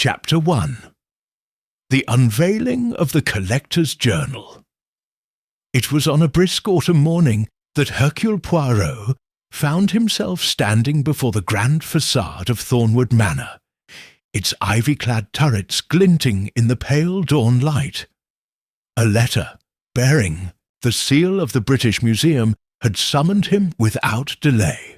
Chapter 1. The Unveiling of the Collector's Journal. It was on a brisk autumn morning that Hercule Poirot found himself standing before the grand façade of Thornwood Manor, its ivy-clad turrets glinting in the pale dawn light. A letter, bearing the seal of the British Museum, had summoned him without delay.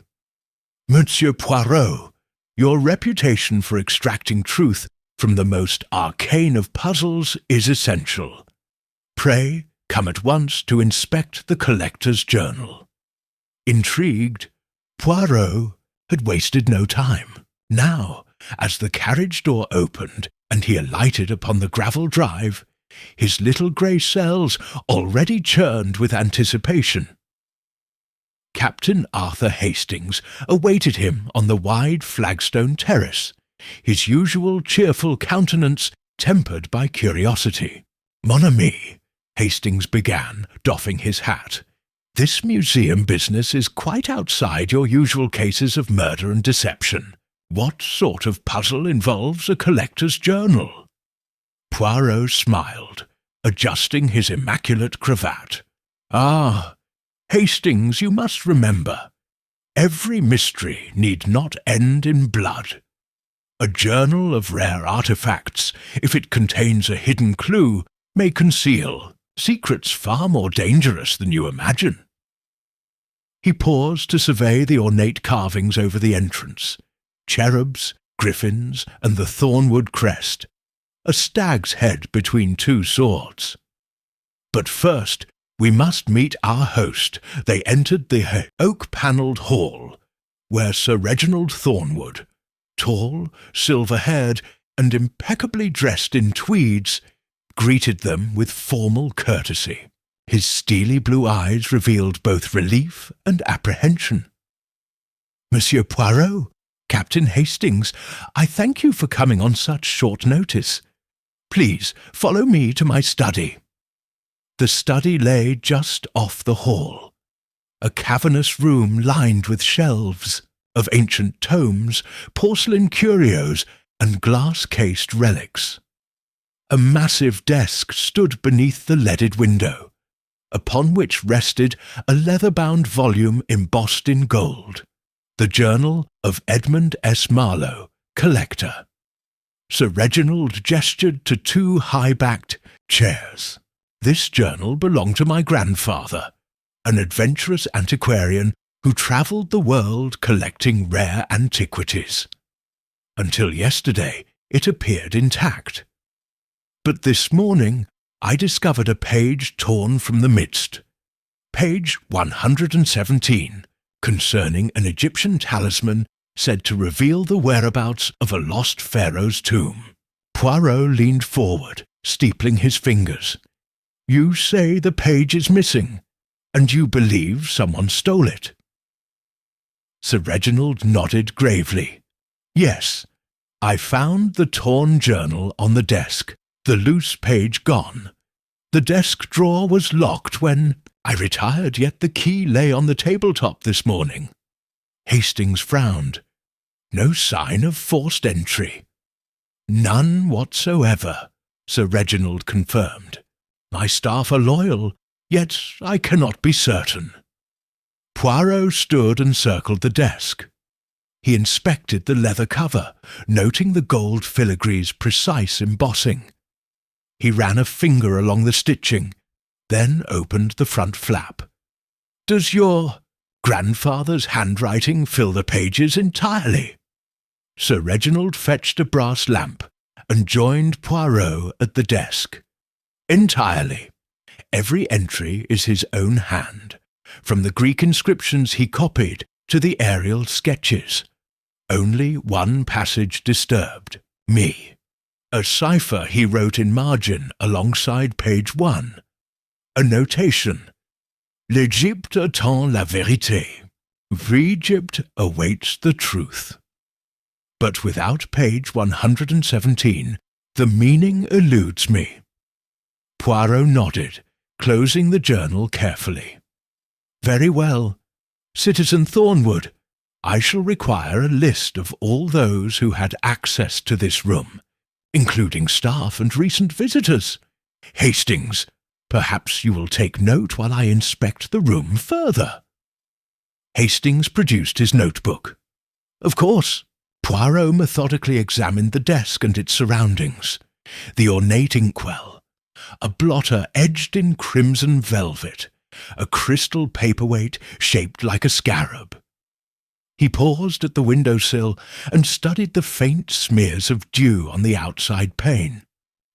Monsieur Poirot, your reputation for extracting truth from the most arcane of puzzles is essential. Pray come at once to inspect the collector's journal. Intrigued, Poirot had wasted no time. Now, as the carriage door opened and he alighted upon the gravel drive, his little grey cells already churned with anticipation. Captain Arthur Hastings awaited him on the wide flagstone terrace, his usual cheerful countenance tempered by curiosity. "Mon ami," Hastings began, doffing his hat, "this museum business is quite outside your usual cases of murder and deception. What sort of puzzle involves a collector's journal?" Poirot smiled, adjusting his immaculate cravat. "Ah, Hastings, you must remember, every mystery need not end in blood. A journal of rare artifacts, if it contains a hidden clue, may conceal secrets far more dangerous than you imagine." He paused to survey the ornate carvings over the entrance, cherubs, griffins, and the Thornwood crest, a stag's head between two swords. But first, we must meet our host. They entered the oak-panelled hall, where Sir Reginald Thornwood, tall, silver-haired, and impeccably dressed in tweeds, greeted them with formal courtesy. His steely blue eyes revealed both relief and apprehension. "Monsieur Poirot, Captain Hastings, I thank you for coming on such short notice. Please follow me to my study." The study lay just off the hall, a cavernous room lined with shelves of ancient tomes, porcelain curios, and glass-cased relics. A massive desk stood beneath the leaded window, upon which rested a leather-bound volume embossed in gold, the Journal of Edmund S. Marlowe, Collector. Sir Reginald gestured to two high-backed chairs. "This journal belonged to my grandfather, an adventurous antiquarian who travelled the world collecting rare antiquities. Until yesterday it appeared intact. But this morning I discovered a page torn from the midst, page 117, concerning an Egyptian talisman said to reveal the whereabouts of a lost pharaoh's tomb." Poirot leaned forward, steepling his fingers. "You say the page is missing, and you believe someone stole it?" Sir Reginald nodded gravely. "Yes, I found the torn journal on the desk, the loose page gone. The desk drawer was locked when I retired, yet the key lay on the tabletop this morning." Hastings frowned. "No sign of forced entry?" "None whatsoever," Sir Reginald confirmed. "My staff are loyal, yet I cannot be certain." Poirot stood and circled the desk. He inspected the leather cover, noting the gold filigree's precise embossing. He ran a finger along the stitching, then opened the front flap. "Does your grandfather's handwriting fill the pages entirely?" Sir Reginald fetched a brass lamp and joined Poirot at the desk. "Entirely. Every entry is his own hand, from the Greek inscriptions he copied to the aerial sketches. Only one passage disturbed me. A cipher he wrote in margin alongside page 1. A notation. L'Égypte attend la vérité. Egypt awaits the truth. But without page 117, the meaning eludes me." Poirot nodded, closing the journal carefully. "Very well. Citizen Thornwood, I shall require a list of all those who had access to this room, including staff and recent visitors. Hastings, perhaps you will take note while I inspect the room further." Hastings produced his notebook. Of course, Poirot methodically examined the desk and its surroundings. The ornate inkwell, a blotter edged in crimson velvet, a crystal paperweight shaped like a scarab. He paused at the windowsill and studied the faint smears of dew on the outside pane.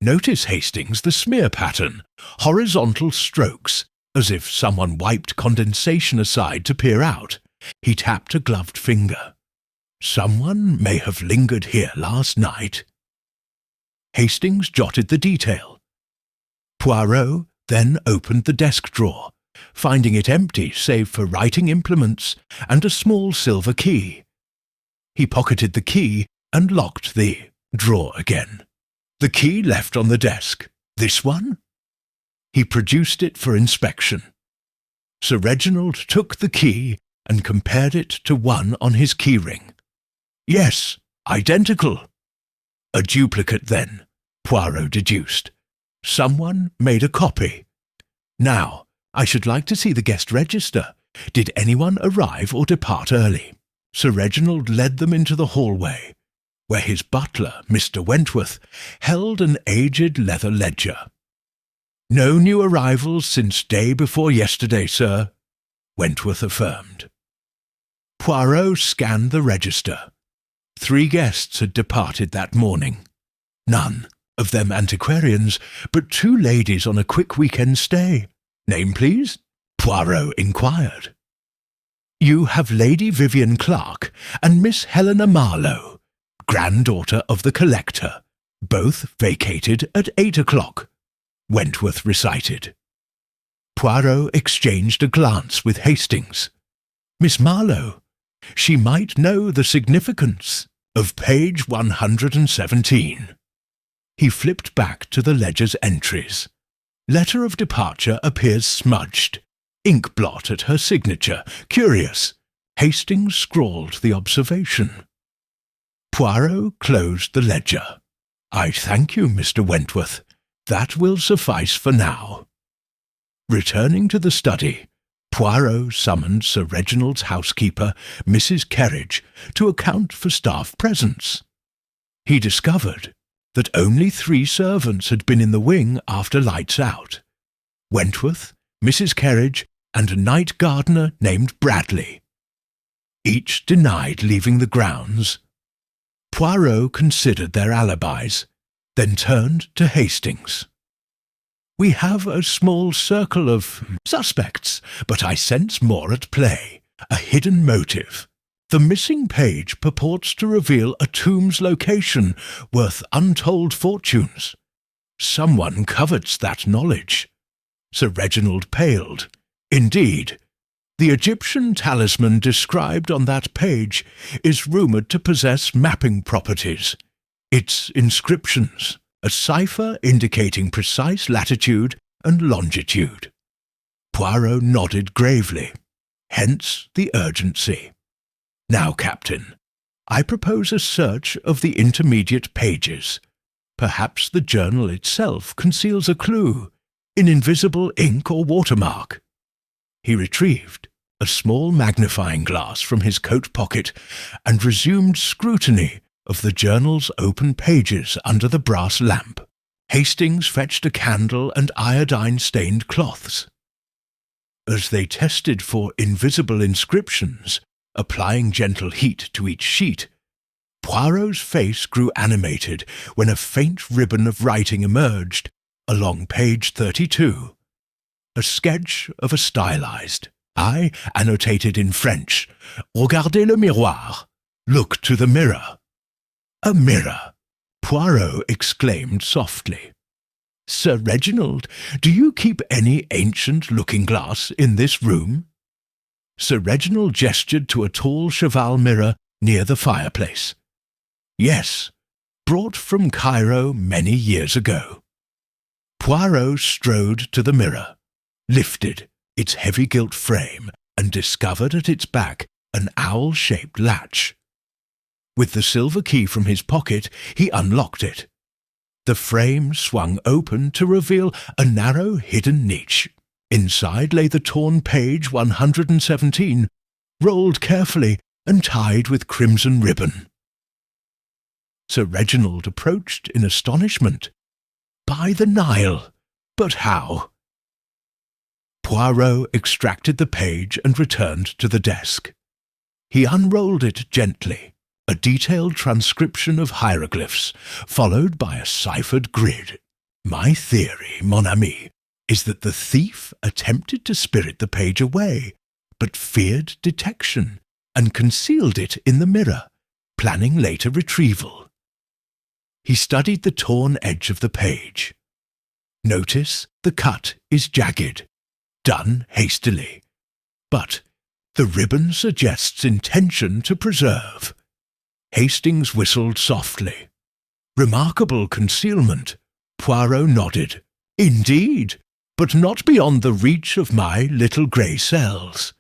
Notice, Hastings, the smear pattern, horizontal strokes, as if someone wiped condensation aside to peer out. He tapped a gloved finger. Someone may have lingered here last night. Hastings jotted the detail. Poirot then opened the desk drawer, finding it empty save for writing implements and a small silver key. He pocketed the key and locked the drawer again. The key left on the desk. This one? He produced it for inspection. Sir Reginald took the key and compared it to one on his keyring. Yes, identical. A duplicate, then, Poirot deduced. Someone made a copy. Now, I should like to see the guest register. Did anyone arrive or depart early? Sir Reginald led them into the hallway, where his butler, Mr. Wentworth, held an aged leather ledger. "No new arrivals since day before yesterday, sir," Wentworth affirmed. Poirot scanned the register. 3 guests had departed that morning. None of them antiquarians, but 2 ladies on a quick weekend stay. "Name, please?" Poirot inquired. "You have Lady Vivian Clark and Miss Helena Marlowe, granddaughter of the collector, both vacated at 8 o'clock, Wentworth recited. Poirot exchanged a glance with Hastings. Miss Marlowe, she might know the significance of page 117. He flipped back to the ledger's entries. Letter of departure appears smudged. Ink blot at her signature. Curious. Hastings scrawled the observation. Poirot closed the ledger. "I thank you, Mr. Wentworth. That will suffice for now." Returning to the study, Poirot summoned Sir Reginald's housekeeper, Mrs. Kerridge, to account for staff presence. He discovered that only 3 servants had been in the wing after lights out. Wentworth, Mrs. Kerridge, and a night gardener named Bradley. Each denied leaving the grounds. Poirot considered their alibis, then turned to Hastings. "We have a small circle of suspects, but I sense more at play, a hidden motive. The missing page purports to reveal a tomb's location worth untold fortunes. Someone covets that knowledge." Sir Reginald paled. "Indeed, the Egyptian talisman described on that page is rumoured to possess mapping properties. Its inscriptions, a cipher indicating precise latitude and longitude." Poirot nodded gravely. Hence the urgency. "Now, Captain, I propose a search of the intermediate pages. Perhaps the journal itself conceals a clue, in invisible ink or watermark." He retrieved a small magnifying glass from his coat pocket and resumed scrutiny of the journal's open pages under the brass lamp. Hastings fetched a candle and iodine-stained cloths. As they tested for invisible inscriptions, applying gentle heat to each sheet, Poirot's face grew animated when a faint ribbon of writing emerged along page 32. A sketch of a stylized, annotated in French, "Regardez le miroir, look to the mirror." "A mirror!" Poirot exclaimed softly. "Sir Reginald, do you keep any ancient looking-glass in this room?" Sir Reginald gestured to a tall cheval mirror near the fireplace. "Yes, brought from Cairo many years ago." Poirot strode to the mirror, lifted its heavy gilt frame, and discovered at its back an owl-shaped latch. With the silver key from his pocket, he unlocked it. The frame swung open to reveal a narrow hidden niche. Inside lay the torn page 117, rolled carefully and tied with crimson ribbon. Sir Reginald approached in astonishment. By the Nile! But how? Poirot extracted the page and returned to the desk. He unrolled it gently, a detailed transcription of hieroglyphs, followed by a ciphered grid. My theory, mon ami, is that the thief attempted to spirit the page away, but feared detection and concealed it in the mirror, planning later retrieval. He studied the torn edge of the page. Notice the cut is jagged, done hastily, but the ribbon suggests intention to preserve. Hastings whistled softly. Remarkable concealment. Poirot nodded. Indeed, but not beyond the reach of my little grey cells.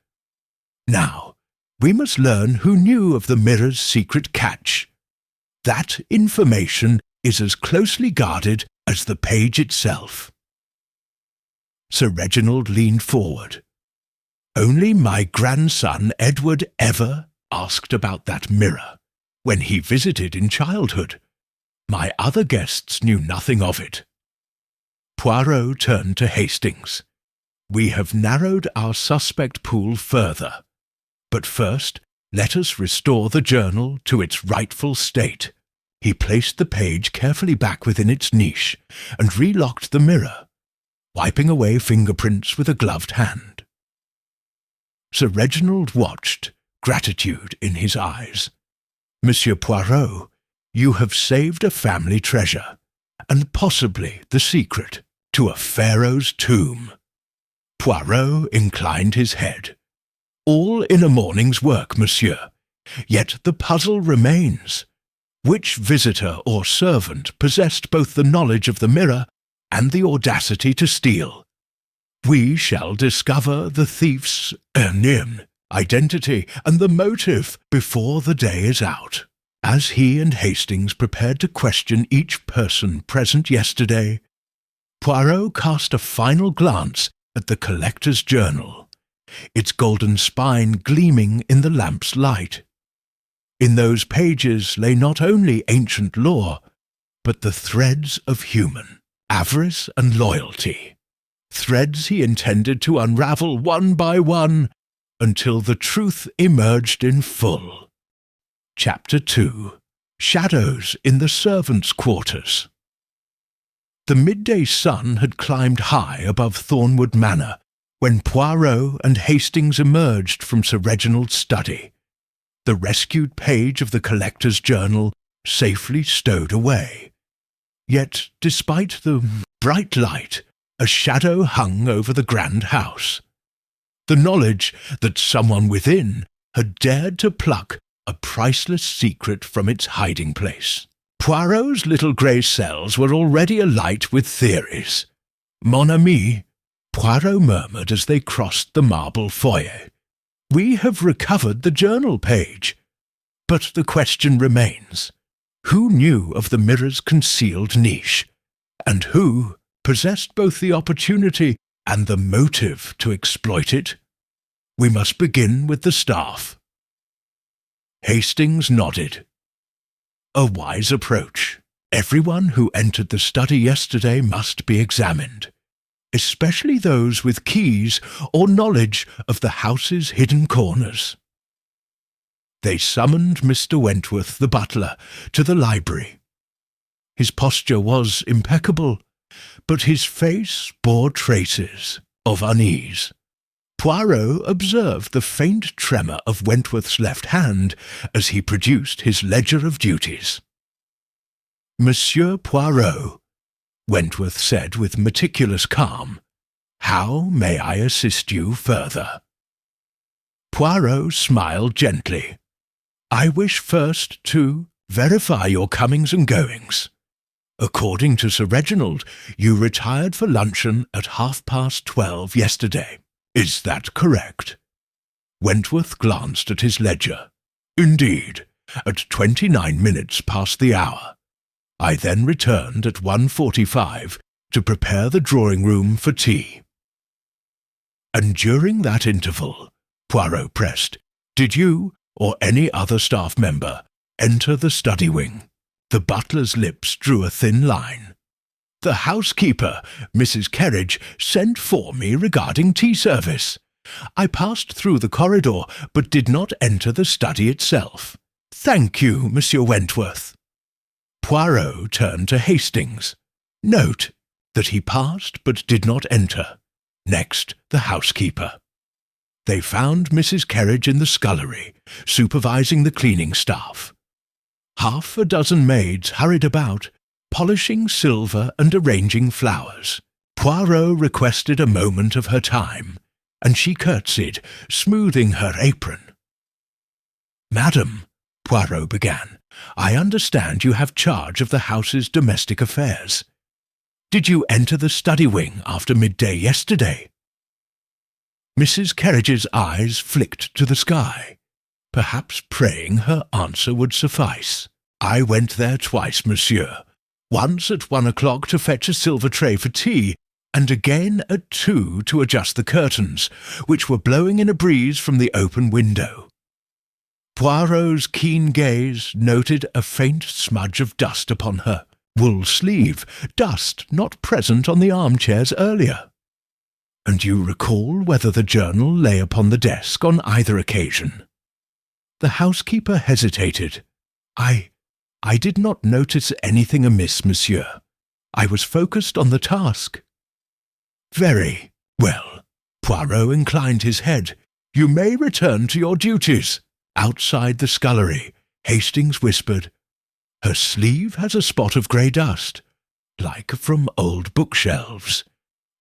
Now, we must learn who knew of the mirror's secret catch. That information is as closely guarded as the page itself. Sir Reginald leaned forward. Only my grandson Edward ever asked about that mirror when he visited in childhood. My other guests knew nothing of it. Poirot turned to Hastings. We have narrowed our suspect pool further, but first let us restore the journal to its rightful state. He placed the page carefully back within its niche and relocked the mirror, wiping away fingerprints with a gloved hand. Sir Reginald watched, gratitude in his eyes. Monsieur Poirot, you have saved a family treasure, and possibly the secret to a pharaoh's tomb. Poirot inclined his head. All in a morning's work, monsieur. Yet the puzzle remains. Which visitor or servant possessed both the knowledge of the mirror and the audacity to steal? We shall discover the thief's identity and the motive before the day is out. As he and Hastings prepared to question each person present yesterday, Poirot cast a final glance at the collector's journal, its golden spine gleaming in the lamp's light. In those pages lay not only ancient lore, but the threads of human avarice and loyalty, threads he intended to unravel one by one until the truth emerged in full. Chapter 2. Shadows in the Servants' Quarters. The midday sun had climbed high above Thornwood Manor when Poirot and Hastings emerged from Sir Reginald's study, the rescued page of the collector's journal safely stowed away. Yet, despite the bright light, a shadow hung over the grand house. The knowledge that someone within had dared to pluck a priceless secret from its hiding place. Poirot's little grey cells were already alight with theories. Mon ami, Poirot murmured as they crossed the marble foyer. We have recovered the journal page. But the question remains. Who knew of the mirror's concealed niche? And who possessed both the opportunity and the motive to exploit it? We must begin with the staff. Hastings nodded. A wise approach. Everyone who entered the study yesterday must be examined, especially those with keys or knowledge of the house's hidden corners. They summoned Mr. Wentworth, the butler, to the library. His posture was impeccable, but his face bore traces of unease. Poirot observed the faint tremor of Wentworth's left hand as he produced his ledger of duties. Monsieur Poirot, Wentworth said with meticulous calm, how may I assist you further? Poirot smiled gently. I wish first to verify your comings and goings. According to Sir Reginald, you retired for luncheon at 12:30 yesterday. Is that correct? Wentworth glanced at his ledger. Indeed, at 29 minutes past the hour. I then returned at 1:45 to prepare the drawing-room for tea." "And during that interval," Poirot pressed, "did you, or any other staff member, enter the study wing?" The butler's lips drew a thin line. "The housekeeper, Mrs. Kerridge, sent for me regarding tea service. I passed through the corridor, but did not enter the study itself. Thank you, Monsieur Wentworth." Poirot turned to Hastings. "Note that he passed but did not enter. Next, the housekeeper." They found Mrs. Kerridge in the scullery, supervising the cleaning staff. Half a dozen maids hurried about, polishing silver and arranging flowers. Poirot requested a moment of her time, and she curtsied, smoothing her apron. "Madam," Poirot began, "I understand you have charge of the house's domestic affairs. Did you enter the study wing after midday yesterday?" Mrs. Kerridge's eyes flicked to the sky, perhaps praying her answer would suffice. "I went there twice, monsieur. Once at 1 o'clock to fetch a silver tray for tea, and again at 2 to adjust the curtains, which were blowing in a breeze from the open window." Poirot's keen gaze noted a faint smudge of dust upon her wool sleeve, dust not present on the armchairs earlier. "And you recall whether the journal lay upon the desk on either occasion?" The housekeeper hesitated. I did not notice anything amiss, monsieur. I was focused on the task." "Very well." Poirot inclined his head. "You may return to your duties." Outside the scullery, Hastings whispered, "Her sleeve has a spot of grey dust, like from old bookshelves.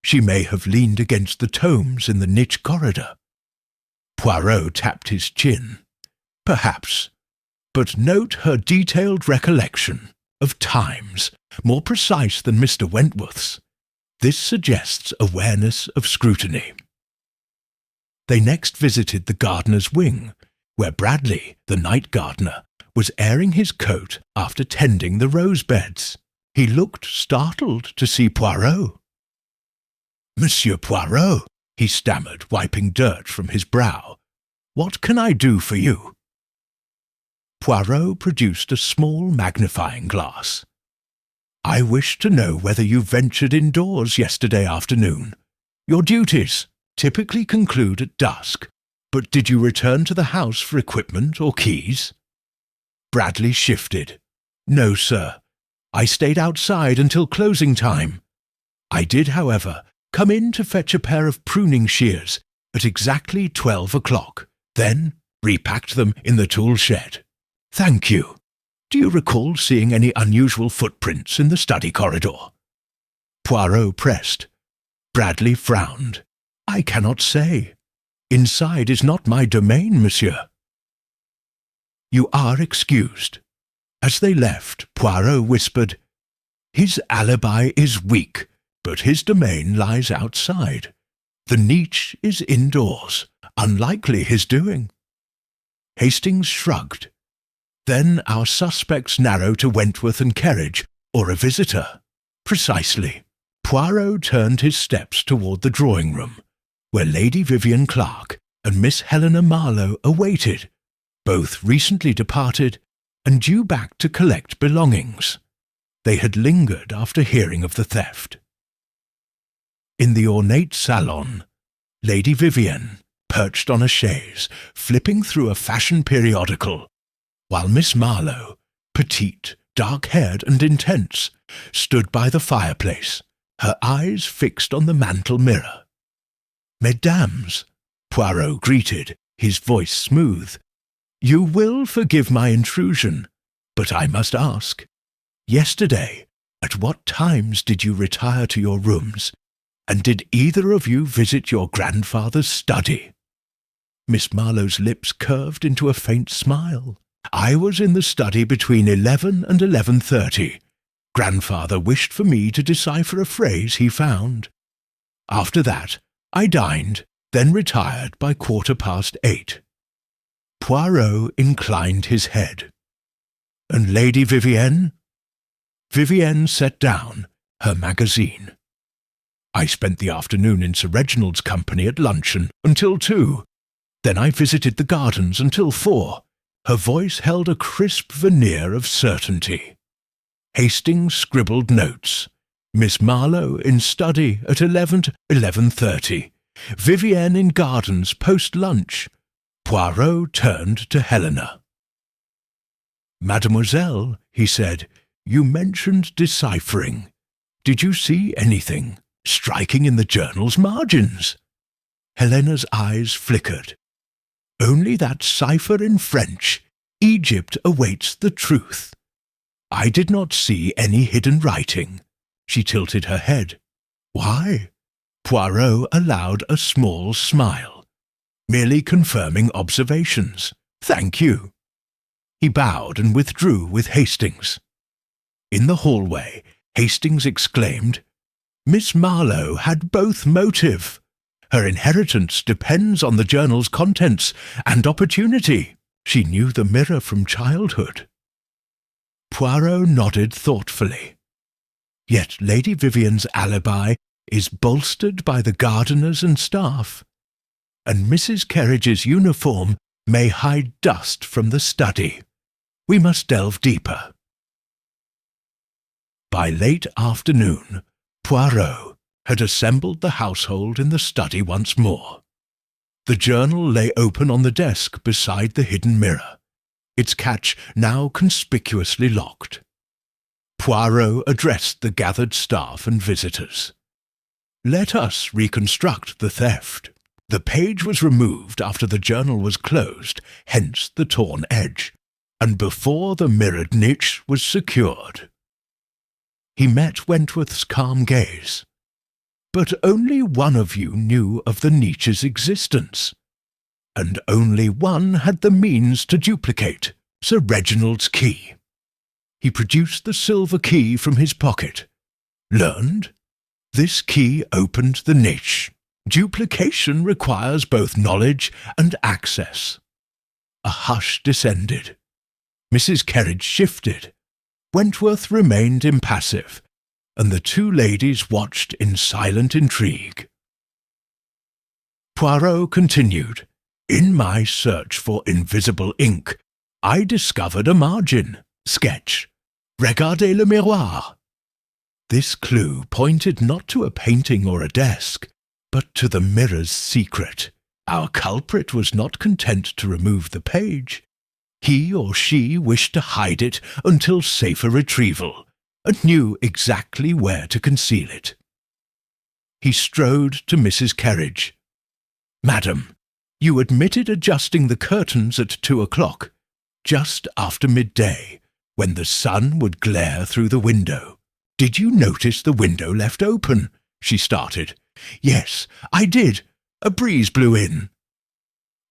She may have leaned against the tomes in the niche corridor." Poirot tapped his chin. "Perhaps. But note her detailed recollection of times, more precise than Mr. Wentworth's. This suggests awareness of scrutiny." They next visited the gardener's wing, where Bradley, the night gardener, was airing his coat after tending the rose beds. He looked startled to see Poirot. "Monsieur Poirot," he stammered, wiping dirt from his brow, "what can I do for you?" Poirot produced a small magnifying glass. "I wish to know whether you ventured indoors yesterday afternoon. Your duties typically conclude at dusk, but did you return to the house for equipment or keys?" Bradley shifted. "No, sir. I stayed outside until closing time. I did, however, come in to fetch a pair of pruning shears at exactly 12 o'clock, then repacked them in the tool shed." "Thank you. Do you recall seeing any unusual footprints in the study corridor?" Poirot pressed. Bradley frowned. "I cannot say. Inside is not my domain, monsieur." "You are excused." As they left, Poirot whispered, "His alibi is weak, but his domain lies outside. The niche is indoors, unlikely his doing." Hastings shrugged. "Then our suspects narrow to Wentworth and Kerridge, or a visitor." "Precisely." Poirot turned his steps toward the drawing-room, where Lady Vivian Clark and Miss Helena Marlowe awaited, both recently departed and due back to collect belongings. They had lingered after hearing of the theft. In the ornate salon, Lady Vivian, perched on a chaise, flipping through a fashion periodical, while Miss Marlowe, petite, dark-haired and intense, stood by the fireplace, her eyes fixed on the mantel mirror. "Mesdames," Poirot greeted, his voice smooth, "you will forgive my intrusion, but I must ask, yesterday, at what times did you retire to your rooms, and did either of you visit your grandfather's study?" Miss Marlowe's lips curved into a faint smile. "I was in the study between 11 and 11:30. Grandfather wished for me to decipher a phrase he found. After that, I dined, then retired by 8:15. Poirot inclined his head. "And Lady Vivienne?" Vivienne set down her magazine. I spent the afternoon in Sir Reginald's company at luncheon until 2. Then I visited the gardens until 4. Her voice held a crisp veneer of certainty. Hastings scribbled notes. Miss Marlowe in study at 11 to 11:30. Vivienne in gardens post-lunch. Poirot turned to Helena. "Mademoiselle," he said, "you mentioned deciphering. Did you see anything striking in the journal's margins?" Helena's eyes flickered. "Only that cipher in French. Egypt awaits the truth. I did not see any hidden writing." She tilted her head. "Why?" Poirot allowed a small smile. "Merely confirming observations. Thank you." He bowed and withdrew with Hastings. In the hallway, Hastings exclaimed, "Miss Marlowe had both motive. Her inheritance depends on the journal's contents and opportunity. She knew the mirror from childhood." Poirot nodded thoughtfully. "Yet Lady Vivienne's alibi is bolstered by the gardeners and staff, and Mrs. Kerridge's uniform may hide dust from the study. We must delve deeper." By late afternoon, Poirot had assembled the household in the study once more. The journal lay open on the desk beside the hidden mirror, its catch now conspicuously locked. Poirot addressed the gathered staff and visitors. "Let us reconstruct the theft. The page was removed after the journal was closed, hence the torn edge, and before the mirrored niche was secured." He met Wentworth's calm gaze. "But only one of you knew of the niche's existence, and only one had the means to duplicate Sir Reginald's key." He produced the silver key from his pocket. "Learned? This key opened the niche. Duplication requires both knowledge and access." A hush descended. Mrs. Kerridge shifted. Wentworth remained impassive, and the two ladies watched in silent intrigue. Poirot continued, "In my search for invisible ink, I discovered a margin. Sketch. Regardez le miroir." This clue pointed not to a painting or a desk, but to the mirror's secret. Our culprit was not content to remove the page. He or she wished to hide it until safer retrieval, and knew exactly where to conceal it. He strode to Mrs. Kerridge. "Madam, you admitted adjusting the curtains at 2:00, just after midday, when the sun would glare through the window. Did you notice the window left open?" She started. "Yes, I did. A breeze blew in."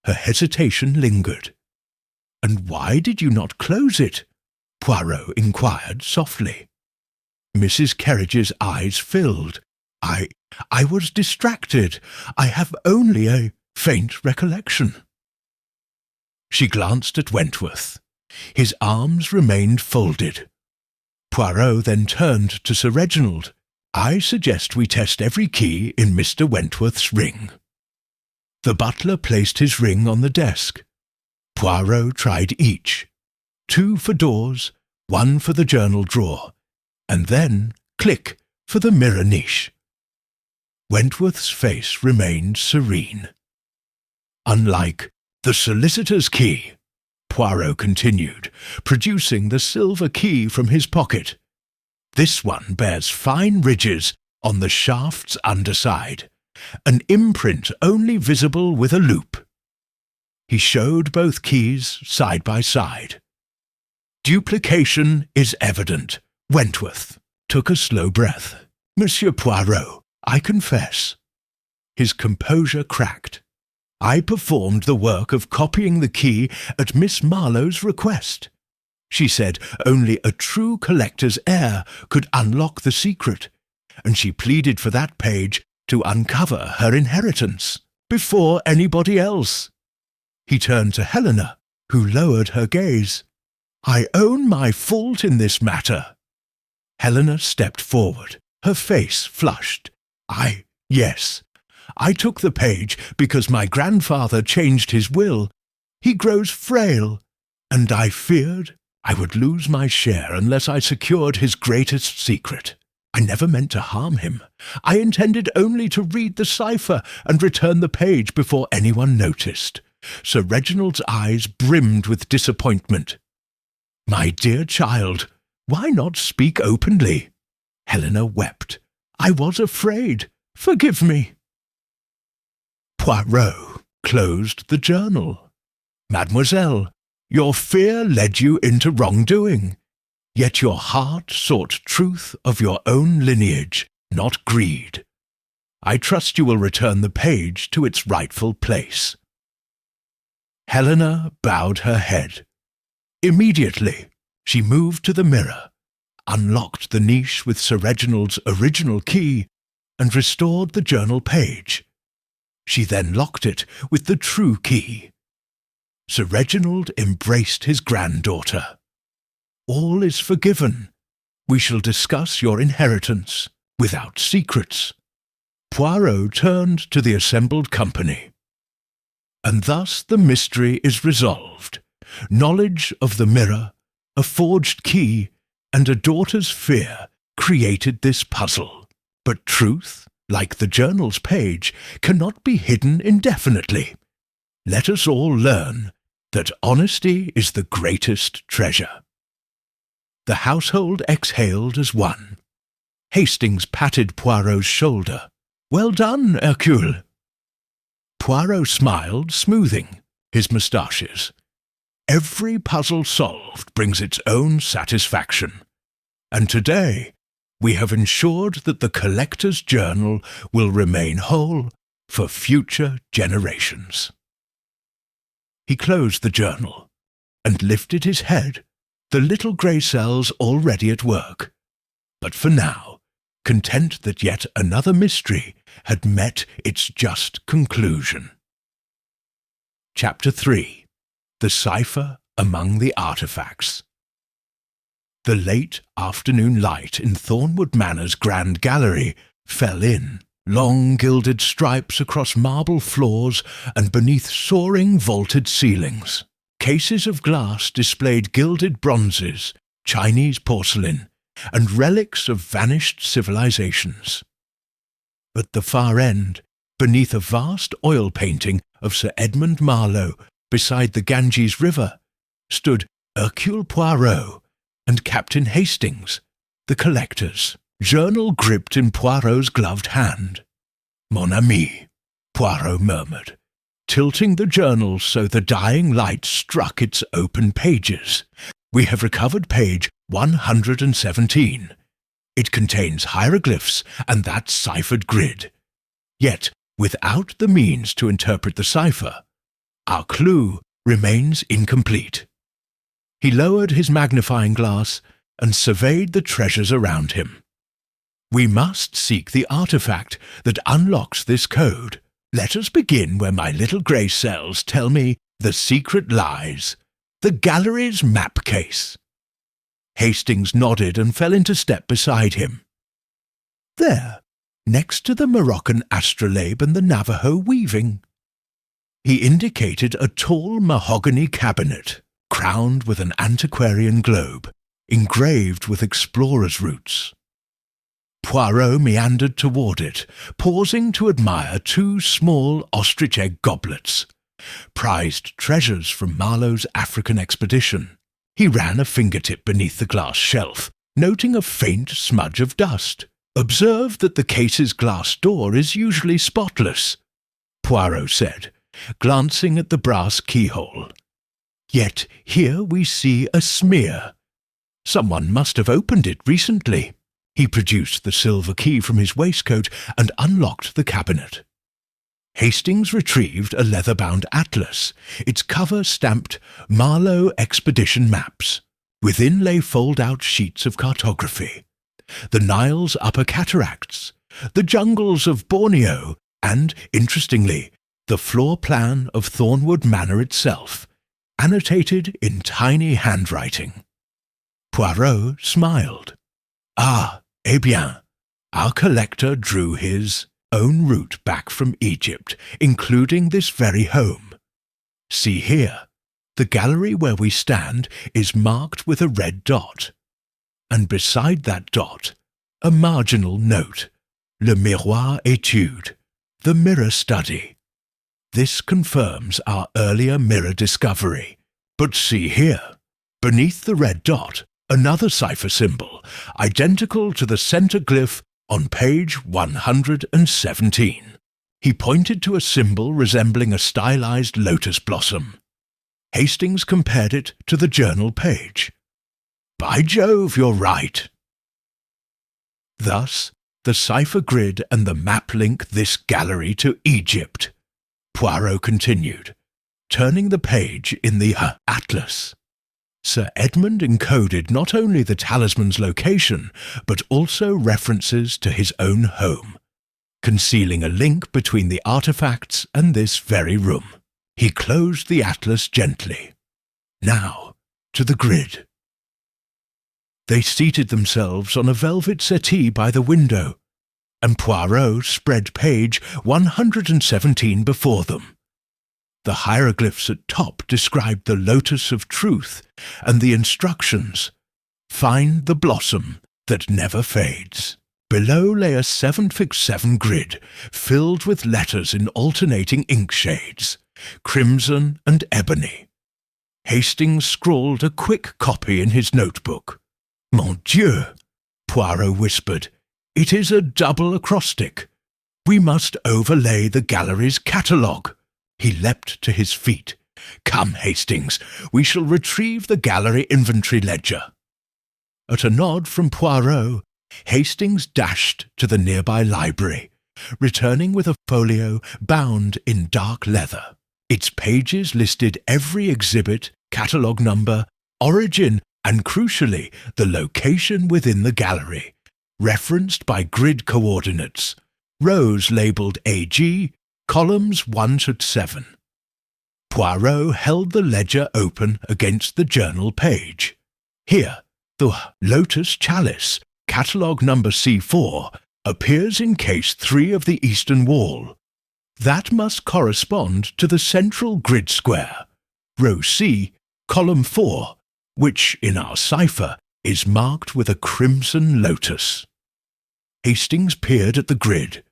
Her hesitation lingered. "And why did you not close it?" Poirot inquired softly. Mrs. Kerridge's eyes filled. I was distracted. I have only a faint recollection." She glanced at Wentworth. His arms remained folded. Poirot then turned to Sir Reginald. "I suggest we test every key in Mr. Wentworth's ring." The butler placed his ring on the desk. Poirot tried each. 2 for doors, 1 for the journal drawer, and then, click, for the mirror niche. Wentworth's face remained serene. "Unlike the solicitor's key," Poirot continued, producing the silver key from his pocket, "this one bears fine ridges on the shaft's underside, an imprint only visible with a loop." He showed both keys side by side. "Duplication is evident." Wentworth took a slow breath. "Monsieur Poirot, I confess." His composure cracked. "I performed the work of copying the key at Miss Marlowe's request. She said only a true collector's heir could unlock the secret, and she pleaded for that page to uncover her inheritance, before anybody else." He turned to Helena, who lowered her gaze. "I own my fault in this matter." Helena stepped forward, her face flushed. Yes. I took the page because my grandfather changed his will. He grows frail, and I feared I would lose my share unless I secured his greatest secret. I never meant to harm him. I intended only to read the cipher and return the page before anyone noticed. Sir Reginald's eyes brimmed with disappointment. My dear child, why not speak openly? Helena wept. I was afraid. Forgive me. Poirot closed the journal. Mademoiselle, your fear led you into wrongdoing, yet your heart sought truth of your own lineage, not greed. I trust you will return the page to its rightful place. Helena bowed her head. Immediately, she moved to the mirror, unlocked the niche with Sir Reginald's original key, and restored the journal page. She then locked it with the true key. Sir Reginald embraced his granddaughter. All is forgiven. We shall discuss your inheritance without secrets. Poirot turned to the assembled company. And thus the mystery is resolved. Knowledge of the mirror, a forged key, and a daughter's fear created this puzzle. But truth, like the journal's page, cannot be hidden indefinitely. Let us all learn that honesty is the greatest treasure. The household exhaled as one. Hastings patted Poirot's shoulder. Well done, Hercule. Poirot smiled, smoothing his moustaches. Every puzzle solved brings its own satisfaction. And today, we have ensured that the collector's journal will remain whole for future generations. He closed the journal and lifted his head, the little grey cells already at work. But for now, content that yet another mystery had met its just conclusion. Chapter 3. The Cipher Among the Artifacts. The late afternoon light in Thornwood Manor's grand gallery fell in, long gilded stripes across marble floors and beneath soaring vaulted ceilings. Cases of glass displayed gilded bronzes, Chinese porcelain, and relics of vanished civilizations. At the far end, beneath a vast oil painting of Sir Edmund Marlowe beside the Ganges River, stood Hercule Poirot and Captain Hastings, the collectors, journal gripped in Poirot's gloved hand. Mon ami, Poirot murmured, tilting the journal so the dying light struck its open pages. We have recovered page 117. It contains hieroglyphs and that ciphered grid. Yet, without the means to interpret the cipher, our clue remains incomplete. He lowered his magnifying glass and surveyed the treasures around him. We must seek the artifact that unlocks this code. Let us begin where my little grey cells tell me the secret lies. The gallery's map case. Hastings nodded and fell into step beside him. There, next to the Moroccan astrolabe and the Navajo weaving. He indicated a tall mahogany cabinet, crowned with an antiquarian globe, engraved with explorers' roots. Poirot meandered toward it, pausing to admire two small ostrich-egg goblets, prized treasures from Marlowe's African expedition. He ran a fingertip beneath the glass shelf, noting a faint smudge of dust. Observe that the case's glass door is usually spotless, Poirot said, glancing at the brass keyhole. Yet here we see a smear. Someone must have opened it recently. He produced the silver key from his waistcoat and unlocked the cabinet. Hastings retrieved a leather-bound atlas, its cover stamped Marlowe Expedition Maps. Within lay fold-out sheets of cartography. The Nile's upper cataracts, the jungles of Borneo, and, interestingly, the floor plan of Thornwood Manor itself, annotated in tiny handwriting. Poirot smiled. Ah, eh bien, our collector drew his own route back from Egypt, including this very home. See here, the gallery where we stand is marked with a red dot, and beside that dot, a marginal note, le miroir étude, the mirror study. This confirms our earlier mirror discovery. But see here, beneath the red dot, another cipher symbol, identical to the center glyph on page 117. He pointed to a symbol resembling a stylized lotus blossom. Hastings compared it to the journal page. By Jove, you're right. Thus, the cipher grid and the map link this gallery to Egypt, Poirot continued, turning the page in the atlas. Sir Edmund encoded not only the talisman's location, but also references to his own home, concealing a link between the artifacts and this very room. He closed the atlas gently. Now, to the grid. They seated themselves on a velvet settee by the window, and Poirot spread page 117 before them. The hieroglyphs at top described the lotus of truth, and the instructions, "Find the blossom that never fades." Below lay a 7x7 grid, filled with letters in alternating ink shades, crimson and ebony. Hastings scrawled a quick copy in his notebook. "Mon Dieu," Poirot whispered, "it is a double acrostic. We must overlay the gallery's catalogue." He leapt to his feet. "Come, Hastings, we shall retrieve the gallery inventory ledger." At a nod from Poirot, Hastings dashed to the nearby library, returning with a folio bound in dark leather. Its pages listed every exhibit, catalogue number, origin, and crucially, the location within the gallery, referenced by grid coordinates, rows labelled AG, columns 1 to 7. Poirot held the ledger open against the journal page. Here, the Lotus Chalice, catalogue number C4, appears in case 3 of the eastern wall. That must correspond to the central grid square, row C, column 4, which, in our cipher, is marked with a crimson lotus. Hastings peered at the grid,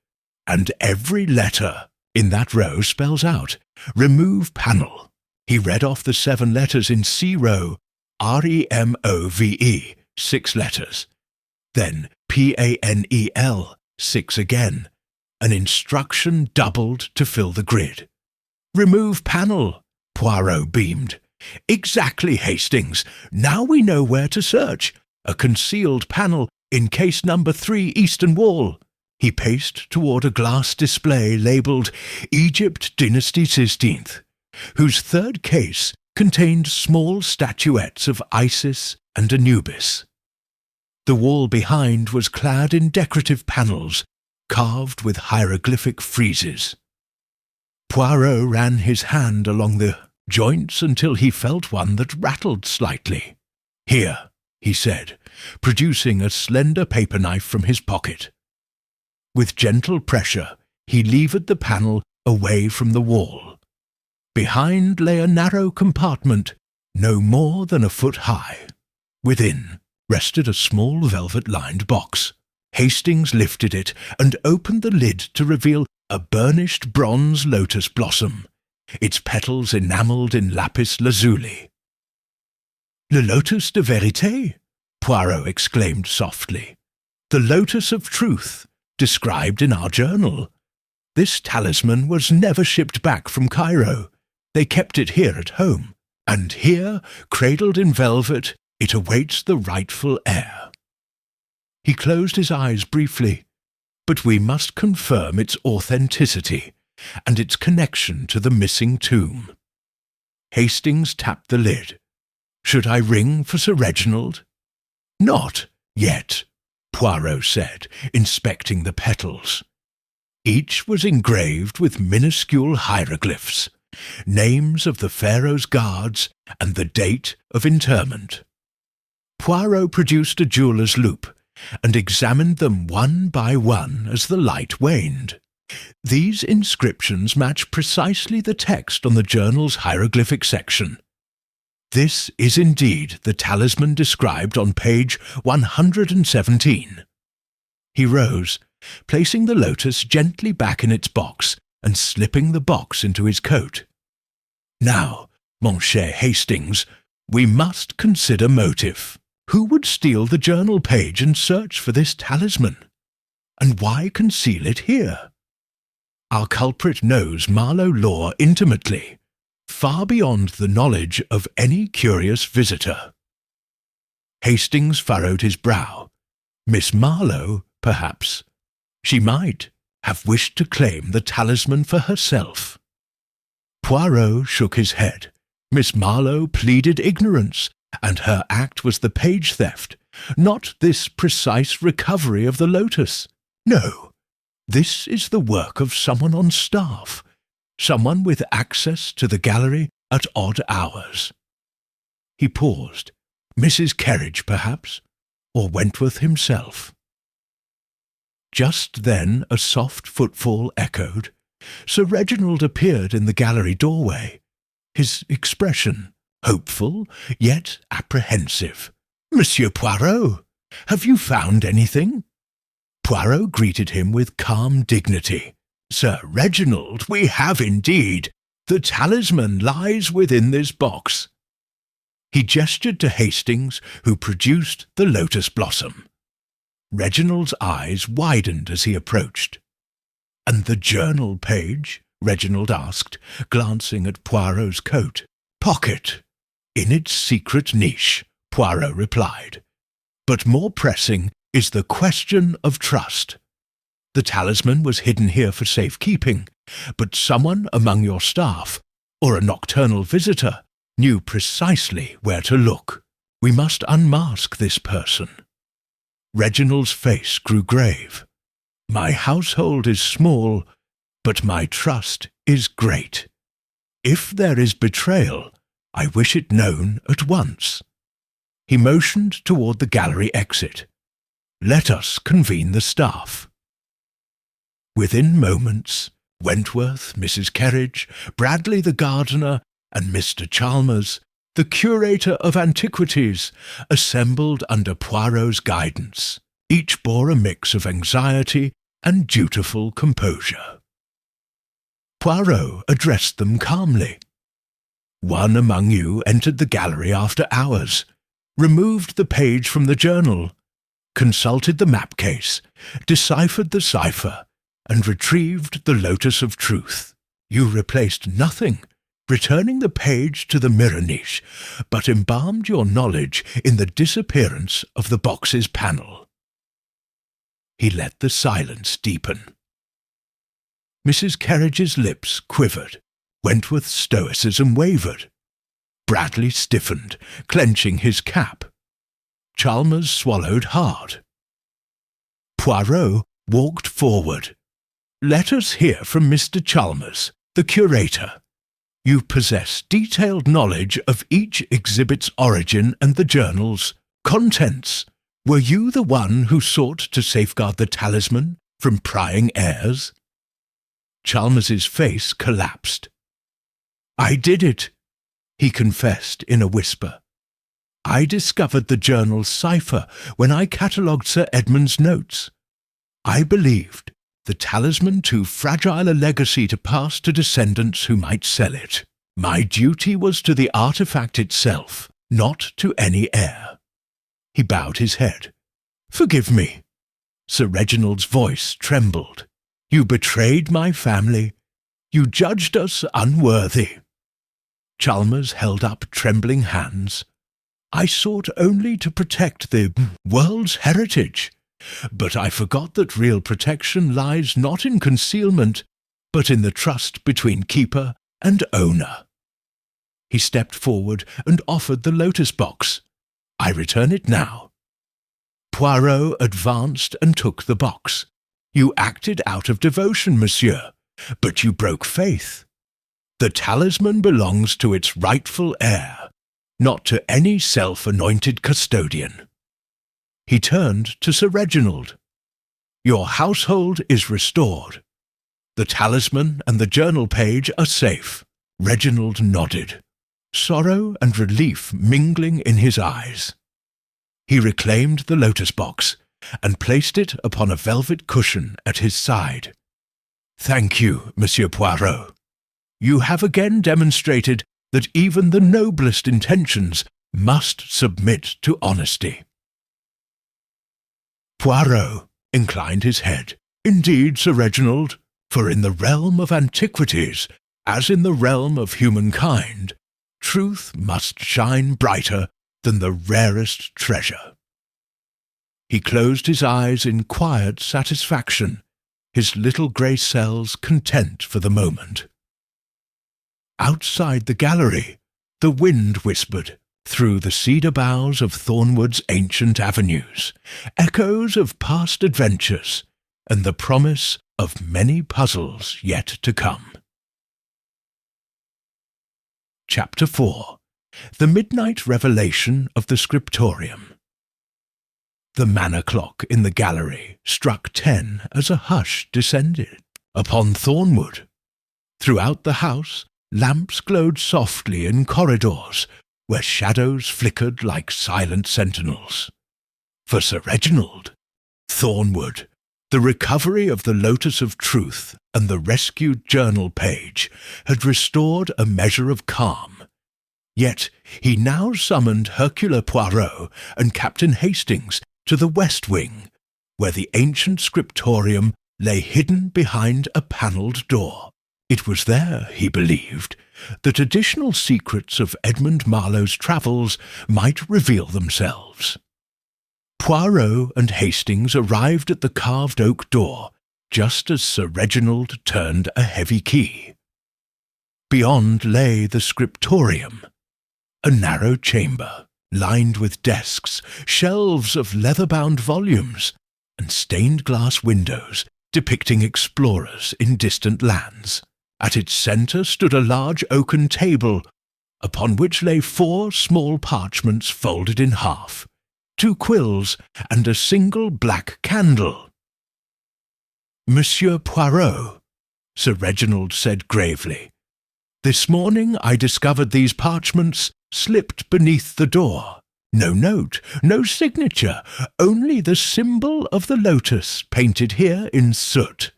and every letter in that row spells out, "Remove panel." He read off the 7 letters in C row, REMOVE, 6 letters. Then PANEL, 6 again. An instruction doubled to fill the grid. "Remove panel," Poirot beamed. "Exactly, Hastings. Now we know where to search. A concealed panel in case number 3 eastern wall." He paced toward a glass display labelled Egypt Dynasty 16th, whose third case contained small statuettes of Isis and Anubis. The wall behind was clad in decorative panels, carved with hieroglyphic friezes. Poirot ran his hand along the joints until he felt one that rattled slightly. "Here," he said, producing a slender paper knife from his pocket. With gentle pressure, he levered the panel away from the wall. Behind lay a narrow compartment, no more than a foot high. Within rested a small velvet-lined box. Hastings lifted it and opened the lid to reveal a burnished bronze lotus blossom, its petals enamelled in lapis lazuli. "Le lotus de vérité," Poirot exclaimed softly. "The lotus of truth, described in our journal. This talisman was never shipped back from Cairo. They kept it here at home, and here, cradled in velvet, it awaits the rightful heir." He closed his eyes briefly, but we must confirm its authenticity and its connection to the missing tomb. Hastings tapped the lid. "Should I ring for Sir Reginald?" "Not yet," Poirot said, inspecting the petals. Each was engraved with minuscule hieroglyphs, names of the pharaoh's guards and the date of interment. Poirot produced a jeweller's loupe and examined them one by one as the light waned. These inscriptions match precisely the text on the journal's hieroglyphic section. This is indeed the talisman described on page 117. He rose, placing the lotus gently back in its box and slipping the box into his coat. Now, mon cher Hastings, we must consider motive. Who would steal the journal page and search for this talisman? And why conceal it here? Our culprit knows Marlowe law intimately, far beyond the knowledge of any curious visitor. Hastings furrowed his brow. Miss Marlowe, perhaps. She might have wished to claim the talisman for herself. Poirot shook his head. Miss Marlowe pleaded ignorance, and her act was the page theft, not this precise recovery of the lotus. No, this is the work of someone on staff, someone with access to the gallery at odd hours. He paused. Mrs. Kerridge, perhaps, or Wentworth himself. Just then a soft footfall echoed. Sir Reginald appeared in the gallery doorway, his expression hopeful, yet apprehensive. "Monsieur Poirot, have you found anything?" Poirot greeted him with calm dignity. "Sir Reginald, we have indeed. The talisman lies within this box." He gestured to Hastings, who produced the lotus blossom. Reginald's eyes widened as he approached. "And the journal page?" Reginald asked, glancing at Poirot's coat. "Pocket. In its secret niche," Poirot replied. "But more pressing is the question of trust. The talisman was hidden here for safekeeping, but someone among your staff, or a nocturnal visitor, knew precisely where to look. We must unmask this person." Reginald's face grew grave. "My household is small, but my trust is great. If there is betrayal, I wish it known at once." He motioned toward the gallery exit. "Let us convene the staff." Within moments, Wentworth, Mrs. Kerridge, Bradley the gardener, and Mr. Chalmers, the curator of antiquities, assembled under Poirot's guidance. Each bore a mix of anxiety and dutiful composure. Poirot addressed them calmly. "One among you entered the gallery after hours, removed the page from the journal, consulted the map case, deciphered the cipher, and retrieved the lotus of truth. You replaced nothing, returning the page to the mirror niche, but embalmed your knowledge in the disappearance of the box's panel." He let the silence deepen. Mrs. Kerridge's lips quivered. Wentworth's stoicism wavered. Bradley stiffened, clenching his cap. Chalmers swallowed hard. Poirot walked forward. "Let us hear from Mr. Chalmers, the curator. You possess detailed knowledge of each exhibit's origin and the journal's contents. Were you the one who sought to safeguard the talisman from prying heirs?" Chalmers's face collapsed. "I did it," he confessed in a whisper. "I discovered the journal's cipher when I catalogued Sir Edmund's notes. I believed the talisman too fragile a legacy to pass to descendants who might sell it. My duty was to the artifact itself, not to any heir." He bowed his head. "Forgive me." Sir Reginald's voice trembled. "You betrayed my family. You judged us unworthy." Chalmers held up trembling hands. "I sought only to protect the world's heritage, but I forgot that real protection lies not in concealment, but in the trust between keeper and owner." He stepped forward and offered the lotus box. "I return it now." Poirot advanced and took the box. "You acted out of devotion, monsieur, but you broke faith. The talisman belongs to its rightful heir, not to any self-anointed custodian." He turned to Sir Reginald. "Your household is restored. The talisman and the journal page are safe." Reginald nodded, sorrow and relief mingling in his eyes. He reclaimed the lotus box and placed it upon a velvet cushion at his side. "Thank you, Monsieur Poirot. You have again demonstrated that even the noblest intentions must submit to honesty." Poirot inclined his head. "Indeed, Sir Reginald, for in the realm of antiquities, as in the realm of humankind, truth must shine brighter than the rarest treasure." He closed his eyes in quiet satisfaction, his little grey cells content for the moment. Outside the gallery, the wind whispered through the cedar boughs of Thornwood's ancient avenues, echoes of past adventures, and the promise of many puzzles yet to come. Chapter 4. The Midnight Revelation of the Scriptorium. The manor clock in the gallery struck 10 as a hush descended upon Thornwood. Throughout the house, lamps glowed softly in corridors where shadows flickered like silent sentinels. For Sir Reginald, Thornwood, the recovery of the Lotus of Truth and the rescued journal page had restored a measure of calm. Yet he now summoned Hercule Poirot and Captain Hastings to the west wing, where the ancient scriptorium lay hidden behind a panelled door. It was there, he believed, that additional secrets of Edmund Marlowe's travels might reveal themselves. Poirot and Hastings arrived at the carved oak door just as Sir Reginald turned a heavy key. Beyond lay the scriptorium, a narrow chamber lined with desks, shelves of leather-bound volumes, and stained-glass windows depicting explorers in distant lands. At its centre stood a large oaken table, upon which lay 4 small parchments folded in half, 2 quills, and a single black candle. "Monsieur Poirot," Sir Reginald said gravely, "this morning I discovered these parchments slipped beneath the door. No note, no signature, only the symbol of the lotus painted here in soot."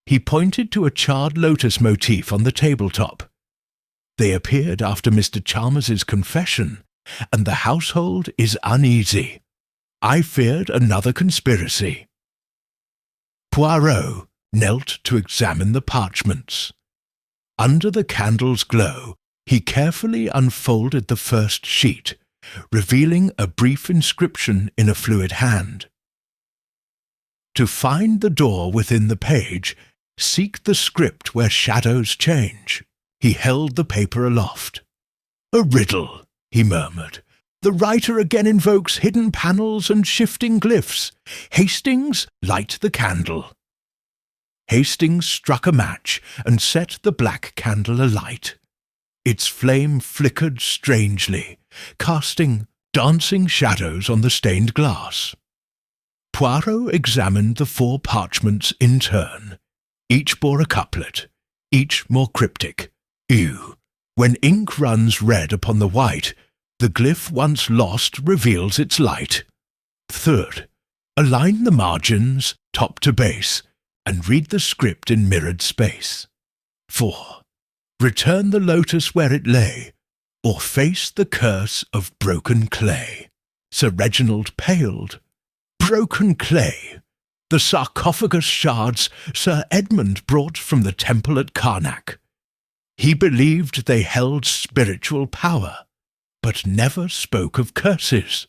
He pointed to a charred lotus motif on the tabletop. "They appeared after Mr. Chalmers's confession, and the household is uneasy. I feared another conspiracy." Poirot knelt to examine the parchments. Under the candle's glow, he carefully unfolded the first sheet, revealing a brief inscription in a fluid hand. "To find the door within the page, seek the script where shadows change." He held the paper aloft. "A riddle," he murmured. "The writer again invokes hidden panels and shifting glyphs. Hastings, light the candle." Hastings struck a match and set the black candle alight. Its flame flickered strangely, casting dancing shadows on the stained glass. Poirot examined the 4 parchments in turn. Each bore a couplet, each more cryptic. "Ew. When ink runs red upon the white, the glyph once lost reveals its light." Third, align the margins, top to base, and read the script in mirrored space. 4. Return the lotus where it lay, or face the curse of broken clay. Sir Reginald paled. Broken clay! The sarcophagus shards Sir Edmund brought from the temple at Karnak. He believed they held spiritual power, but never spoke of curses.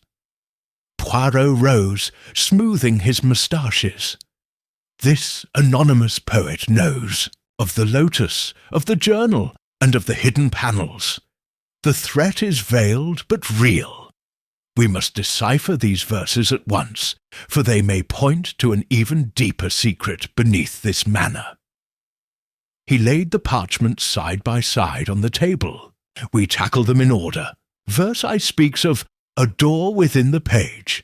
Poirot rose, smoothing his moustaches. This anonymous poet knows of the lotus, of the journal, and of the hidden panels. The threat is veiled but real. We must decipher these verses at once, for they may point to an even deeper secret beneath this manor. He laid the parchments side by side on the table. We tackle them in order. Verse I speaks of a door within the page.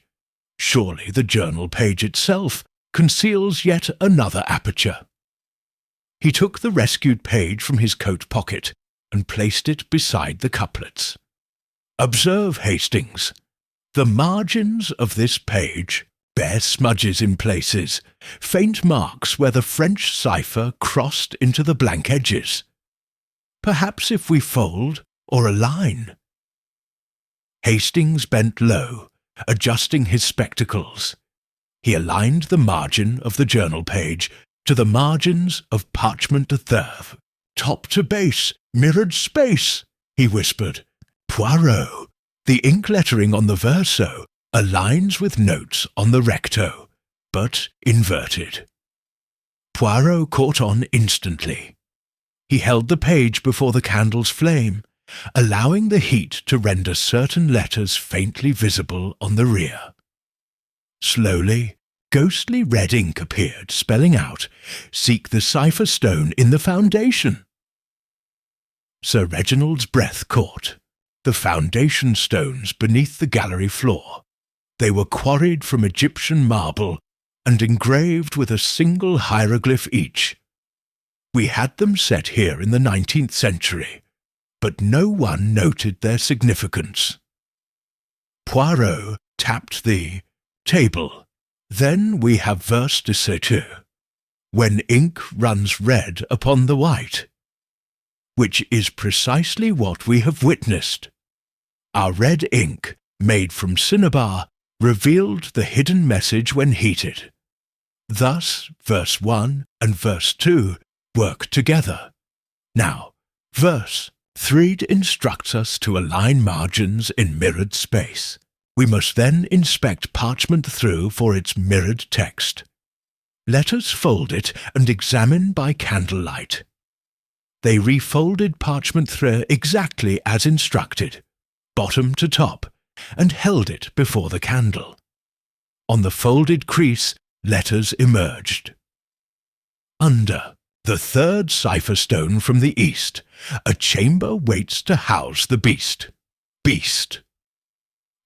Surely the journal page itself conceals yet another aperture. He took the rescued page from his coat pocket and placed it beside the couplets. Observe, Hastings, the margins of this page bear smudges in places, faint marks where the French cipher crossed into the blank edges. Perhaps if we fold or align. Hastings bent low, adjusting his spectacles. He aligned the margin of the journal page to the margins of parchment de thèvre. Top to base, mirrored space, he whispered. Poirot, the ink lettering on the verso aligns with notes on the recto, but inverted. Poirot caught on instantly. He held the page before the candle's flame, allowing the heat to render certain letters faintly visible on the rear. Slowly, ghostly red ink appeared, spelling out, "Seek the cipher stone in the foundation." Sir Reginald's breath caught. The foundation stones beneath the gallery floor. They were quarried from Egyptian marble and engraved with a single hieroglyph each. We had them set here in the 19th century, but no one noted their significance. Poirot tapped the table. Then we have verse de Sauteur, when ink runs red upon the white, which is precisely what we have witnessed. Our red ink, made from cinnabar, revealed the hidden message when heated. Thus, verse 1 and verse 2 work together. Now, verse 3 instructs us to align margins in mirrored space. We must then inspect parchment through for its mirrored text. Let us fold it and examine by candlelight. They refolded parchment through exactly as instructed, bottom to top, and held it before the candle. On the folded crease, letters emerged. Under, the third cipher stone from the east, a chamber waits to house the beast. Beast.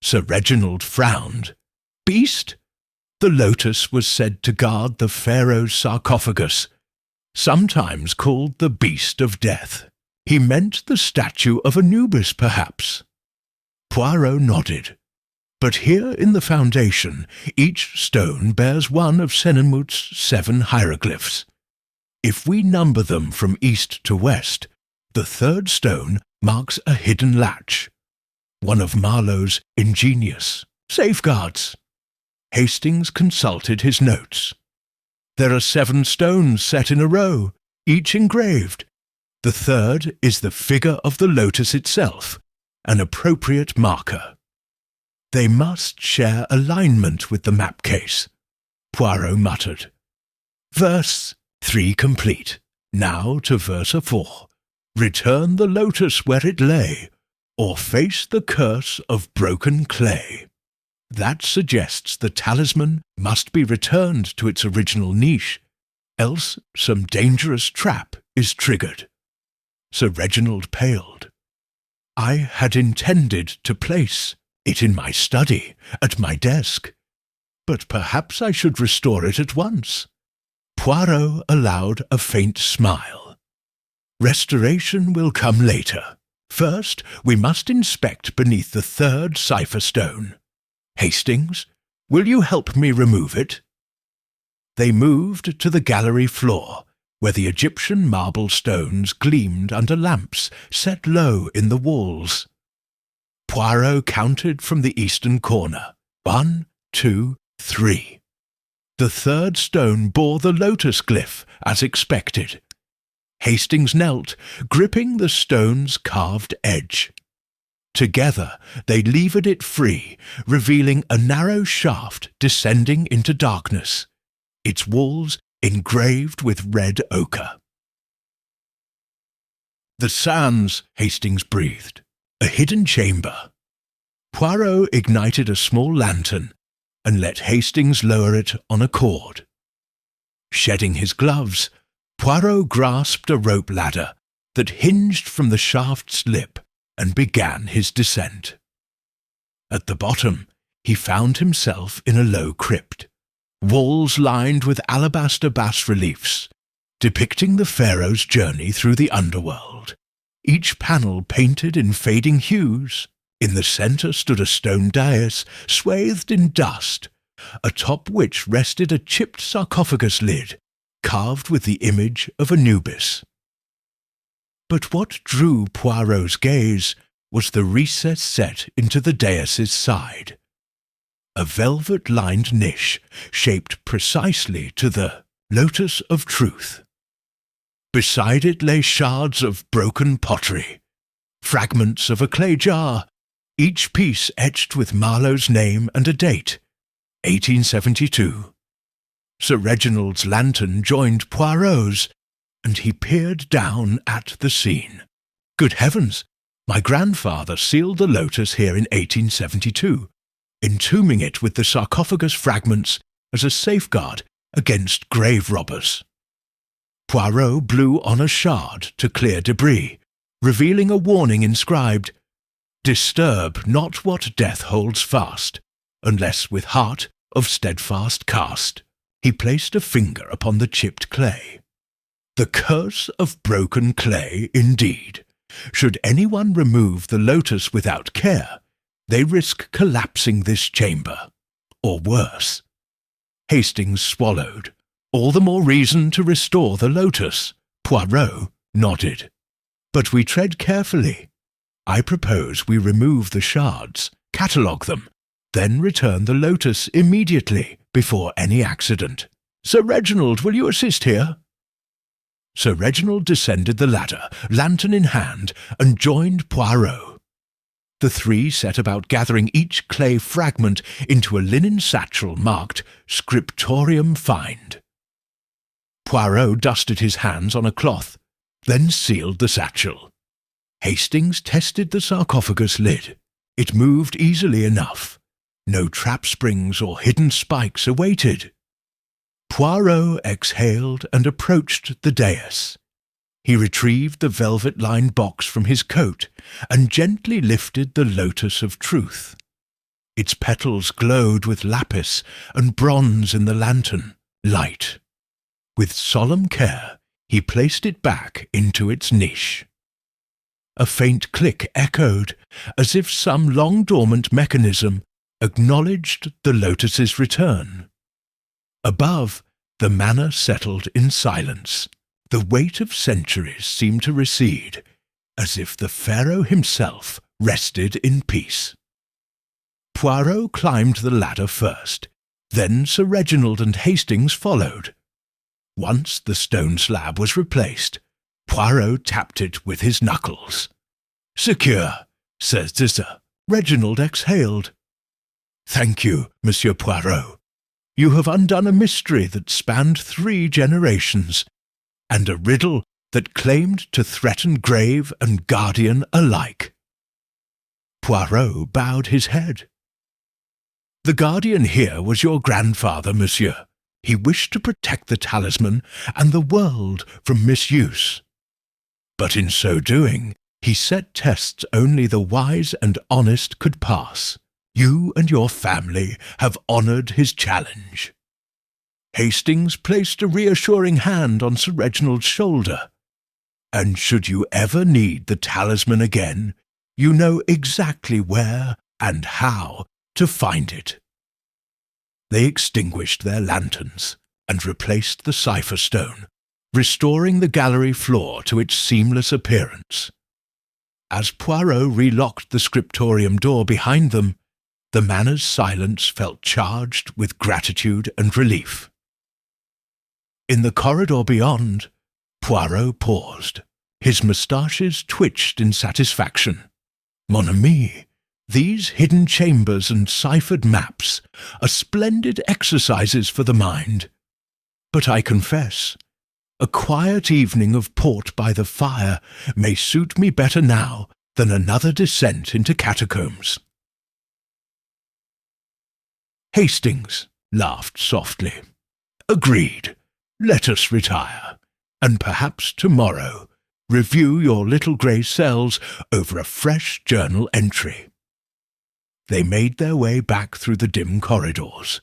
Sir Reginald frowned. Beast? The lotus was said to guard the pharaoh's sarcophagus, sometimes called the beast of death. He meant the statue of Anubis, perhaps. Poirot nodded. But here in the foundation, each stone bears one of Sennemout's 7 hieroglyphs. If we number them from east to west, the third stone marks a hidden latch, one of Marlowe's ingenious safeguards. Hastings consulted his notes. There are 7 stones set in a row, each engraved. The third is the figure of the lotus itself, an appropriate marker. They must share alignment with the map case, Poirot muttered. Verse 3 complete. Now to verse 4. Return the lotus where it lay, or face the curse of broken clay. That suggests the talisman must be returned to its original niche, else some dangerous trap is triggered. Sir Reginald paled. I had intended to place it in my study, at my desk, but perhaps I should restore it at once. Poirot allowed a faint smile. Restoration will come later. First, we must inspect beneath the third cipher stone. Hastings, will you help me remove it? They moved to the gallery floor, where the Egyptian marble stones gleamed under lamps set low in the walls. Poirot counted from the eastern corner. 1, 2, 3. The third stone bore the lotus glyph, as expected. Hastings knelt, gripping the stone's carved edge. Together they levered it free, revealing a narrow shaft descending into darkness, its walls engraved with red ochre. The sands, Hastings breathed. A hidden chamber. Poirot ignited a small lantern and let Hastings lower it on a cord. Shedding his gloves, Poirot grasped a rope ladder that hinged from the shaft's lip and began his descent. At the bottom, he found himself in a low crypt, walls lined with alabaster bas-reliefs, depicting the pharaoh's journey through the underworld, each panel painted in fading hues. In the centre stood a stone dais swathed in dust, atop which rested a chipped sarcophagus lid, carved with the image of Anubis. But what drew Poirot's gaze was the recess set into the dais's side, a velvet-lined niche shaped precisely to the Lotus of Truth. Beside it lay shards of broken pottery, fragments of a clay jar, each piece etched with Marlowe's name and a date, 1872. Sir Reginald's lantern joined Poirot's, and he peered down at the scene. Good heavens! My grandfather sealed the lotus here in 1872, entombing it with the sarcophagus fragments as a safeguard against grave robbers. Poirot blew on a shard to clear debris, revealing a warning inscribed, "Disturb not what death holds fast, unless with heart of steadfast cast." He placed a finger upon the chipped clay. The curse of broken clay, indeed. Should anyone remove the lotus without care, they risk collapsing this chamber, or worse. Hastings swallowed. All the more reason to restore the lotus. Poirot nodded. But we tread carefully. I propose we remove the shards, catalogue them, then return the lotus immediately, before any accident. Sir Reginald, will you assist here? Sir Reginald descended the ladder, lantern in hand, and joined Poirot. The three set about gathering each clay fragment into a linen satchel marked Scriptorium Find. Poirot dusted his hands on a cloth, then sealed the satchel. Hastings tested the sarcophagus lid. It moved easily enough. No trap springs or hidden spikes awaited. Poirot exhaled and approached the dais. He retrieved the velvet-lined box from his coat and gently lifted the Lotus of Truth. Its petals glowed with lapis and bronze in the lantern light. With solemn care, he placed it back into its niche. A faint click echoed, as if some long-dormant mechanism acknowledged the lotus's return. Above, the manor settled in silence. The weight of centuries seemed to recede, as if the pharaoh himself rested in peace. Poirot climbed the ladder first, then Sir Reginald and Hastings followed. Once the stone slab was replaced, Poirot tapped it with his knuckles. "Secure," says Sir Reginald exhaled. "Thank you, Monsieur Poirot. You have undone a mystery that spanned 3 generations, and a riddle that claimed to threaten grave and guardian alike." Poirot bowed his head. "The guardian here was your grandfather, monsieur. He wished to protect the talisman and the world from misuse. But in so doing, he set tests only the wise and honest could pass. You and your family have honoured his challenge." Hastings placed a reassuring hand on Sir Reginald's shoulder. "And should you ever need the talisman again, you know exactly where and how to find it." They extinguished their lanterns and replaced the cipher stone, restoring the gallery floor to its seamless appearance. As Poirot relocked the scriptorium door behind them, the manor's silence felt charged with gratitude and relief. In the corridor beyond, Poirot paused. His moustaches twitched in satisfaction. Mon ami, these hidden chambers and ciphered maps are splendid exercises for the mind. But I confess, a quiet evening of port by the fire may suit me better now than another descent into catacombs. Hastings laughed softly. "Agreed. Let us retire, and perhaps tomorrow review your little grey cells over a fresh journal entry." They made their way back through the dim corridors,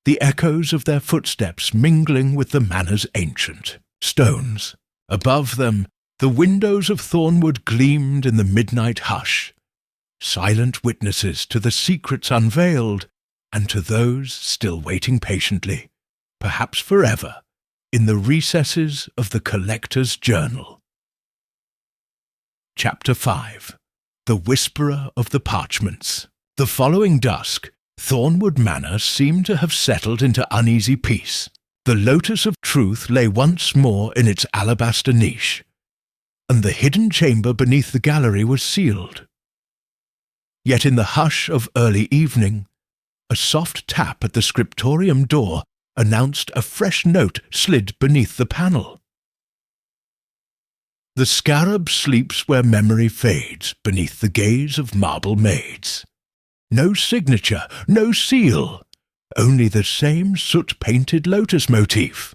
the echoes of their footsteps mingling with the manor's ancient stones. Above them, the windows of Thornwood gleamed in the midnight hush, silent witnesses to the secrets unveiled and to those still waiting patiently, perhaps forever, in the recesses of the collector's journal. Chapter 5. The Whisperer of the Parchments. The following dusk, Thornwood Manor seemed to have settled into uneasy peace. The lotus of truth lay once more in its alabaster niche, and the hidden chamber beneath the gallery was sealed. Yet in the hush of early evening, a soft tap at the scriptorium door announced a fresh note slid beneath the panel. The scarab sleeps where memory fades beneath the gaze of marble maids. No signature, no seal, only the same soot-painted lotus motif.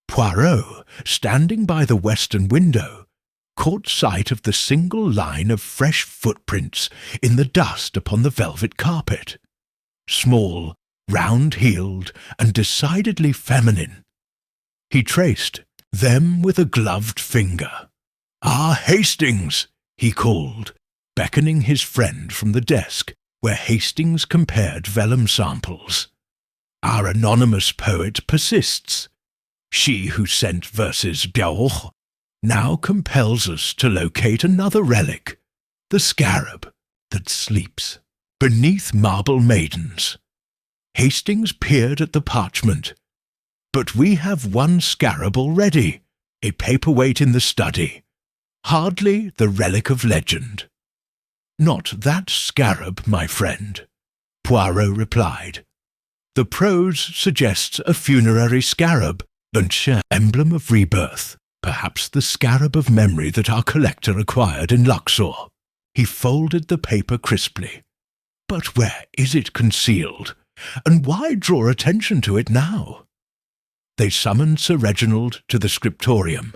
Poirot, standing by the western window, caught sight of the single line of fresh footprints in the dust upon the velvet carpet. Small, round-heeled, and decidedly feminine. He traced them with a gloved finger. "Ah, Hastings!" he called, beckoning his friend from the desk where Hastings compared vellum samples. "Our anonymous poet persists. She who sent verses Biaoch now compels us to locate another relic, the scarab that sleeps beneath marble maidens." Hastings peered at the parchment. "But we have one scarab already, a paperweight in the study. Hardly the relic of legend." "Not that scarab, my friend," Poirot replied. "The prose suggests a funerary scarab, an emblem of rebirth, perhaps the scarab of memory that our collector acquired in Luxor." He folded the paper crisply. "But where is it concealed? And why draw attention to it now?" They summoned Sir Reginald to the scriptorium,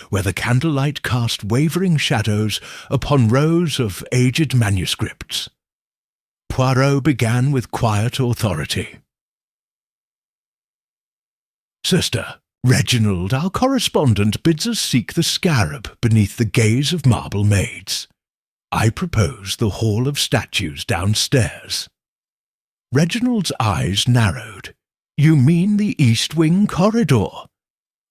where the candlelight cast wavering shadows upon rows of aged manuscripts. Poirot began with quiet authority. "Sister, Reginald, our correspondent, bids us seek the scarab beneath the gaze of marble maids. I propose the Hall of Statues downstairs." Reginald's eyes narrowed. "You mean the East Wing corridor,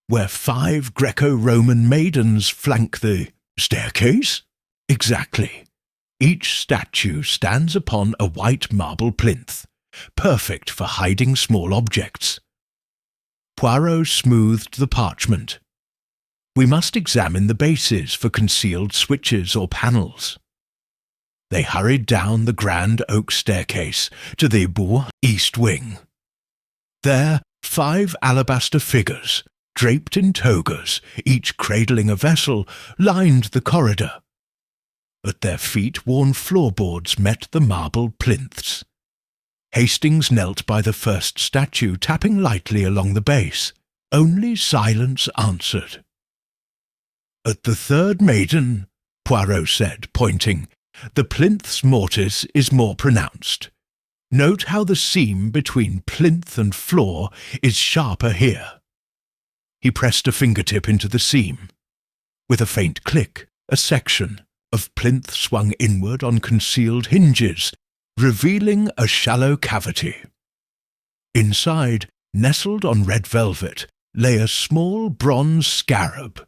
where 5 Greco-Roman maidens flank the staircase?" "Exactly. Each statue stands upon a white marble plinth, perfect for hiding small objects." Poirot smoothed the parchment. "We must examine the bases for concealed switches or panels." They hurried down the grand oak staircase to the East Wing. There, 5 alabaster figures, draped in togas, each cradling a vessel, lined the corridor. At their feet worn floorboards met the marble plinths. Hastings knelt by the first statue, tapping lightly along the base. Only silence answered. "At the third maiden," Poirot said, pointing, "the plinth's mortise is more pronounced. Note how the seam between plinth and floor is sharper here." He pressed a fingertip into the seam. With a faint click, a section of plinth swung inward on concealed hinges, revealing a shallow cavity. Inside, nestled on red velvet, lay a small bronze scarab,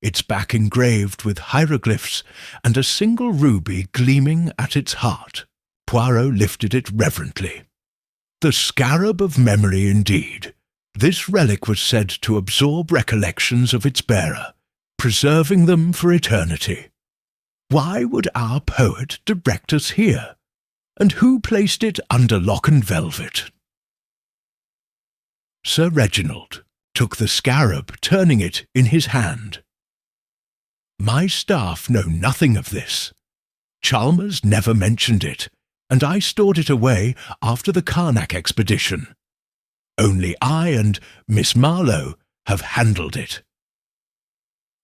its back engraved with hieroglyphs and a single ruby gleaming at its heart. Poirot lifted it reverently. The scarab of memory indeed. This relic was said to absorb recollections of its bearer, preserving them for eternity. Why would our poet direct us here? And who placed it under lock and velvet? Sir Reginald took the scarab, turning it in his hand. "My staff know nothing of this. Chalmers never mentioned it, and I stored it away after the Karnak expedition. Only I and Miss Marlowe have handled it."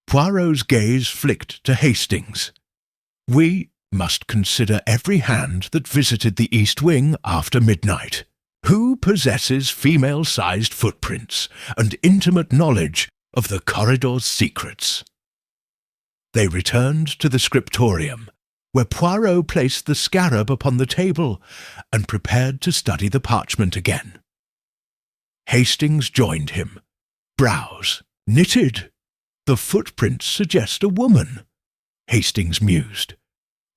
Poirot's gaze flicked to Hastings. "We must consider every hand that visited the East Wing after midnight. Who possesses female-sized footprints and intimate knowledge of the corridor's secrets? They returned to the scriptorium, where Poirot placed the scarab upon the table and prepared to study the parchment again. Hastings joined him. Brows knitted. The footprints suggest a woman, Hastings mused.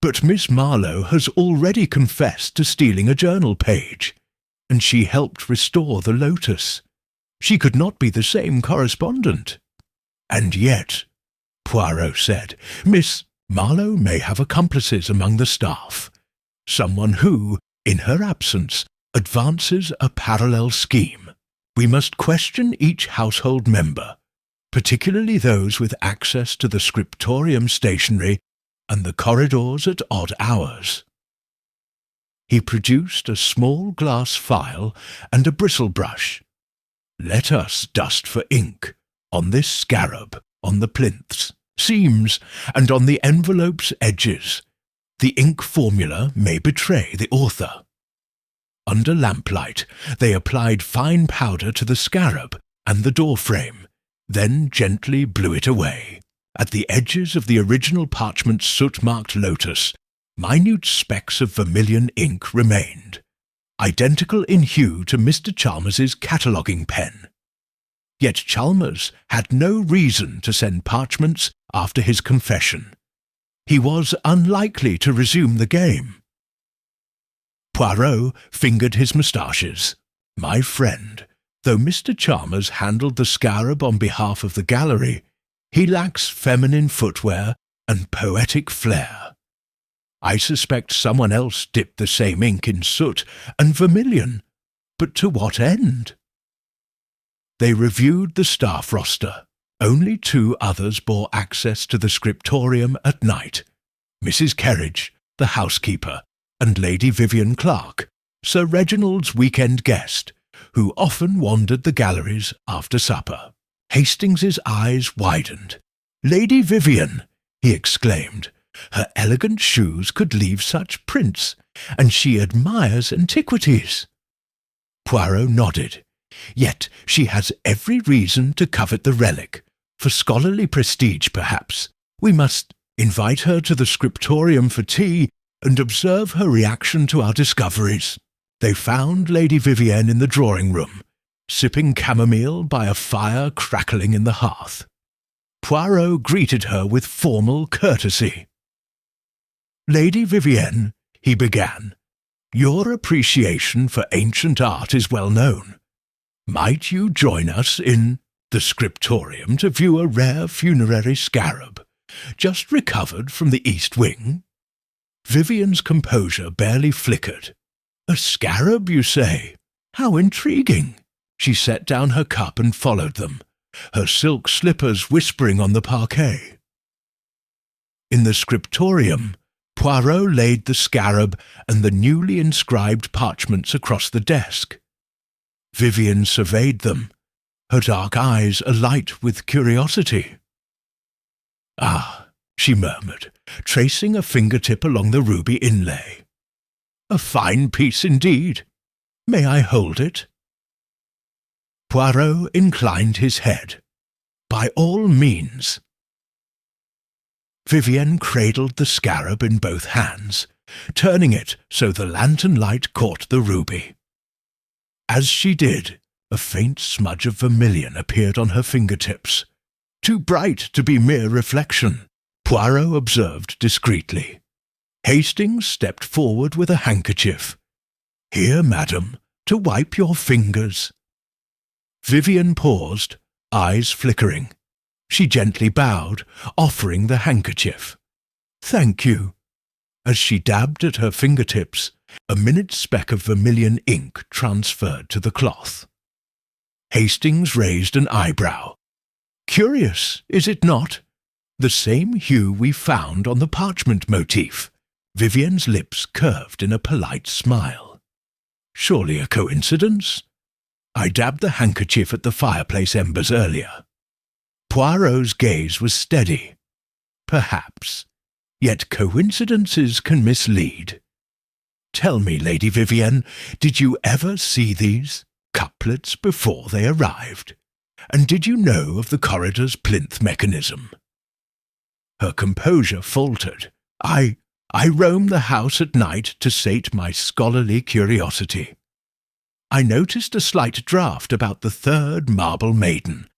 But Miss Marlowe has already confessed to stealing a journal page, and she helped restore the lotus. She could not be the same correspondent. And yet, Poirot said, Miss Marlowe may have accomplices among the staff, someone who, in her absence, advances a parallel scheme. We must question each household member, particularly those with access to the scriptorium stationery and the corridors at odd hours. He produced a small glass phial and a bristle brush. Let us dust for ink on this scarab, on the plinths, seams, and on the envelope's edges. The ink formula may betray the author. Under lamplight, they applied fine powder to the scarab and the door frame, then gently blew it away. At the edges of the original parchment's soot-marked lotus, minute specks of vermilion ink remained, identical in hue to Mr. Chalmers's cataloguing pen. Yet Chalmers had no reason to send parchments after his confession. He was unlikely to resume the game. Poirot fingered his moustaches. My friend, though Mr. Chalmers handled the scarab on behalf of the gallery, he lacks feminine footwear and poetic flair. I suspect someone else dipped the same ink in soot and vermilion, but to what end? They reviewed the staff roster. Only 2 others bore access to the scriptorium at night: Mrs. Kerridge, the housekeeper, and Lady Vivian Clark, Sir Reginald's weekend guest, who often wandered the galleries after supper. Hastings's eyes widened. Lady Vivian, he exclaimed. Her elegant shoes could leave such prints, and she admires antiquities. Poirot nodded. Yet she has every reason to covet the relic. For scholarly prestige, perhaps. We must invite her to the scriptorium for tea and observe her reaction to our discoveries. They found Lady Vivienne in the drawing-room, sipping chamomile by a fire crackling in the hearth. Poirot greeted her with formal courtesy. Lady Vivienne, he began, your appreciation for ancient art is well known. Might you join us in the scriptorium to view a rare funerary scarab, just recovered from the East Wing? Vivian's composure barely flickered. A scarab, you say? How intriguing! She set down her cup and followed them, her silk slippers whispering on the parquet. In the scriptorium, Poirot laid the scarab and the newly inscribed parchments across the desk. Vivian surveyed them, her dark eyes alight with curiosity. Ah, she murmured, tracing a fingertip along the ruby inlay. A fine piece indeed. May I hold it? Poirot inclined his head. By all means. Vivienne cradled the scarab in both hands, turning it so the lantern light caught the ruby. As she did, a faint smudge of vermilion appeared on her fingertips. Too bright to be mere reflection, Poirot observed discreetly. Hastings stepped forward with a handkerchief. Here, madam, to wipe your fingers. Vivian paused, eyes flickering. She gently bowed, offering the handkerchief. Thank you. As she dabbed at her fingertips, a minute speck of vermilion ink transferred to the cloth. Hastings raised an eyebrow. Curious, is it not? The same hue we found on the parchment motif. Vivian's lips curved in a polite smile. Surely a coincidence? I dabbed the handkerchief at the fireplace embers earlier. Poirot's gaze was steady. Perhaps. Yet coincidences can mislead. Tell me, Lady Vivienne, did you ever see these couplets before they arrived? And did you know of the corridor's plinth mechanism? Her composure faltered. I roam the house at night to sate my scholarly curiosity. I noticed a slight draught about the third marble maiden.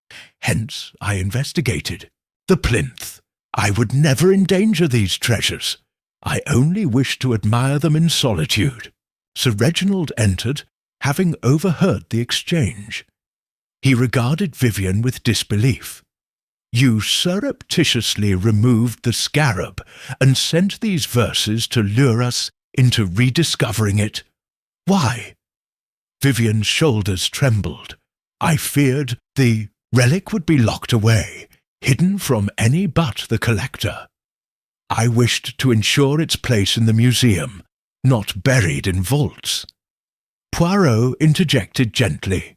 Hence I investigated. The plinth. I would never endanger these treasures. I only wished to admire them in solitude. Sir Reginald entered, having overheard the exchange. He regarded Vivienne with disbelief. You surreptitiously removed the scarab and sent these verses to lure us into rediscovering it. Why? Vivienne's shoulders trembled. I feared the relic would be locked away, hidden from any but the collector. I wished to ensure its place in the museum, not buried in vaults. Poirot interjected gently.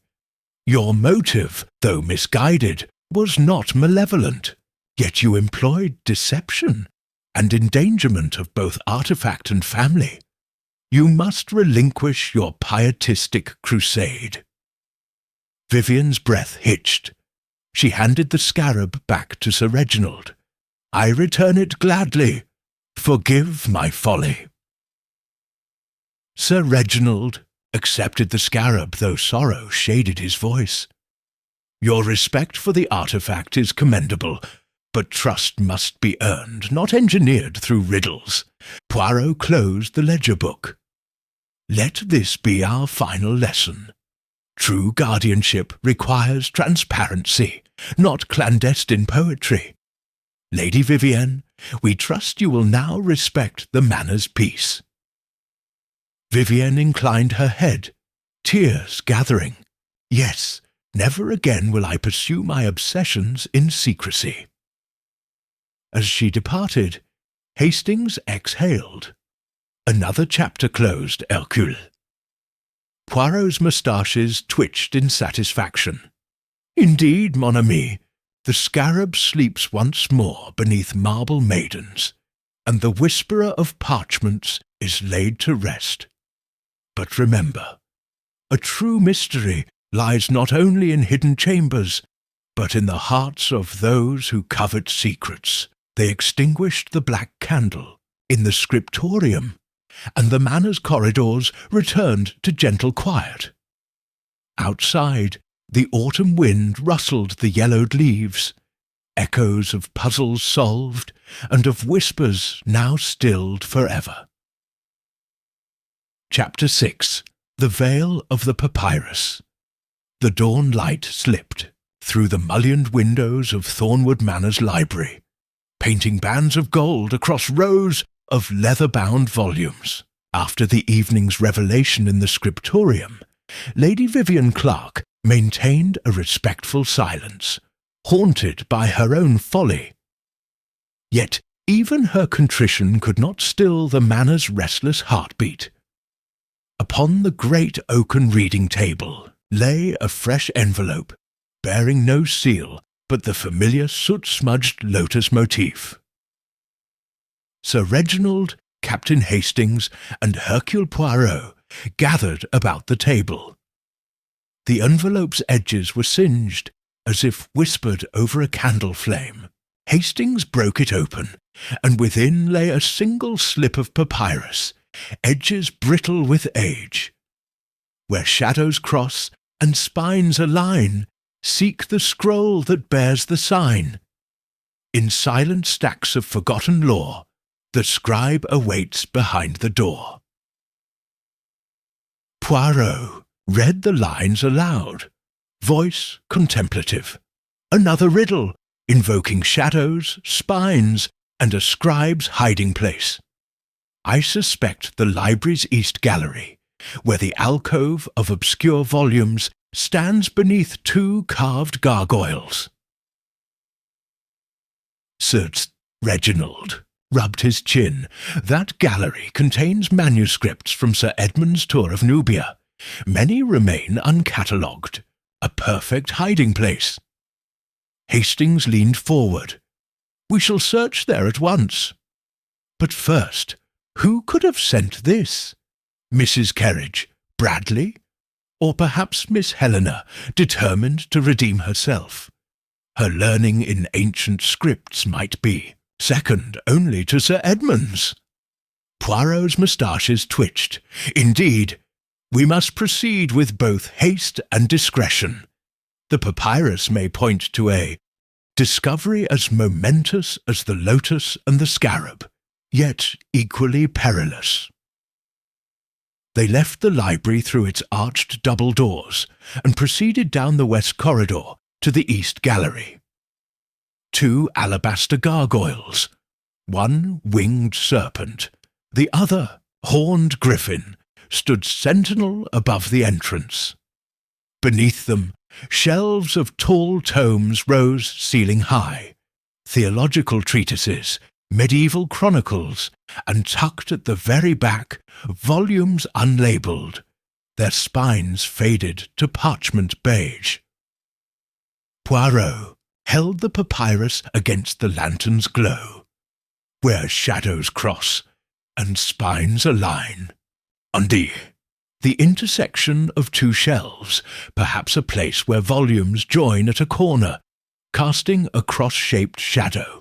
Your motive, though misguided, was not malevolent, yet you employed deception and endangerment of both artifact and family. You must relinquish your pietistic crusade. Vivienne's breath hitched. She handed the scarab back to Sir Reginald. I return it gladly. Forgive my folly. Sir Reginald accepted the scarab, though sorrow shaded his voice. Your respect for the artifact is commendable, but trust must be earned, not engineered through riddles. Poirot closed the ledger book. Let this be our final lesson. True guardianship requires transparency, not clandestine poetry. Lady Vivienne, we trust you will now respect the manor's peace. Vivienne inclined her head, tears gathering. Yes, never again will I pursue my obsessions in secrecy. As she departed, Hastings exhaled. Another chapter closed, Hercule. Poirot's moustaches twitched in satisfaction. Indeed, mon ami, the scarab sleeps once more beneath marble maidens, and the whisperer of parchments is laid to rest. But remember, a true mystery lies not only in hidden chambers, but in the hearts of those who covet secrets. They extinguished the black candle in the scriptorium, and the manor's corridors returned to gentle quiet. Outside, the autumn wind rustled the yellowed leaves, echoes of puzzles solved and of whispers now stilled forever. Chapter 6. The Veil of the Papyrus. The dawn light slipped through the mullioned windows of Thornwood Manor's library, painting bands of gold across rows of leather-bound volumes. After the evening's revelation in the scriptorium, Lady Vivienne Clarke maintained a respectful silence, haunted by her own folly. Yet even her contrition could not still the manor's restless heartbeat. Upon the great oaken reading table lay a fresh envelope, bearing no seal but the familiar soot-smudged lotus motif. Sir Reginald, Captain Hastings, and Hercule Poirot gathered about the table. The envelope's edges were singed, as if whispered over a candle flame. Hastings broke it open, and within lay a single slip of papyrus, edges brittle with age. Where shadows cross and spines align, seek the scroll that bears the sign. In silent stacks of forgotten lore, the scribe awaits behind the door. Poirot read the lines aloud, voice contemplative. Another riddle, invoking shadows, spines, and a scribe's hiding place. I suspect the library's east gallery, where the alcove of obscure volumes stands beneath two carved gargoyles. Sir Reginald rubbed his chin. That gallery contains manuscripts from Sir Edmund's tour of Nubia. Many remain uncatalogued, a perfect hiding place. Hastings leaned forward. We shall search there at once. But first, who could have sent this? Mrs. Kerridge, Bradley, or perhaps Miss Helena, determined to redeem herself? Her learning in ancient scripts might be second only to Sir Edmund's. Poirot's moustaches twitched. Indeed, we must proceed with both haste and discretion. The papyrus may point to a discovery as momentous as the lotus and the scarab, yet equally perilous. They left the library through its arched double doors and proceeded down the west corridor to the east gallery. 2 alabaster gargoyles, one winged serpent, the other horned griffin, stood sentinel above the entrance. Beneath them, shelves of tall tomes rose ceiling high, theological treatises, medieval chronicles, and tucked at the very back, volumes unlabelled, their spines faded to parchment beige. Poirot held the papyrus against the lantern's glow, where shadows cross and spines align. Undi, the intersection of 2 shelves, perhaps a place where volumes join at a corner, casting a cross-shaped shadow.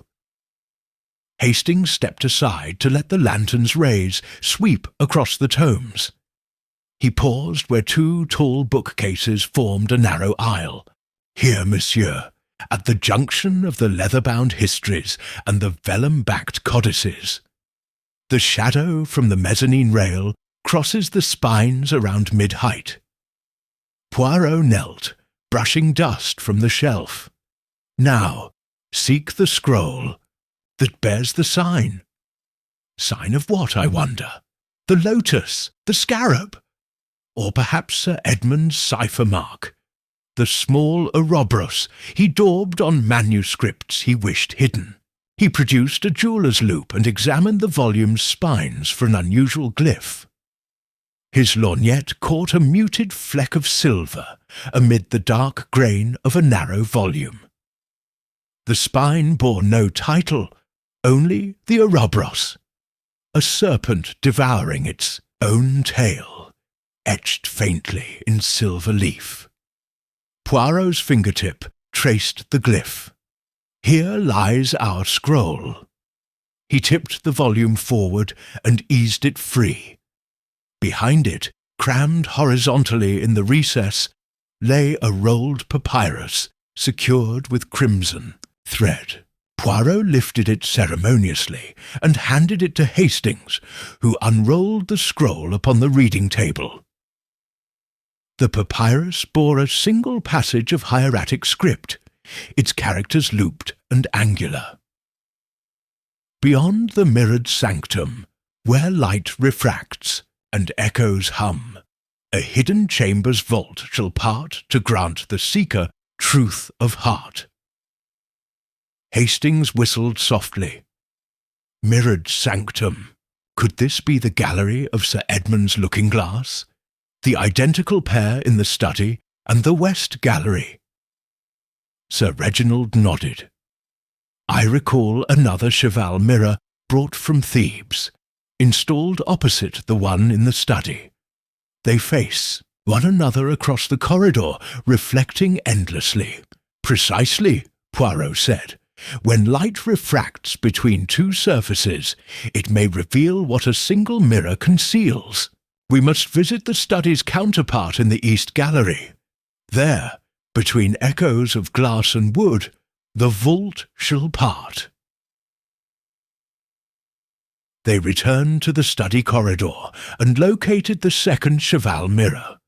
Hastings stepped aside to let the lantern's rays sweep across the tomes. He paused where 2 tall bookcases formed a narrow aisle. Here, monsieur, at the junction of the leather-bound histories and the vellum-backed codices. The shadow from the mezzanine rail crosses the spines around mid-height. Poirot knelt, brushing dust from the shelf. Now, seek the scroll that bears the sign. Sign of what, I wonder? The lotus, the scarab, or perhaps Sir Edmund's cipher mark, the small Ouroboros he daubed on manuscripts he wished hidden. He produced a jeweller's loupe and examined the volume's spines for an unusual glyph. His lorgnette caught a muted fleck of silver amid the dark grain of a narrow volume. The spine bore no title, only the Ouroboros, a serpent devouring its own tail, etched faintly in silver leaf. Poirot's fingertip traced the glyph. Here lies our scroll. He tipped the volume forward and eased it free. Behind it, crammed horizontally in the recess, lay a rolled papyrus secured with crimson thread. Poirot lifted it ceremoniously and handed it to Hastings, who unrolled the scroll upon the reading table. The papyrus bore a single passage of hieratic script, its characters looped and angular. Beyond the mirrored sanctum, where light refracts and echoes hum, a hidden chamber's vault shall part to grant the seeker truth of heart. Hastings whistled softly. Mirrored sanctum. Could this be the gallery of Sir Edmund's looking-glass? The identical pair in the study and the west gallery? Sir Reginald nodded. I recall another cheval mirror brought from Thebes, installed opposite the one in the study. They face one another across the corridor, reflecting endlessly. Precisely, Poirot said. When light refracts between 2 surfaces, it may reveal what a single mirror conceals. We must visit the study's counterpart in the East Gallery. There, between echoes of glass and wood, the vault shall part. They returned to the study corridor and located the second cheval mirror,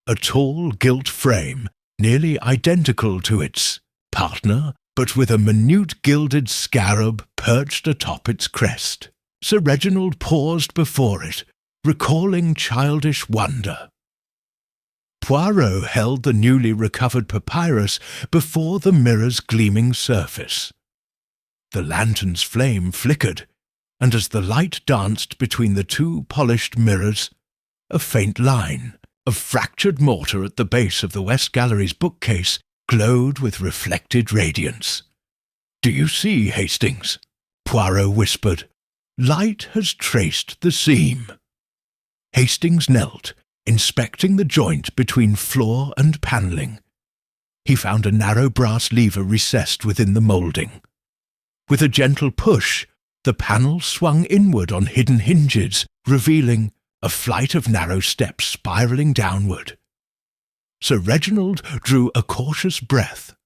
a tall gilt frame nearly identical to its partner, but with a minute gilded scarab perched atop its crest. Sir Reginald paused before it, recalling childish wonder. Poirot held the newly recovered papyrus before the mirror's gleaming surface. The lantern's flame flickered, and as the light danced between the 2 polished mirrors, a faint line of fractured mortar at the base of the West Gallery's bookcase glowed with reflected radiance. "Do you see, Hastings?" Poirot whispered. Light has traced the seam. Hastings knelt, inspecting the joint between floor and panelling. He found a narrow brass lever recessed within the moulding. With a gentle push, the panel swung inward on hidden hinges, revealing a flight of narrow steps spiralling downward. Sir Reginald drew a cautious breath.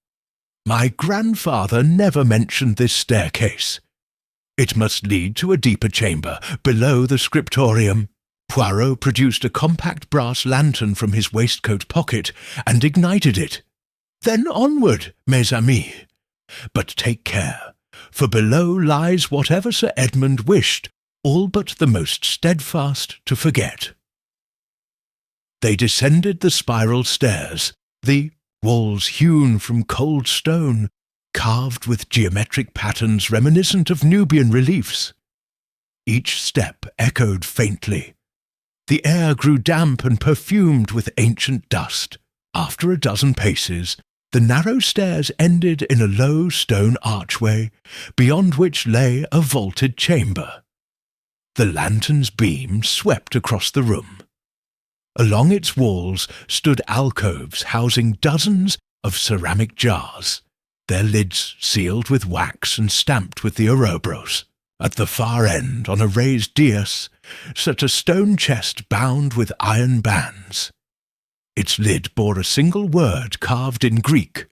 My grandfather never mentioned this staircase. It must lead to a deeper chamber, below the scriptorium. Poirot produced a compact brass lantern from his waistcoat pocket and ignited it. Then onward, mes amis. But take care, for below lies whatever Sir Edmund wished, all but the most steadfast to forget. They descended the spiral stairs, the walls hewn from cold stone, carved with geometric patterns reminiscent of Nubian reliefs. Each step echoed faintly. The air grew damp and perfumed with ancient dust. After a dozen paces, the narrow stairs ended in a low stone archway, beyond which lay a vaulted chamber. The lantern's beam swept across the room. Along its walls stood alcoves housing dozens of ceramic jars, their lids sealed with wax and stamped with the Ouroboros. At the far end, on a raised dais, sat a stone chest bound with iron bands. Its lid bore a single word carved in Greek,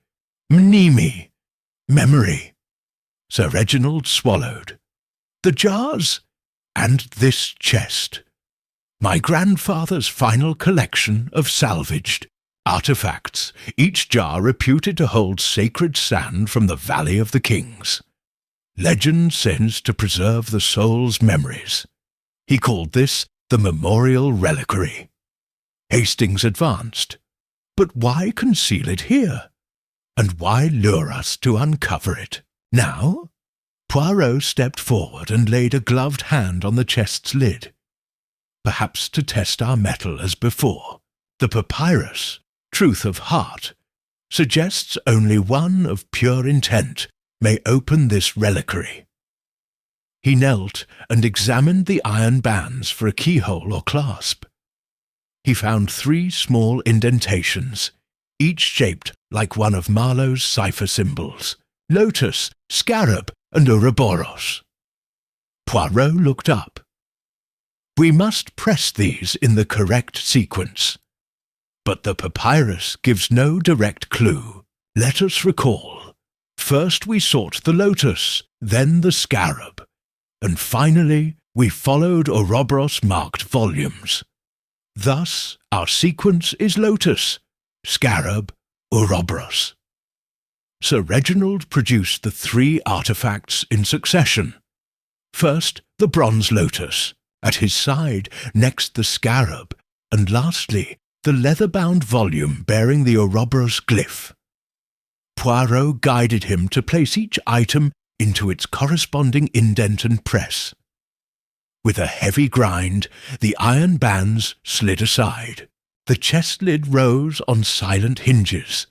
mneme, memory. Sir Reginald swallowed. The jars and this chest. My grandfather's final collection of salvaged artifacts, each jar reputed to hold sacred sand from the Valley of the Kings. Legend says to preserve the soul's memories. He called this the Memorial Reliquary. Hastings advanced. But why conceal it here? And why lure us to uncover it now? Poirot stepped forward and laid a gloved hand on the chest's lid. Perhaps to test our mettle as before. The papyrus, truth of heart, suggests only one of pure intent may open this reliquary. He knelt and examined the iron bands for a keyhole or clasp. He found 3 small indentations, each shaped like one of Marlowe's cipher symbols, lotus, scarab, and Ouroboros. Poirot looked up. We must press these in the correct sequence. But the papyrus gives no direct clue. Let us recall. First we sought the lotus, then the scarab, and finally we followed Ouroboros-marked volumes. Thus our sequence is lotus, scarab, Ouroboros. Sir Reginald produced the 3 artifacts in succession. First the bronze lotus, at his side next the scarab, and lastly the leather-bound volume bearing the Ouroboros glyph. Poirot guided him to place each item into its corresponding indent and press. With a heavy grind, the iron bands slid aside. The chest lid rose on silent hinges,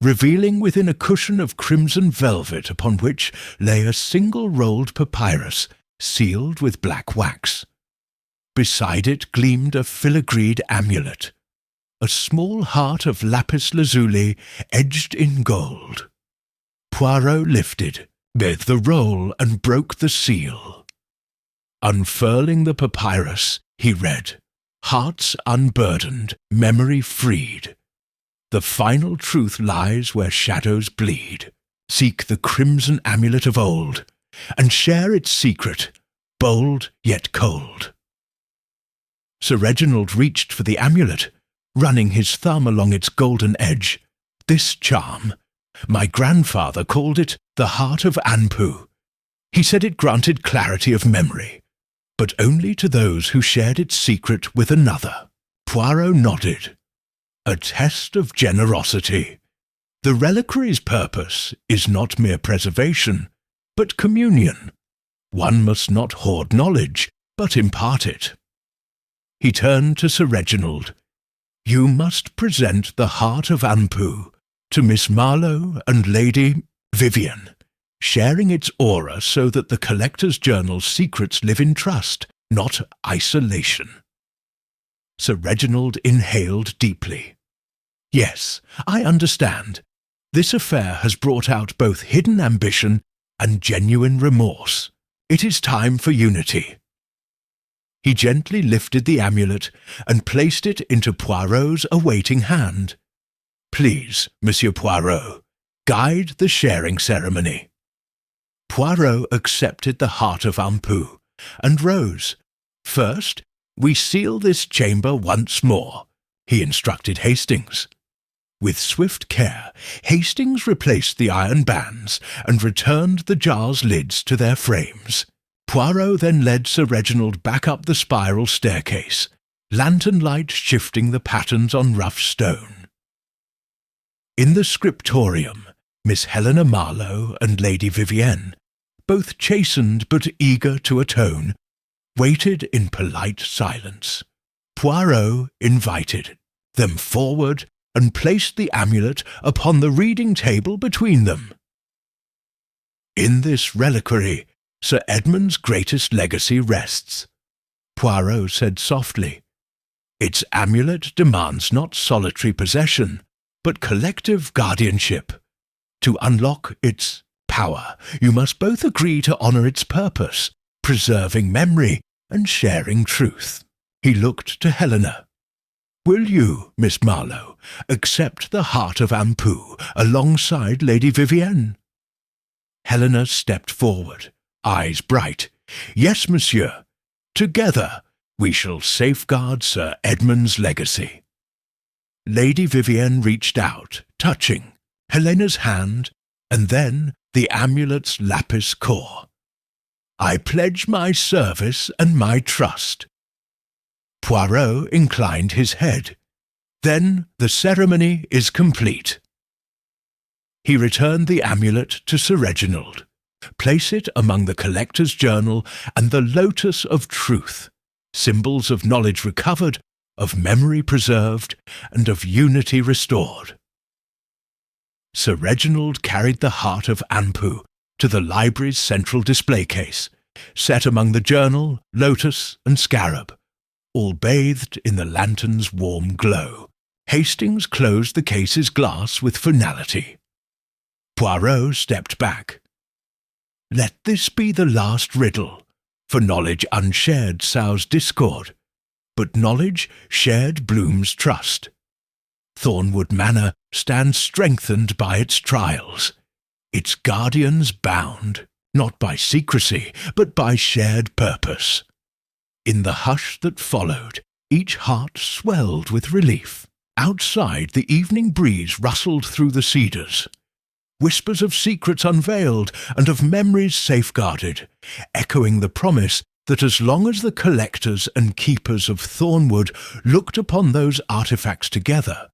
revealing within a cushion of crimson velvet upon which lay a single rolled papyrus sealed with black wax. Beside it gleamed a filigreed amulet, a small heart of lapis lazuli edged in gold. Poirot lifted, bit the roll, and broke the seal. Unfurling the papyrus, he read, Hearts unburdened, memory freed. The final truth lies where shadows bleed. Seek the crimson amulet of old, and share its secret, bold yet cold. Sir Reginald reached for the amulet, running his thumb along its golden edge. This charm, my grandfather called it the Heart of Anpu. He said it granted clarity of memory, but only to those who shared its secret with another. Poirot nodded. A test of generosity. The reliquary's purpose is not mere preservation, but communion. One must not hoard knowledge, but impart it. He turned to Sir Reginald. You must present the Heart of Anpu to Miss Marlowe and Lady Vivian. sharing its aura so that the collector's journal's secrets live in trust, not isolation. Sir Reginald inhaled deeply. Yes, I understand. This affair has brought out both hidden ambition and genuine remorse. It is time for unity. He gently lifted the amulet and placed it into Poirot's awaiting hand. Please, Monsieur Poirot, guide the sharing ceremony. Poirot accepted the heart of Ampu and rose. First, we seal this chamber once more, he instructed Hastings. With swift care, Hastings replaced the iron bands and returned the jar's lids to their frames. Poirot then led Sir Reginald back up the spiral staircase, lantern light shifting the patterns on rough stone. In the scriptorium, Miss Helena Marlowe and Lady Vivienne, both chastened but eager to atone, waited in polite silence. Poirot invited them forward and placed the amulet upon the reading table between them. In this reliquary, Sir Edmund's greatest legacy rests, Poirot said softly. Its amulet demands not solitary possession, but collective guardianship. To unlock its power, you must both agree to honour its purpose, preserving memory and sharing truth. He looked to Helena. Will you, Miss Marlowe, accept the heart of Ampu alongside Lady Vivienne? Helena stepped forward, eyes bright. Yes, monsieur. Together we shall safeguard Sir Edmund's legacy. Lady Vivienne reached out, touching Helena's hand, and then the amulet's lapis core. I pledge my service and my trust. Poirot inclined his head. Then the ceremony is complete. He returned the amulet to Sir Reginald. Place it among the collector's journal and the lotus of truth, symbols of knowledge recovered, of memory preserved, and of unity restored. Sir Reginald carried the heart of Ampu to the library's central display case, set among the journal, lotus, and scarab, all bathed in the lantern's warm glow. Hastings closed the case's glass with finality. Poirot stepped back. Let this be the last riddle, for knowledge unshared sows discord, but knowledge shared blooms trust. Thornwood Manor stands strengthened by its trials, its guardians bound, not by secrecy, but by shared purpose. In the hush that followed, each heart swelled with relief. Outside, the evening breeze rustled through the cedars. Whispers of secrets unveiled and of memories safeguarded, echoing the promise that as long as the collectors and keepers of Thornwood looked upon those artifacts together,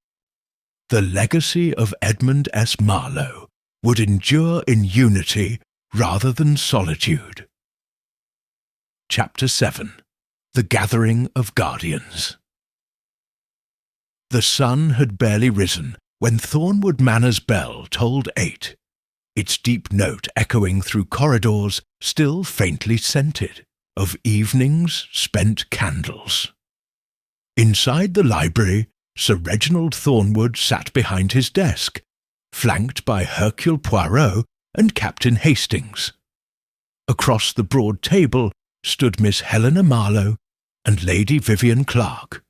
the legacy of Edmund S. Marlowe would endure in unity rather than solitude. Chapter 7. The Gathering of Guardians. The sun had barely risen when Thornwood Manor's bell tolled 8, its deep note echoing through corridors still faintly scented of evening's spent candles. Inside the library, Sir Reginald Thornwood sat behind his desk, flanked by Hercule Poirot and Captain Hastings. Across the broad table stood Miss Helena Marlowe and Lady Vivienne Clark,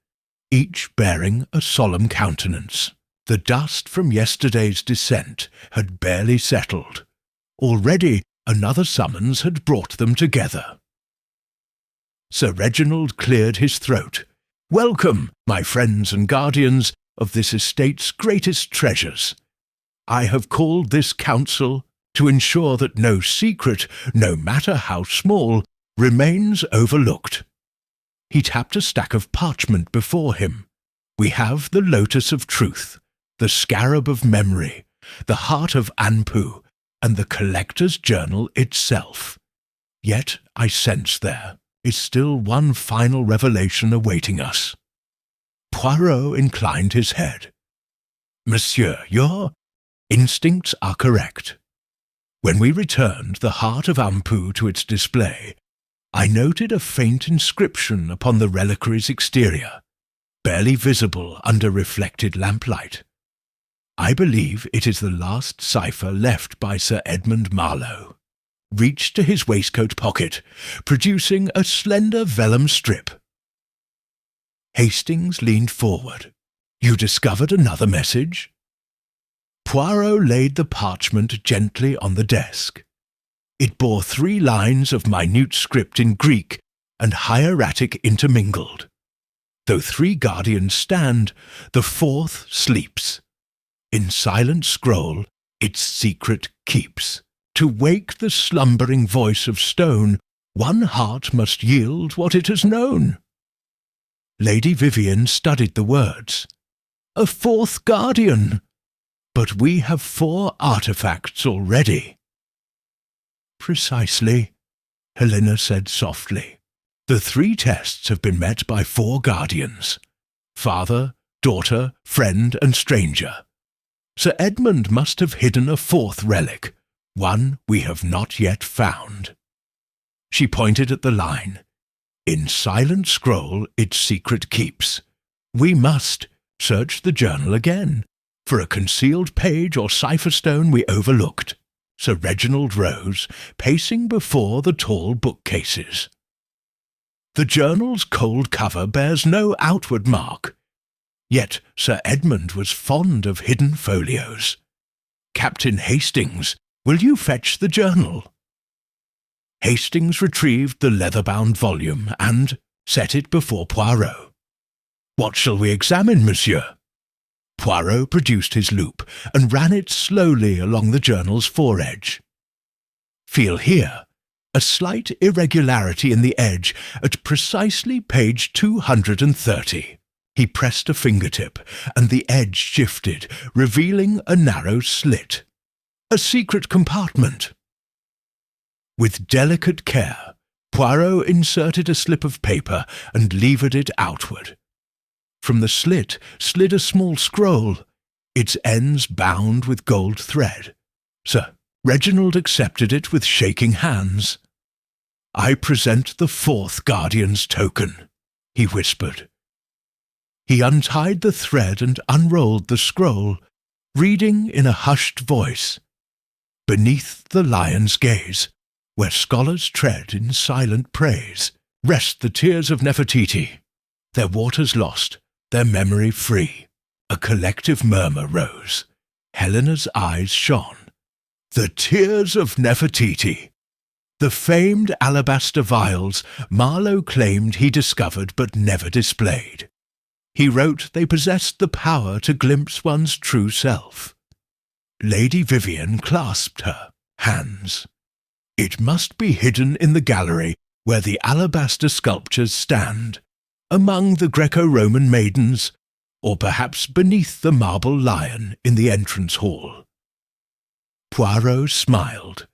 each bearing a solemn countenance. The dust from yesterday's descent had barely settled. Already another summons had brought them together. Sir Reginald cleared his throat. Welcome, my friends and guardians of this estate's greatest treasures. I have called this council to ensure that no secret, no matter how small, remains overlooked. He tapped a stack of parchment before him. We have the lotus of truth, the scarab of memory, the heart of Ampu, and the collector's journal itself. Yet I sense there is still one final revelation awaiting us. Poirot inclined his head. Monsieur, your instincts are correct. When we returned the heart of Ampu to its display, I noted a faint inscription upon the reliquary's exterior, barely visible under reflected lamplight. I believe it is the last cipher left by Sir Edmund Marlowe. Reached to his waistcoat pocket, producing a slender vellum strip. Hastings leaned forward. "You discovered another message?" Poirot laid the parchment gently on the desk. It bore 3 lines of minute script in Greek and hieratic intermingled. Though 3 guardians stand, the 4th sleeps. In silent scroll, its secret keeps. To wake the slumbering voice of stone, one heart must yield what it has known. Lady Vivian studied the words. A 4th guardian! But we have 4 artifacts already. Precisely, Helena said softly. The 3 tests have been met by 4 guardians. Father, daughter, friend, and stranger. Sir Edmund must have hidden a 4th relic, one we have not yet found. She pointed at the line. In silent scroll its secret keeps. We must search the journal again, for a concealed page or cipher stone we overlooked. Sir Reginald rose, pacing before the tall bookcases. The journal's cold cover bears no outward mark. Yet Sir Edmund was fond of hidden folios. Captain Hastings, will you fetch the journal? Hastings retrieved the leather-bound volume and set it before Poirot. What shall we examine, monsieur? Poirot produced his loupe and ran it slowly along the journal's foredge. Feel here, a slight irregularity in the edge at precisely page 230. He pressed a fingertip, and the edge shifted, revealing a narrow slit. A secret compartment. With delicate care, Poirot inserted a slip of paper and levered it outward. From the slit slid a small scroll, its ends bound with gold thread. Sir Reginald accepted it with shaking hands. I present the 4th guardian's token, he whispered. He untied the thread and unrolled the scroll, reading in a hushed voice. Beneath the lion's gaze, where scholars tread in silent praise, rest the tears of Nefertiti, their waters lost, their memory free. A collective murmur rose. Helena's eyes shone. The tears of Nefertiti. The famed alabaster vials Marlowe claimed he discovered but never displayed. He wrote they possessed the power to glimpse one's true self. Lady Vivian clasped her hands. It must be hidden in the gallery where the alabaster sculptures stand, among the Greco-Roman maidens, or perhaps beneath the marble lion in the entrance hall. Poirot smiled.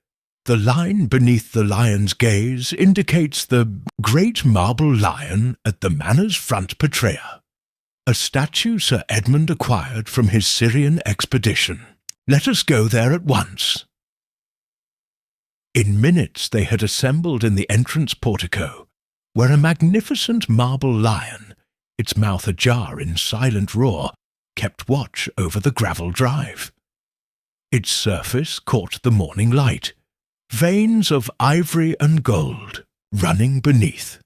The line beneath the lion's gaze indicates the great marble lion at the manor's front portrayal, a statue Sir Edmund acquired from his Syrian expedition. Let us go there at once. In minutes they had assembled in the entrance portico, where a magnificent marble lion, its mouth ajar in silent roar, kept watch over the gravel drive. Its surface caught the morning light, veins of ivory and gold running beneath.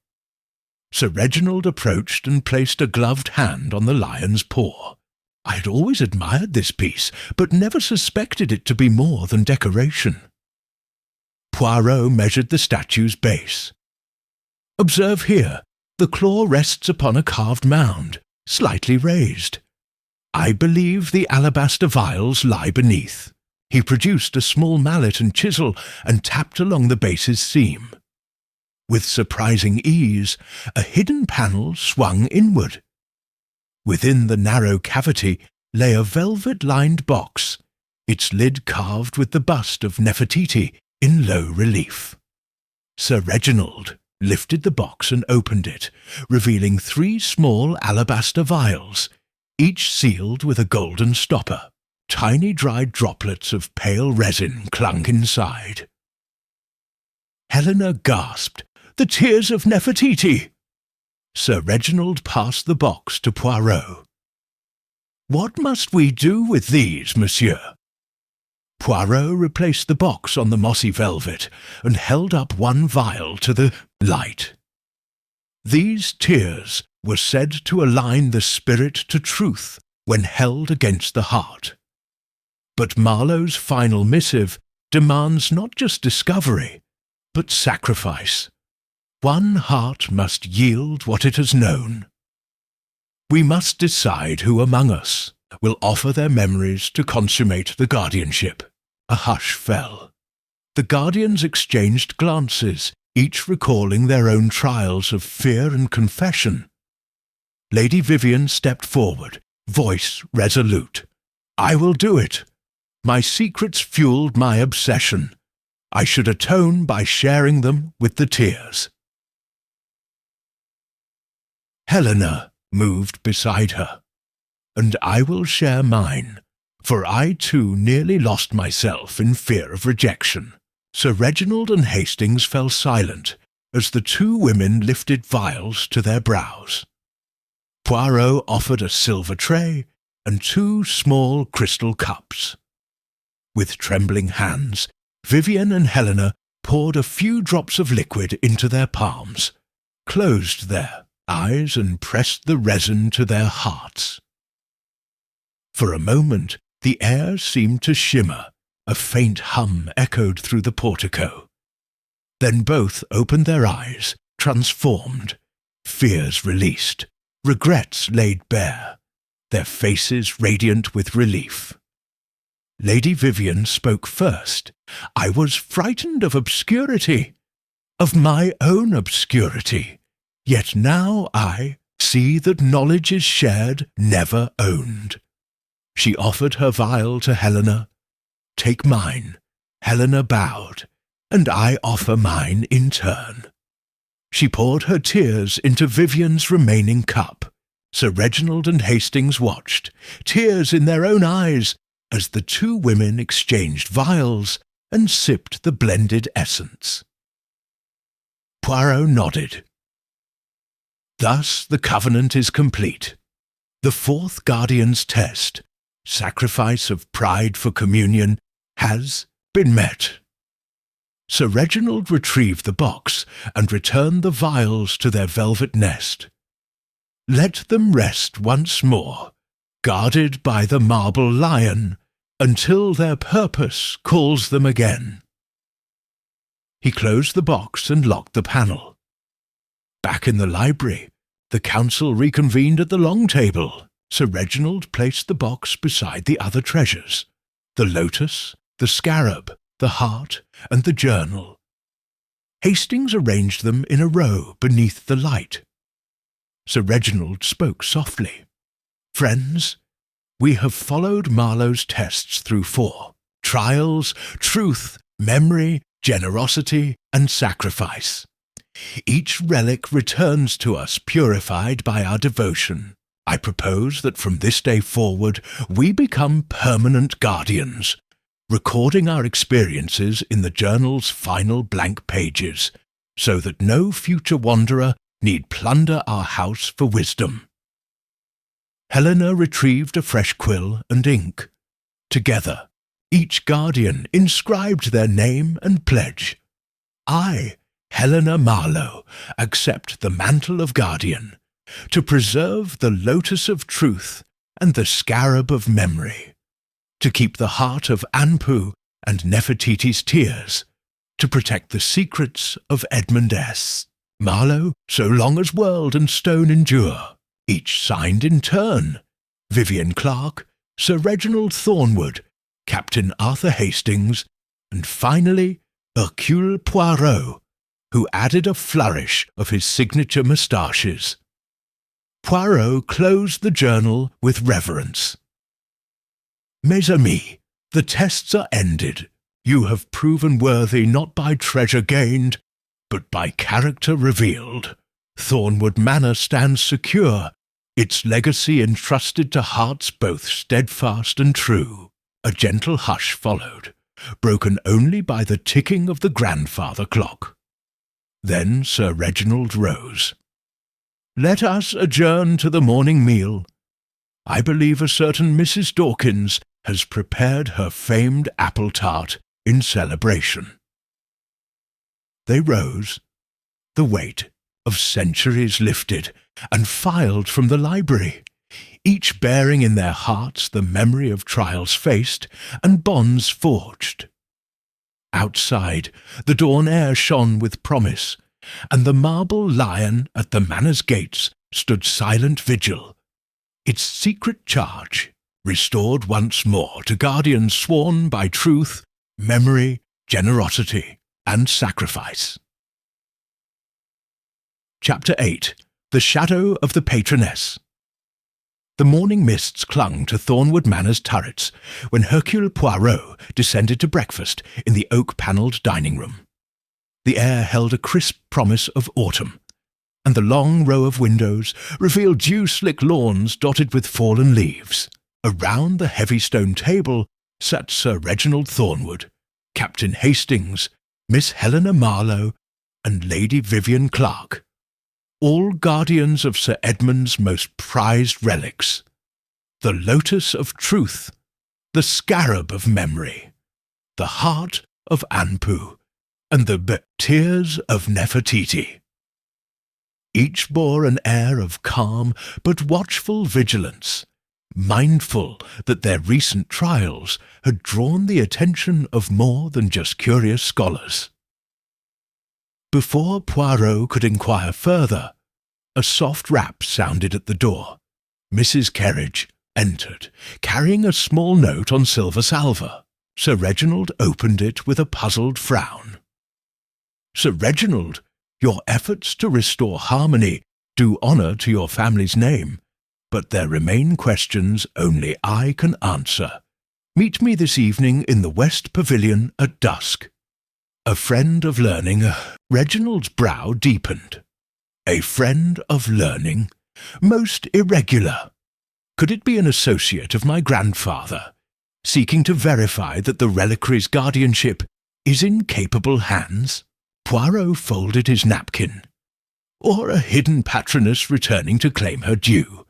Sir Reginald approached and placed a gloved hand on the lion's paw. I had always admired this piece, but never suspected it to be more than decoration. Poirot measured the statue's base. Observe here, the claw rests upon a carved mound, slightly raised. I believe the alabaster vials lie beneath. He produced a small mallet and chisel and tapped along the base's seam. With surprising ease, a hidden panel swung inward. Within the narrow cavity lay a velvet-lined box, its lid carved with the bust of Nefertiti in low relief. Sir Reginald lifted the box and opened it, revealing 3 small alabaster vials, each sealed with a golden stopper. Tiny dry droplets of pale resin clung inside. Helena gasped, "The tears of Nefertiti!" Sir Reginald passed the box to Poirot. "What must we do with these, monsieur?" Poirot replaced the box on the mossy velvet and held up one vial to the light. These tears were said to align the spirit to truth when held against the heart. But Marlowe's final missive demands not just discovery, but sacrifice. One heart must yield what it has known. We must decide who among us will offer their memories to consummate the guardianship. A hush fell. The guardians exchanged glances, each recalling their own trials of fear and confession. Lady Vivian stepped forward, voice resolute. "I will do it. My secrets fueled my obsession. I should atone by sharing them with the tears." Helena moved beside her. "And I will share mine, for I too nearly lost myself in fear of rejection." Sir Reginald and Hastings fell silent as the two women lifted vials to their brows. Poirot offered a silver tray and two small crystal cups. With trembling hands, Vivian and Helena poured a few drops of liquid into their palms, closed their eyes and pressed the resin to their hearts. For a moment, the air seemed to shimmer. A faint hum echoed through the portico. Then both opened their eyes, transformed, fears released, regrets laid bare, their faces radiant with relief. Lady Vivian spoke first. "I was frightened of obscurity, of my own obscurity. Yet now I see that knowledge is shared, never owned." She offered her vial to Helena. "Take mine." Helena bowed, "and I offer mine in turn." She poured her tears into Vivian's remaining cup. Sir Reginald and Hastings watched, tears in their own eyes, as the two women exchanged vials and sipped the blended essence. Poirot nodded. Thus the covenant is complete. The fourth guardian's test, sacrifice of pride for communion, has been met. Sir Reginald retrieved the box and returned the vials to their velvet nest. Let them rest once more, guarded by the marble lion, until their purpose calls them again. He closed the box and locked the panel. Back in the library, the council reconvened at the long table. Sir Reginald placed the box beside the other treasures, the lotus, the scarab, the heart, and the journal. Hastings arranged them in a row beneath the light. Sir Reginald spoke softly. "Friends, we have followed Marlowe's tests through 4 trials, truth, memory, generosity, and sacrifice. Each relic returns to us purified by our devotion. I propose that from this day forward we become permanent guardians, recording our experiences in the journal's final blank pages, so that no future wanderer need plunder our house for wisdom." Helena retrieved a fresh quill and ink. Together, each guardian inscribed their name and pledge. "I, Helena Marlowe, accept the mantle of guardian, to preserve the lotus of truth and the scarab of memory, to keep the heart of Anpu and Nefertiti's tears, to protect the secrets of Edmund S. Marlowe, so long as world and stone endure." Each signed in turn: Vivian Clark, Sir Reginald Thornwood, Captain Arthur Hastings, and finally Hercule Poirot, who added a flourish of his signature moustaches. Poirot closed the journal with reverence. "Mes amis, the tests are ended. You have proven worthy not by treasure gained, but by character revealed. Thornwood Manor stands secure, its legacy entrusted to hearts both steadfast and true. A gentle hush followed, broken only by the ticking of the grandfather clock. Then Sir Reginald rose. "Let us adjourn to the morning meal. I believe a certain Mrs. Dawkins has prepared her famed apple tart in celebration." They rose, the weight of centuries lifted, and filed from the library, each bearing in their hearts the memory of trials faced and bonds forged. Outside, the dawn air shone with promise, and the marble lion at the manor's gates stood silent vigil, its secret charge restored once more to guardians sworn by truth, memory, generosity, and sacrifice. Chapter 8. The Shadow of the Patroness. The morning mists clung to Thornwood Manor's turrets when Hercule Poirot descended to breakfast in the oak-panelled dining-room. The air held a crisp promise of autumn, and the long row of windows revealed dew-slick lawns dotted with fallen leaves. Around the heavy stone table sat Sir Reginald Thornwood, Captain Hastings, Miss Helena Marlowe, and Lady Vivian Clark, all guardians of Sir Edmund's most prized relics, the lotus of truth, the scarab of memory, the heart of Anpu, and the tears of Nefertiti. Each bore an air of calm but watchful vigilance, mindful that their recent trials had drawn the attention of more than just curious scholars. Before Poirot could inquire further, a soft rap sounded at the door. Mrs. Kerridge entered, carrying a small note on silver salver. Sir Reginald opened it with a puzzled frown. "Sir Reginald, your efforts to restore harmony do honour to your family's name, but there remain questions only I can answer. Meet me this evening in the West Pavilion at dusk." A friend of learning. Reginald's brow deepened. A friend of learning? Most irregular. Could it be an associate of my grandfather, seeking to verify that the reliquary's guardianship is in capable hands? Poirot folded his napkin. Or a hidden patroness returning to claim her due?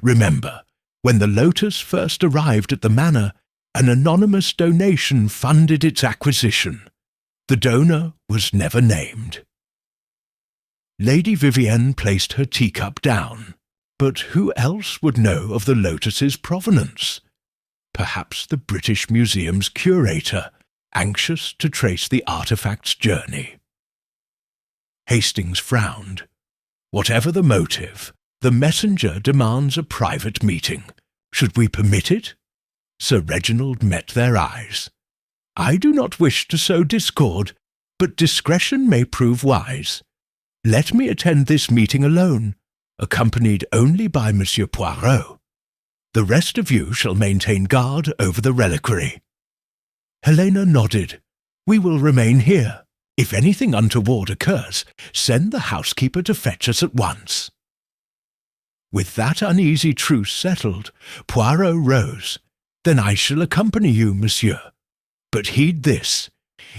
Remember, when the lotus first arrived at the manor, an anonymous donation funded its acquisition. The donor was never named. Lady Vivienne placed her teacup down. But who else would know of the lotus's provenance? Perhaps the British Museum's curator, anxious to trace the artefact's journey. Hastings frowned. Whatever the motive, the messenger demands a private meeting. Should we permit it? Sir Reginald met their eyes. I do not wish to sow discord, but discretion may prove wise. Let me attend this meeting alone, accompanied only by Monsieur Poirot. The rest of you shall maintain guard over the reliquary. Helena nodded. We will remain here. If anything untoward occurs, send the housekeeper to fetch us at once. With that uneasy truce settled, Poirot rose. Then I shall accompany you, monsieur. But heed this.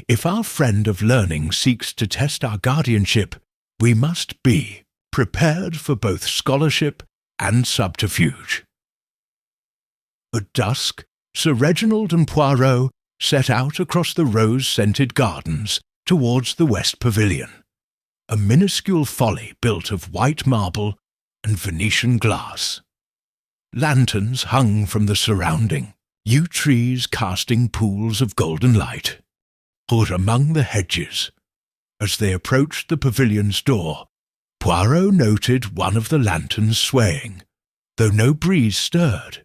If our friend of learning seeks to test our guardianship, we must be prepared for both scholarship and subterfuge. At dusk, Sir Reginald and Poirot set out across the rose-scented gardens towards the West Pavilion, a minuscule folly built of white marble and Venetian glass. Lanterns hung from the surrounding, yew trees casting pools of golden light. Or among the hedges. As they approached the pavilion's door, Poirot noted one of the lanterns swaying, though no breeze stirred.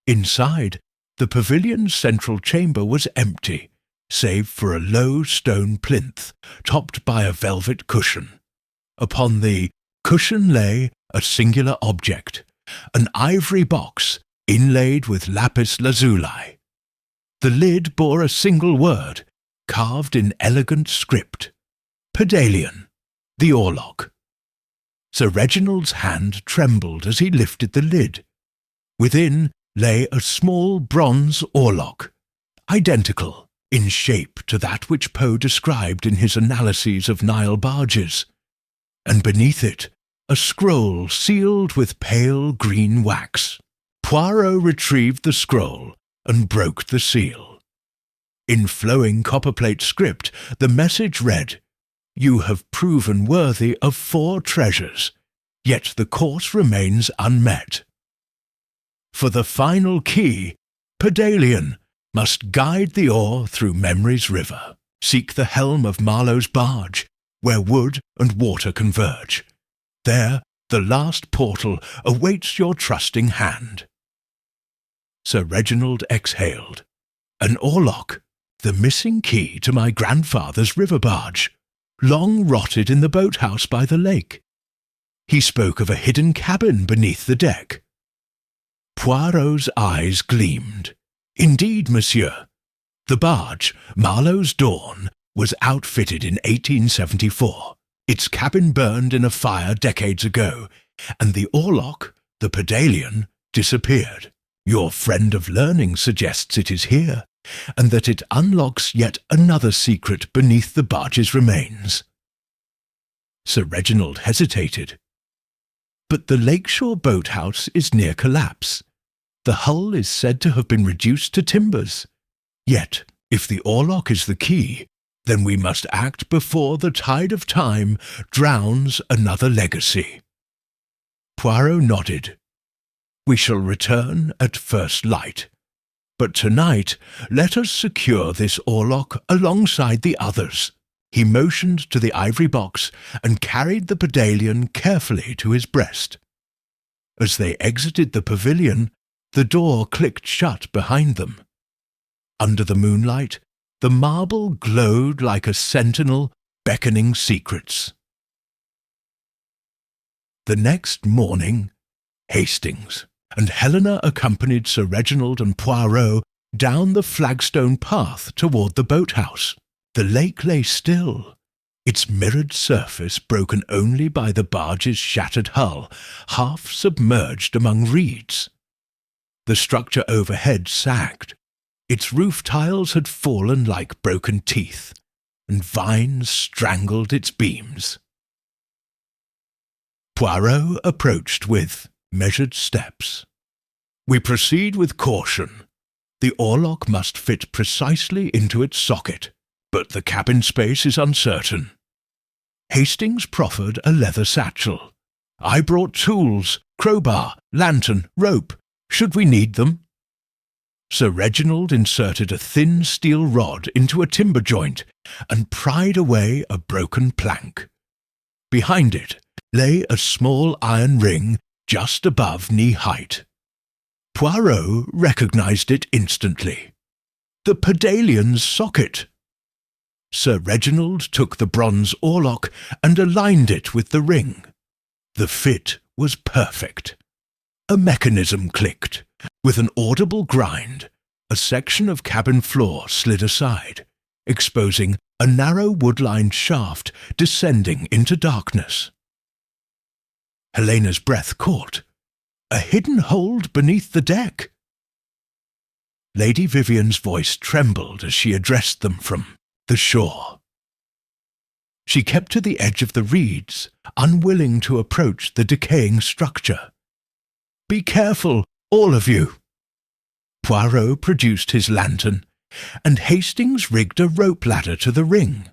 Inside, the pavilion's central chamber was empty, save for a low stone plinth topped by a velvet cushion. Upon the cushion lay a singular object, an ivory box inlaid with lapis lazuli. The lid bore a single word, carved in elegant script. Pedalion, the oarlock. Sir Reginald's hand trembled as he lifted the lid. Within lay a small bronze oarlock, identical in shape to that which Poe described in his analyses of Nile barges, and beneath it a scroll sealed with pale green wax. Poirot retrieved the scroll and broke the seal. In flowing copperplate script, the message read, "You have proven worthy of 4 treasures, yet the course remains unmet. For the final key, Pedalion must guide the oar through memory's river, seek the helm of Marlowe's barge, where wood and water converge. There, the last portal awaits your trusting hand." Sir Reginald exhaled. An oarlock, the missing key to my grandfather's river barge, long rotted in the boathouse by the lake. He spoke of a hidden cabin beneath the deck. Poirot's eyes gleamed. "Indeed, monsieur. The barge, Marlowe's Dawn, was outfitted in 1874. Its cabin burned in a fire decades ago, and the oarlock, the Pedalion, disappeared. Your friend of learning suggests it is here, and that it unlocks yet another secret beneath the barge's remains." Sir Reginald hesitated. "But the lakeshore boathouse is near collapse. The hull is said to have been reduced to timbers. Yet, if the oarlock is the key, then we must act before the tide of time drowns another legacy." Poirot nodded. "We shall return at first light. But tonight let us secure this oarlock alongside the others." He motioned to the ivory box and carried the Pedalion carefully to his breast. As they exited the pavilion, the door clicked shut behind them. Under the moonlight, the marble glowed like a sentinel beckoning secrets. The next morning, Hastings and Helena accompanied Sir Reginald and Poirot down the flagstone path toward the boathouse. The lake lay still, its mirrored surface broken only by the barge's shattered hull, half submerged among reeds. The structure overhead sagged. Its roof tiles had fallen like broken teeth, and vines strangled its beams. Poirot approached with measured steps. "We proceed with caution. The oarlock must fit precisely into its socket, but the cabin space is uncertain." Hastings proffered a leather satchel. "I brought tools, crowbar, lantern, rope, should we need them." Sir Reginald inserted a thin steel rod into a timber joint and pried away a broken plank. Behind it lay a small iron ring just above knee-height. Poirot recognized it instantly. The Pedalion's socket. Sir Reginald took the bronze oarlock and aligned it with the ring. The fit was perfect. A mechanism clicked. With an audible grind, a section of cabin floor slid aside, exposing a narrow wood-lined shaft descending into darkness. Helena's breath caught. A hidden hold beneath the deck. Lady Vivian's voice trembled as she addressed them from the shore. She kept to the edge of the reeds, unwilling to approach the decaying structure. "Be careful, all of you." Poirot produced his lantern, and Hastings rigged a rope ladder to the ring.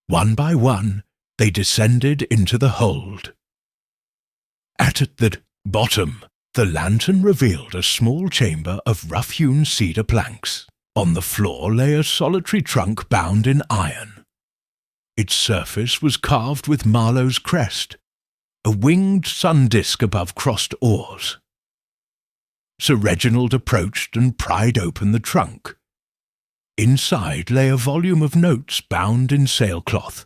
One by one, they descended into the hold. At the bottom, the lantern revealed a small chamber of rough-hewn cedar planks. On the floor lay a solitary trunk bound in iron. Its surface was carved with Marlowe's crest, a winged sun disk above crossed oars. Sir Reginald approached and pried open the trunk. Inside lay a volume of notes bound in sailcloth,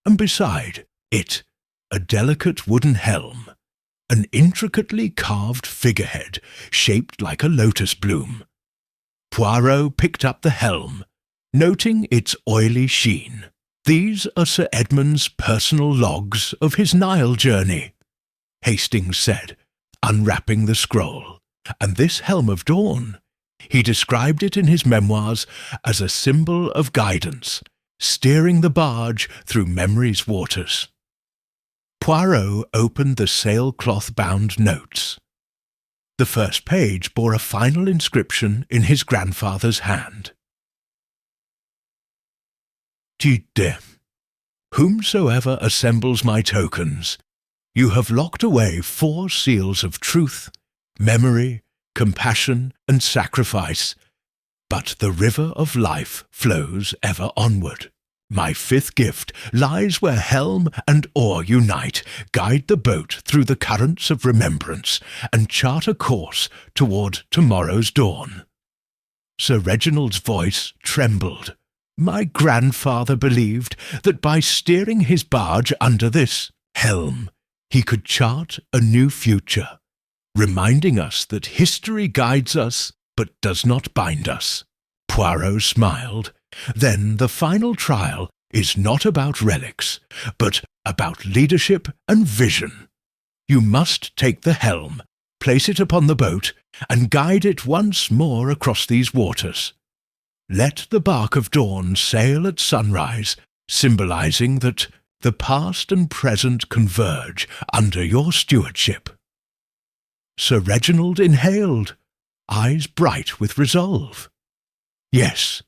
and beside it a delicate wooden helm, an intricately carved figurehead shaped like a lotus bloom. Poirot picked up the helm, noting its oily sheen. "These are Sir Edmund's personal logs of his Nile journey," Hastings said, unwrapping the scroll. And this helm of dawn, he described it in his memoirs as a symbol of guidance, steering the barge through memory's waters. Poirot opened the sailcloth-bound notes. The first page bore a final inscription in his grandfather's hand. Tidde, whomsoever assembles my tokens, you have locked away 4 seals of truth, memory, compassion, and sacrifice, but the river of life flows ever onward. My 5th gift lies where helm and oar unite, guide the boat through the currents of remembrance, and chart a course toward tomorrow's dawn. Sir Reginald's voice trembled. My grandfather believed that by steering his barge under this helm, he could chart a new future, reminding us that history guides us but does not bind us. Poirot smiled. Then the final trial is not about relics, but about leadership and vision. You must take the helm, place it upon the boat, and guide it once more across these waters. Let the bark of dawn sail at sunrise, symbolizing that the past and present converge under your stewardship. Sir Reginald inhaled, eyes bright with resolve. Yes,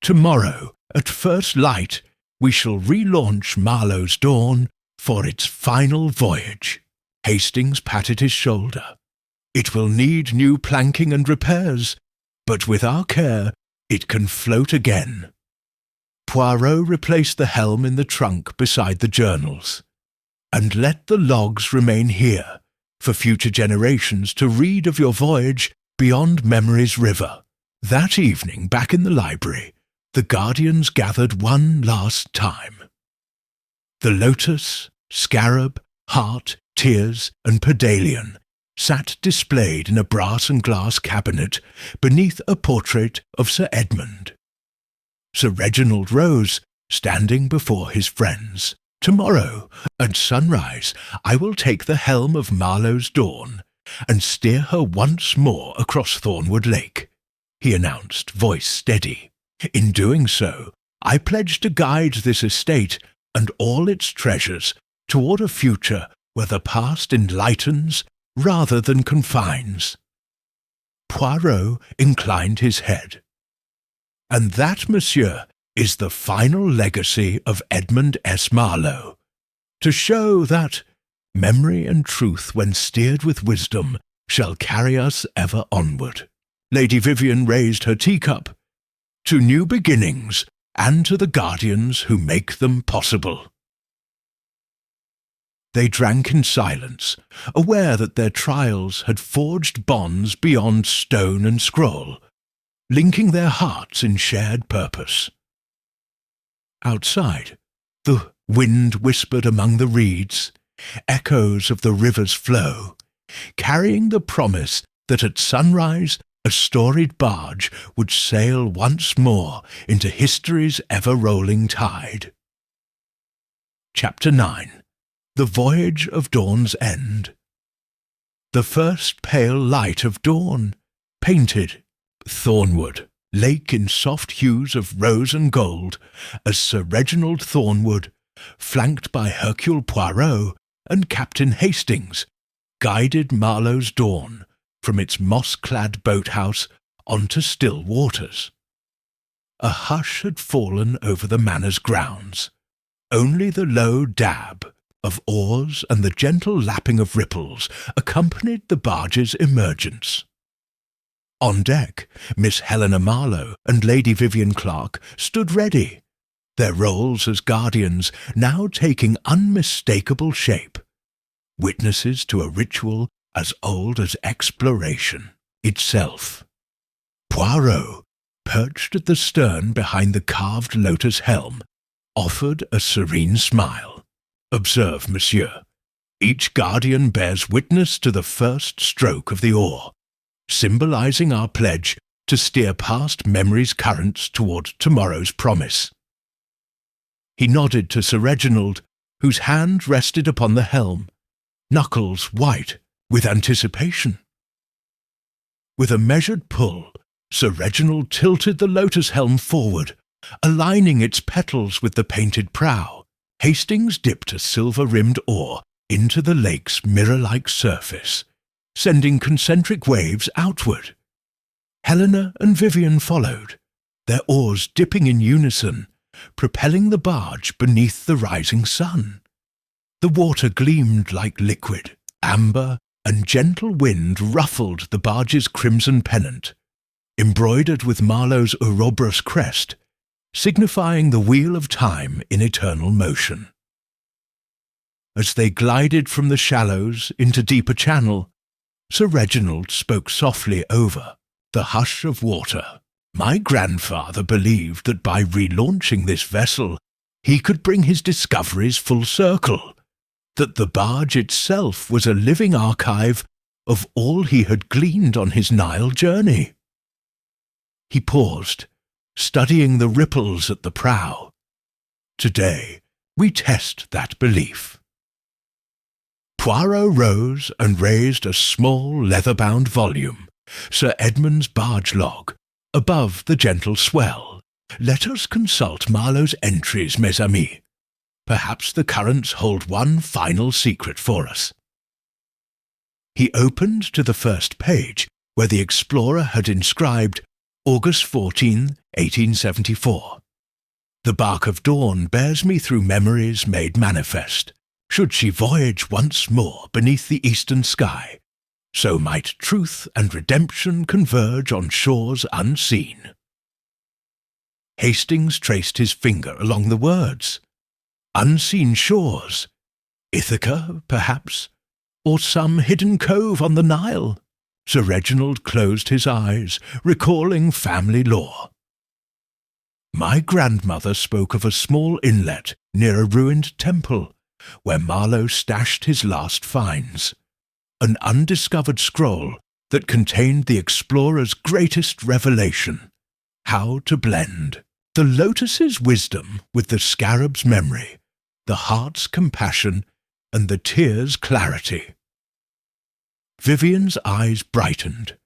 tomorrow, at first light, we shall relaunch Marlowe's Dawn for its final voyage. Hastings patted his shoulder. It will need new planking and repairs, but with our care, it can float again. Poirot replaced the helm in the trunk beside the journals. And let the logs remain here, for future generations to read of your voyage beyond memory's river. That evening, back in the library, the guardians gathered one last time. The lotus, scarab, heart, tears, and pedalion sat displayed in a brass and glass cabinet beneath a portrait of Sir Edmund. Sir Reginald rose, standing before his friends. Tomorrow, at sunrise, I will take the helm of Marlowe's Dawn and steer her once more across Thornwood Lake, he announced, voice steady. In doing so, I pledge to guide this estate and all its treasures toward a future where the past enlightens rather than confines. Poirot inclined his head. And that, monsieur, is the final legacy of Edmund S. Marlowe, to show that memory and truth, when steered with wisdom, shall carry us ever onward. Lady Vivian raised her teacup. To new beginnings, and to the guardians who make them possible. They drank in silence, aware that their trials had forged bonds beyond stone and scroll, linking their hearts in shared purpose. Outside, the wind whispered among the reeds, echoes of the river's flow, carrying the promise that at sunrise a storied barge would sail once more into history's ever-rolling tide. Chapter 9. The Voyage of Dawn's End. The first pale light of dawn, painted Thornwood Lake in soft hues of rose and gold, as Sir Reginald Thornwood, flanked by Hercule Poirot and Captain Hastings, guided Marlowe's Dawn from its moss-clad boathouse onto still waters. A hush had fallen over the manor's grounds. Only the low dab of oars and the gentle lapping of ripples accompanied the barge's emergence. On deck, Miss Helena Marlowe and Lady Vivian Clark stood ready, their roles as guardians now taking unmistakable shape, witnesses to a ritual as old as exploration itself. Poirot, perched at the stern behind the carved lotus helm, offered a serene smile. Observe, monsieur, each guardian bears witness to the first stroke of the oar, symbolizing our pledge to steer past memory's currents toward tomorrow's promise. He nodded to Sir Reginald, whose hand rested upon the helm, knuckles white with anticipation. With a measured pull, Sir Reginald tilted the lotus helm forward, aligning its petals with the painted prow. Hastings dipped a silver-rimmed oar into the lake's mirror-like surface, sending concentric waves outward. Helena and Vivian followed, their oars dipping in unison, propelling the barge beneath the rising sun. The water gleamed like liquid, amber, and gentle wind ruffled the barge's crimson pennant, embroidered with Marlowe's Ouroboros crest, signifying the wheel of time in eternal motion. As they glided from the shallows into deeper channel, Sir Reginald spoke softly over the hush of water. My grandfather believed that by relaunching this vessel he could bring his discoveries full circle, that the barge itself was a living archive of all he had gleaned on his Nile journey. He paused, studying the ripples at the prow. Today we test that belief. Poirot rose and raised a small leather-bound volume, Sir Edmund's barge log, above the gentle swell. Let us consult Marlowe's entries, mes amis. Perhaps the currents hold one final secret for us. He opened to the first page, where the explorer had inscribed August 14, 1874. The bark of dawn bears me through memories made manifest. Should she voyage once more beneath the eastern sky, so might truth and redemption converge on shores unseen. Hastings traced his finger along the words. Unseen shores, Ithaca, perhaps, or some hidden cove on the Nile. Sir Reginald closed his eyes, recalling family lore. My grandmother spoke of a small inlet near a ruined temple, where Marlowe stashed his last finds, an undiscovered scroll that contained the explorer's greatest revelation, how to blend the lotus's wisdom with the scarab's memory, the heart's compassion, and the tear's clarity. Vivian's eyes brightened.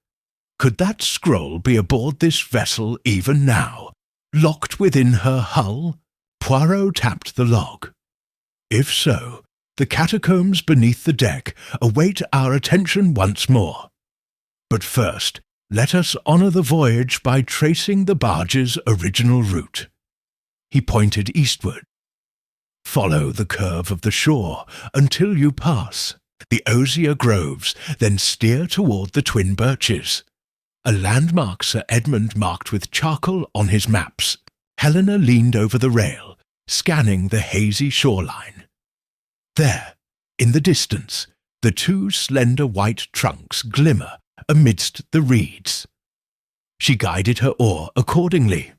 Could that scroll be aboard this vessel even now, locked within her hull? Poirot tapped the log. If so, the catacombs beneath the deck await our attention once more. But first, let us honour the voyage by tracing the barge's original route. He pointed eastward. Follow the curve of the shore until you pass the osier groves, then steer toward the twin birches, a landmark Sir Edmund marked with charcoal on his maps. Helena leaned over the rail, scanning the hazy shoreline. There, in the distance, the two slender white trunks glimmer amidst the reeds. She guided her oar accordingly.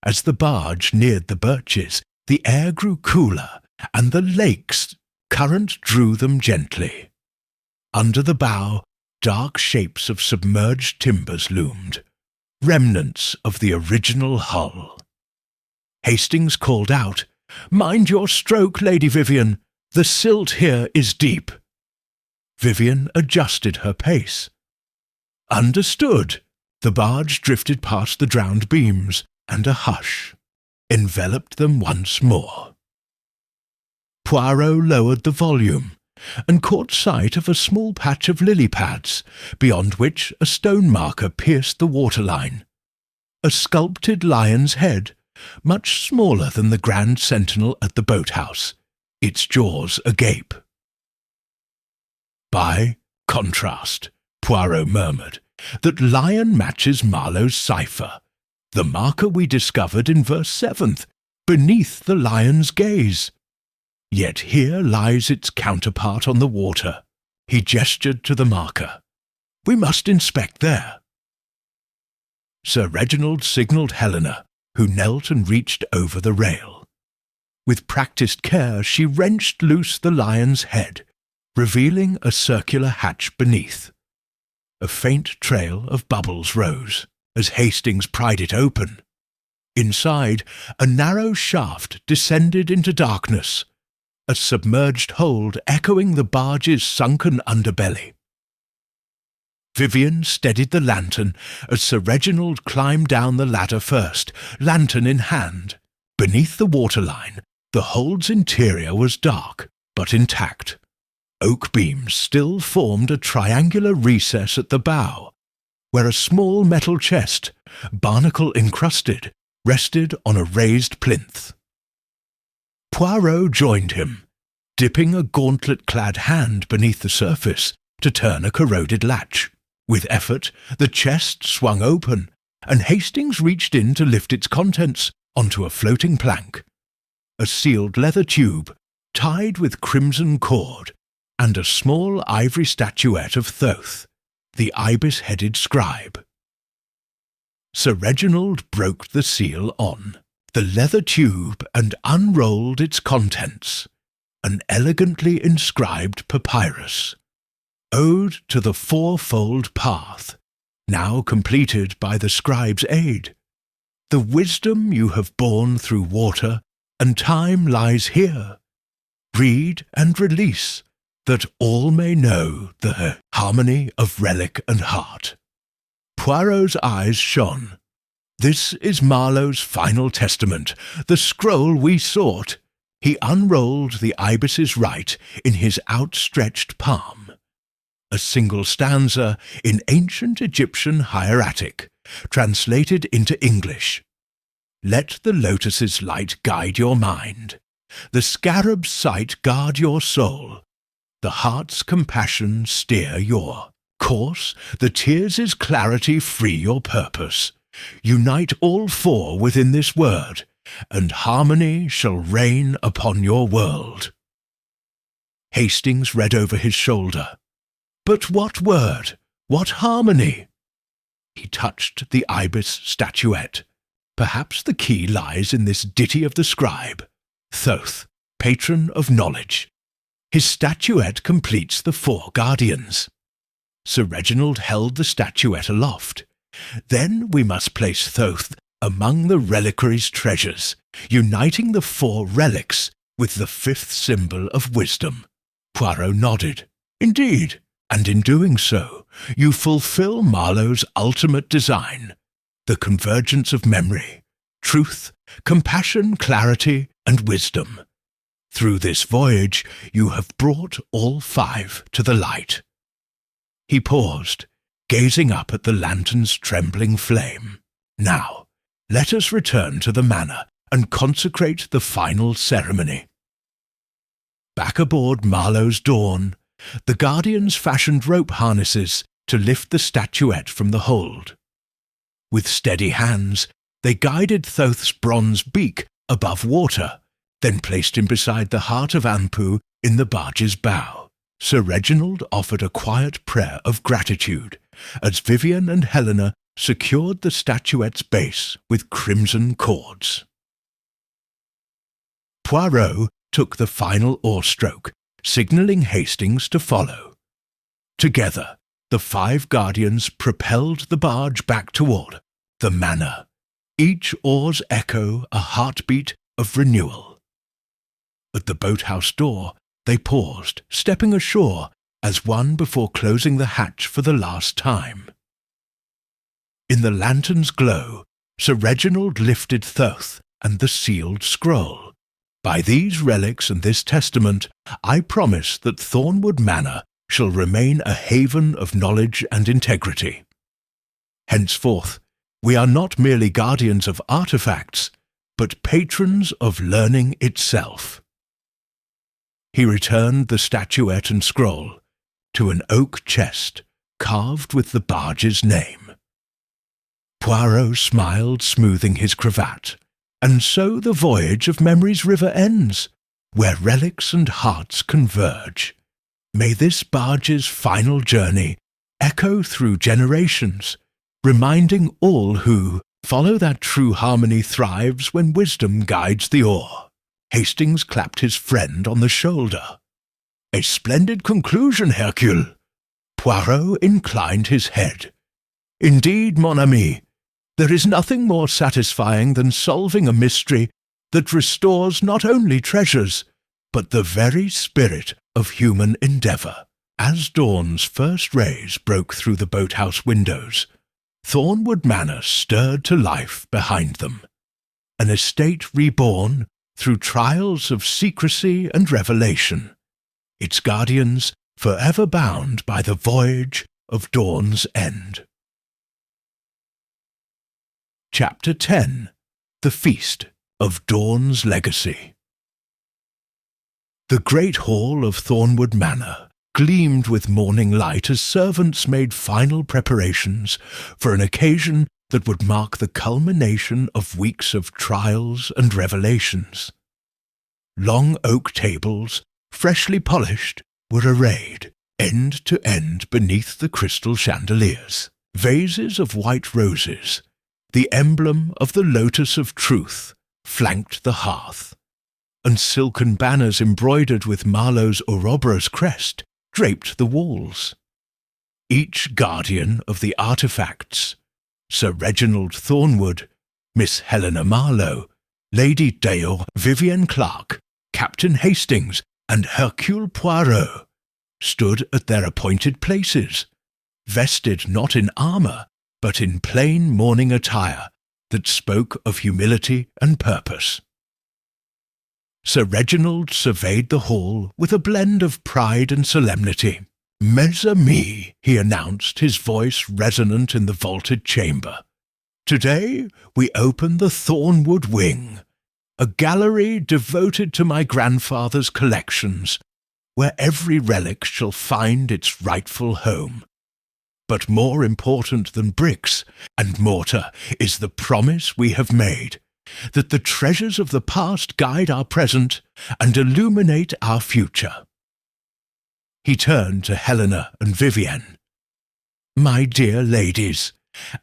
As the barge neared the birches, the air grew cooler, and the lake's current drew them gently. Under the bow, dark shapes of submerged timbers loomed, remnants of the original hull. Hastings called out, "Mind your stroke, Lady Vivian. The silt here is deep." Vivian adjusted her pace. Understood. The barge drifted past the drowned beams, and a hush enveloped them once more. Poirot lowered the volume and caught sight of a small patch of lily pads, beyond which a stone marker pierced the waterline. A sculpted lion's head, much smaller than the grand sentinel at the boathouse, its jaws agape. By contrast, Poirot murmured, that lion matches Marlowe's cipher, the marker we discovered in verse 7th, beneath the lion's gaze. Yet here lies its counterpart on the water. He gestured to the marker. We must inspect there. Sir Reginald signalled Helena, who knelt and reached over the rail. With practised care she wrenched loose the lion's head, revealing a circular hatch beneath. A faint trail of bubbles rose as Hastings pried it open. Inside, a narrow shaft descended into darkness, a submerged hold echoing the barge's sunken underbelly. Vivian steadied the lantern as Sir Reginald climbed down the ladder first, lantern in hand. Beneath the waterline, the hold's interior was dark, but intact. Oak beams still formed a triangular recess at the bow, where a small metal chest, barnacle-encrusted, rested on a raised plinth. Poirot joined him, dipping a gauntlet-clad hand beneath the surface to turn a corroded latch. With effort, the chest swung open, and Hastings reached in to lift its contents onto a floating plank. A sealed leather tube, tied with crimson cord, and a small ivory statuette of Thoth, the ibis-headed scribe. Sir Reginald broke the seal on the leather tube and unrolled its contents, an elegantly inscribed papyrus. Ode to the Fourfold Path, now completed by the scribe's aid. The wisdom you have borne through water and time lies here. Read and release, that all may know the harmony of relic and heart. Poirot's eyes shone. This is Marlowe's final testament, the scroll we sought. He unrolled the ibis's rite in his outstretched palm. A single stanza in ancient Egyptian hieratic, translated into English. Let the lotus's light guide your mind, the scarab's sight guard your soul, the heart's compassion steer your course, the tears' clarity free your purpose. Unite all four within this word, and harmony shall reign upon your world. Hastings read over his shoulder. But what word? What harmony? He touched the ibis statuette. Perhaps the key lies in this ditty of the scribe. Thoth, patron of knowledge. His statuette completes the four guardians. Sir Reginald held the statuette aloft. Then we must place Thoth among the reliquary's treasures, uniting the four relics with the fifth symbol of wisdom. Poirot nodded. Indeed. And in doing so, you fulfill Marlowe's ultimate design, the convergence of memory, truth, compassion, clarity, and wisdom. Through this voyage, you have brought all five to the light. He paused, gazing up at the lantern's trembling flame. Now, let us return to the manor and consecrate the final ceremony. Back aboard Marlowe's Dawn, the guardians fashioned rope harnesses to lift the statuette from the hold. With steady hands, they guided Thoth's bronze beak above water, then placed him beside the heart of Anpu in the barge's bow. Sir Reginald offered a quiet prayer of gratitude as Vivian and Helena secured the statuette's base with crimson cords. Poirot took the final oarstroke, signalling Hastings to follow. Together, the five guardians propelled the barge back toward the manor, each oar's echo a heartbeat of renewal. At the boathouse door, they paused, stepping ashore as one before closing the hatch for the last time. In the lantern's glow, Sir Reginald lifted Thoth and the sealed scroll. By these relics and this testament, I promise that Thornwood Manor shall remain a haven of knowledge and integrity. Henceforth, we are not merely guardians of artifacts, but patrons of learning itself. He returned the statuette and scroll to an oak chest carved with the barge's name. Poirot smiled, smoothing his cravat. And so the voyage of Memory's River ends, where relics and hearts converge. May this barge's final journey echo through generations, reminding all who follow that true harmony thrives when wisdom guides the oar. Hastings clapped his friend on the shoulder. A splendid conclusion, Hercule. Poirot inclined his head. Indeed, mon ami, there is nothing more satisfying than solving a mystery that restores not only treasures, but the very spirit of human endeavour. As dawn's first rays broke through the boathouse windows, Thornwood Manor stirred to life behind them, an estate reborn through trials of secrecy and revelation, its guardians forever bound by the voyage of dawn's end. Chapter 10. The Feast of Dawn's Legacy. The great hall of Thornwood Manor gleamed with morning light as servants made final preparations for an occasion that would mark the culmination of weeks of trials and revelations. Long oak tables, freshly polished, were arrayed, end to end beneath the crystal chandeliers. Vases of white roses, the emblem of the lotus of truth, flanked the hearth, and silken banners embroidered with Marlowe's Ouroboros crest draped the walls. Each guardian of the artefacts, Sir Reginald Thornwood, Miss Helena Marlowe, Lady Dale, Vivienne Clark, Captain Hastings, and Hercule Poirot, stood at their appointed places, vested not in armour, but in plain mourning attire that spoke of humility and purpose. Sir Reginald surveyed the hall with a blend of pride and solemnity. "Mes amis," he announced, his voice resonant in the vaulted chamber. "Today we open the Thornwood Wing, a gallery devoted to my grandfather's collections, where every relic shall find its rightful home. But more important than bricks and mortar is the promise we have made, that the treasures of the past guide our present and illuminate our future." He turned to Helena and Vivienne. "My dear ladies,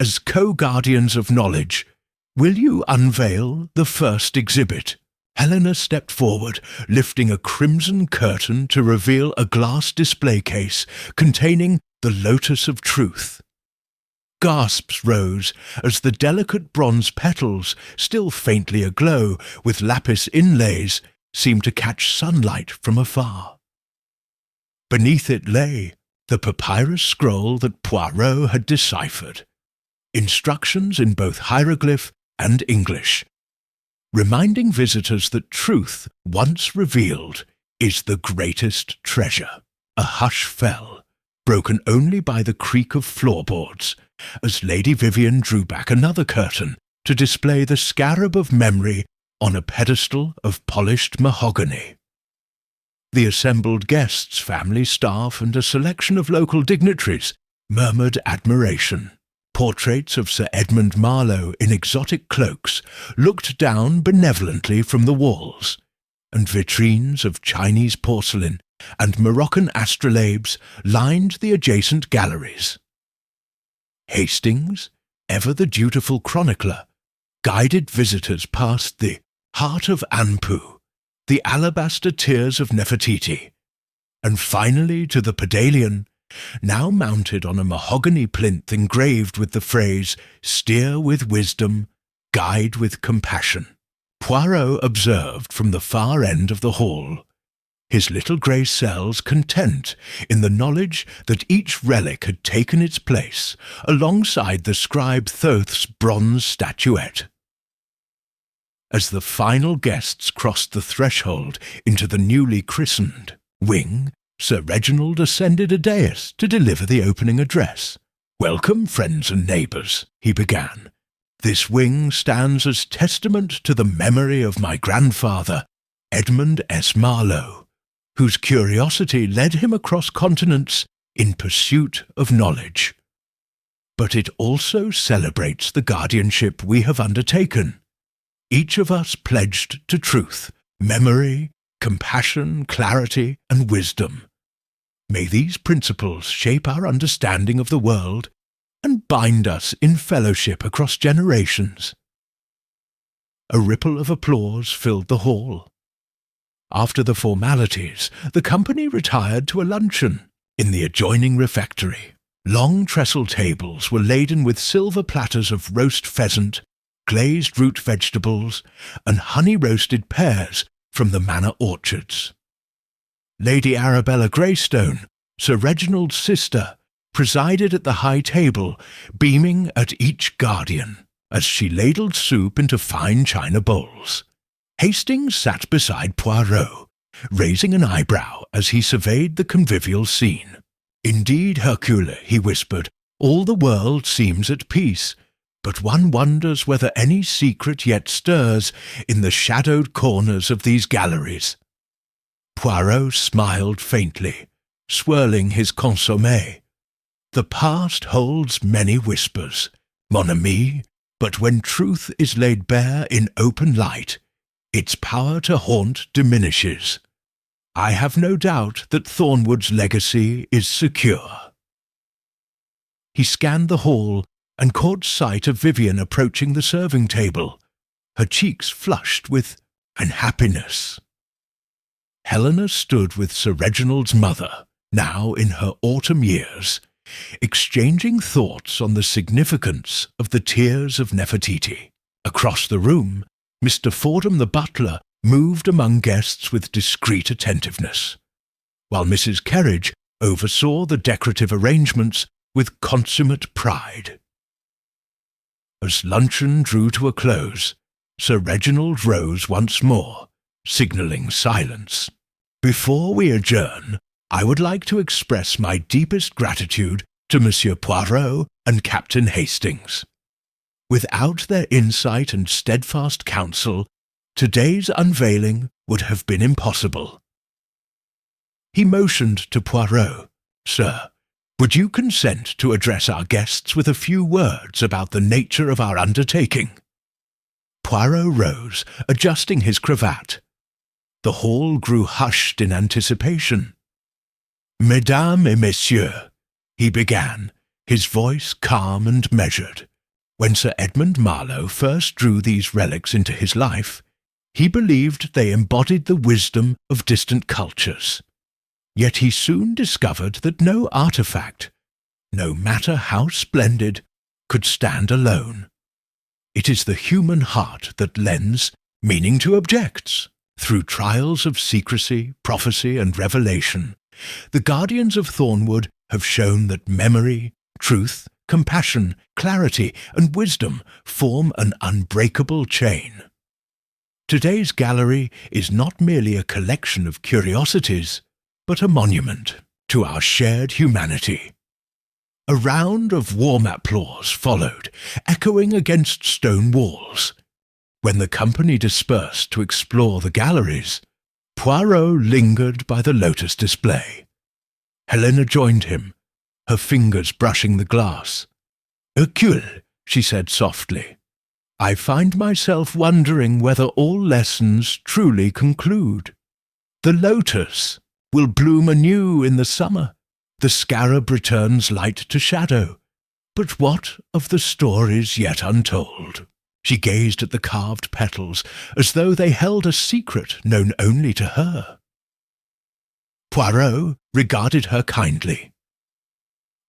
as co-guardians of knowledge, will you unveil the first exhibit?" Helena stepped forward, lifting a crimson curtain to reveal a glass display case containing the Lotus of Truth. Gasps rose as the delicate bronze petals, still faintly aglow with lapis inlays, seemed to catch sunlight from afar. Beneath it lay the papyrus scroll that Poirot had deciphered, instructions in both hieroglyph and English, reminding visitors that truth, once revealed, is the greatest treasure. A hush fell, broken only by the creak of floorboards, as Lady Vivienne drew back another curtain to display the scarab of memory on a pedestal of polished mahogany. The assembled guests, family, staff, and a selection of local dignitaries murmured admiration. Portraits of Sir Edmund Marlowe in exotic cloaks looked down benevolently from the walls, and vitrines of Chinese porcelain and Moroccan astrolabes lined the adjacent galleries. Hastings, ever the dutiful chronicler, guided visitors past the Heart of Anpu, the alabaster tears of Nefertiti, and finally to the Pedalion, now mounted on a mahogany plinth engraved with the phrase, "Steer with wisdom, guide with compassion." Poirot observed from the far end of the hall, his little grey cells content in the knowledge that each relic had taken its place alongside the scribe Thoth's bronze statuette. As the final guests crossed the threshold into the newly christened wing, Sir Reginald ascended a dais to deliver the opening address. "Welcome, friends and neighbours," he began. "This wing stands as testament to the memory of my grandfather, Edmund S. Marlowe, whose curiosity led him across continents in pursuit of knowledge. But it also celebrates the guardianship we have undertaken, each of us pledged to truth, memory, compassion, clarity, and wisdom. May these principles shape our understanding of the world and bind us in fellowship across generations." A ripple of applause filled the hall. After the formalities, the company retired to a luncheon in the adjoining refectory. Long trestle tables were laden with silver platters of roast pheasant, glazed root vegetables, and honey-roasted pears from the manor orchards. Lady Arabella Greystone, Sir Reginald's sister, presided at the high table, beaming at each guardian as she ladled soup into fine china bowls. Hastings sat beside Poirot, raising an eyebrow as he surveyed the convivial scene. "Indeed, Hercule," he whispered, "all the world seems at peace, but one wonders whether any secret yet stirs in the shadowed corners of these galleries." Poirot smiled faintly, swirling his consommé. "The past holds many whispers, mon ami, but when truth is laid bare in open light, its power to haunt diminishes. I have no doubt that Thornwood's legacy is secure." He scanned the hall and caught sight of Vivian approaching the serving table, her cheeks flushed with unhappiness. Helena stood with Sir Reginald's mother, now in her autumn years, exchanging thoughts on the significance of the tears of Nefertiti. Across the room, Mr. Fordham the butler moved among guests with discreet attentiveness, while Mrs. Kerridge oversaw the decorative arrangements with consummate pride. As luncheon drew to a close, Sir Reginald rose once more, signalling silence. "Before we adjourn, I would like to express my deepest gratitude to Monsieur Poirot and Captain Hastings. Without their insight and steadfast counsel, today's unveiling would have been impossible." He motioned to Poirot. "Sir, would you consent to address our guests with a few words about the nature of our undertaking?" Poirot rose, adjusting his cravat. The hall grew hushed in anticipation. "Mesdames et messieurs," he began, his voice calm and measured. When Sir Edmund Marlowe first drew these relics into his life, he believed they embodied the wisdom of distant cultures. Yet he soon discovered that no artifact, no matter how splendid, could stand alone. It is the human heart that lends meaning to objects. Through trials of secrecy, prophecy, and revelation, the guardians of Thornwood have shown that memory, truth, compassion, clarity, and wisdom form an unbreakable chain. Today's gallery is not merely a collection of curiosities, but a monument to our shared humanity. A round of warm applause followed, echoing against stone walls. When the company dispersed to explore the galleries, Poirot lingered by the lotus display. Helena joined him, her fingers brushing the glass. "Hercule," she said softly, "I find myself wondering whether all lessons truly conclude. The lotus will bloom anew in the summer. The scarab returns light to shadow. But what of the stories yet untold?" She gazed at the carved petals as though they held a secret known only to her. Poirot regarded her kindly.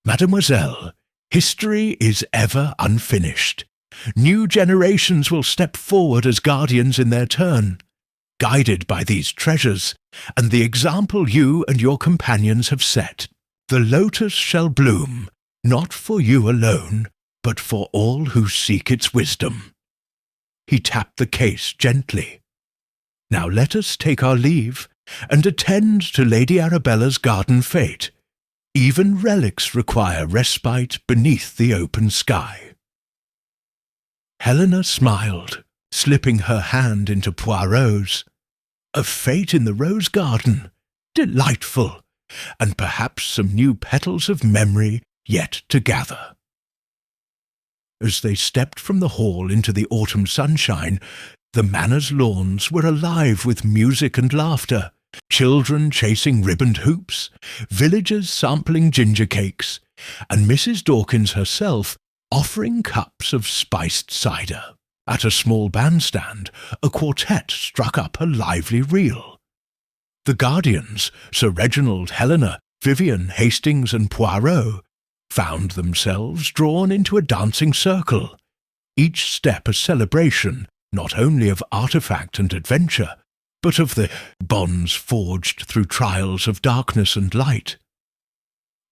"Mademoiselle, history is ever unfinished. New generations will step forward as guardians in their turn, guided by these treasures and the example you and your companions have set. The lotus shall bloom, not for you alone, but for all who seek its wisdom." He tapped the case gently. "Now let us take our leave and attend to Lady Arabella's garden fete. Even relics require respite beneath the open sky." Helena smiled, slipping her hand into Poirot's. "A fete in the rose garden! Delightful! And perhaps some new petals of memory yet to gather." As they stepped from the hall into the autumn sunshine, the manor's lawns were alive with music and laughter, children chasing ribboned hoops, villagers sampling ginger cakes, and Mrs. Dawkins herself offering cups of spiced cider. At a small bandstand, a quartet struck up a lively reel. The guardians, Sir Reginald, Helena, Vivian, Hastings, and Poirot, found themselves drawn into a dancing circle, each step a celebration not only of artifact and adventure, but of the bonds forged through trials of darkness and light.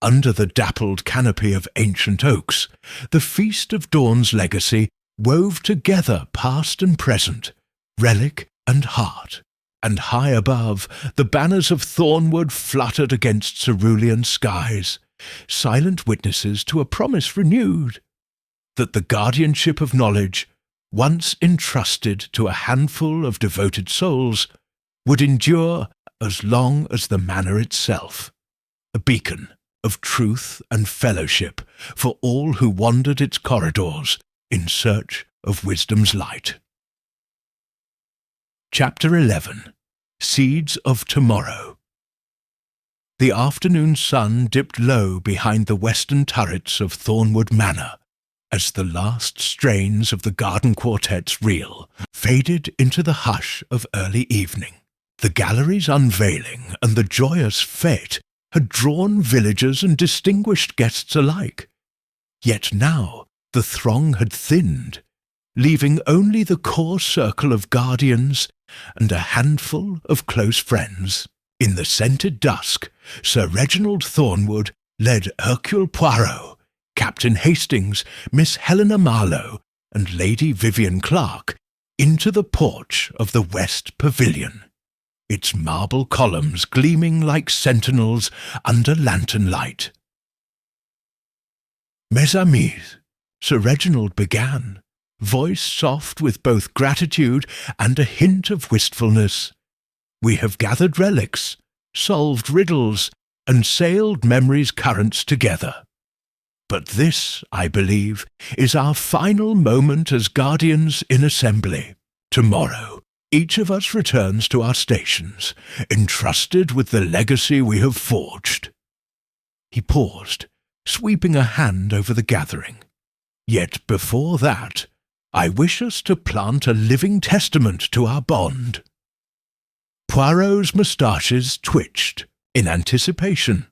Under the dappled canopy of ancient oaks, the feast of dawn's legacy wove together past and present, relic and heart, and high above, the banners of Thornwood fluttered against cerulean skies, silent witnesses to a promise renewed, that the guardianship of knowledge, once entrusted to a handful of devoted souls, would endure as long as the manor itself, a beacon of truth and fellowship for all who wandered its corridors in search of wisdom's light. Chapter 11. Seeds of Tomorrow. The afternoon sun dipped low behind the western turrets of Thornwood Manor as the last strains of the garden quartet's reel faded into the hush of early evening. The gallery's unveiling and the joyous fete had drawn villagers and distinguished guests alike. Yet now the throng had thinned, leaving only the core circle of guardians and a handful of close friends. In the scented dusk, Sir Reginald Thornwood led Hercule Poirot, Captain Hastings, Miss Helena Marlowe, and Lady Vivian Clark into the porch of the West Pavilion, its marble columns gleaming like sentinels under lantern light. "Mes amis," Sir Reginald began, voice soft with both gratitude and a hint of wistfulness, "we have gathered relics, solved riddles, and sailed memory's currents together. But this, I believe, is our final moment as guardians in assembly. Tomorrow, each of us returns to our stations, entrusted with the legacy we have forged." He paused, sweeping a hand over the gathering. "Yet before that, I wish us to plant a living testament to our bond." Poirot's moustaches twitched in anticipation.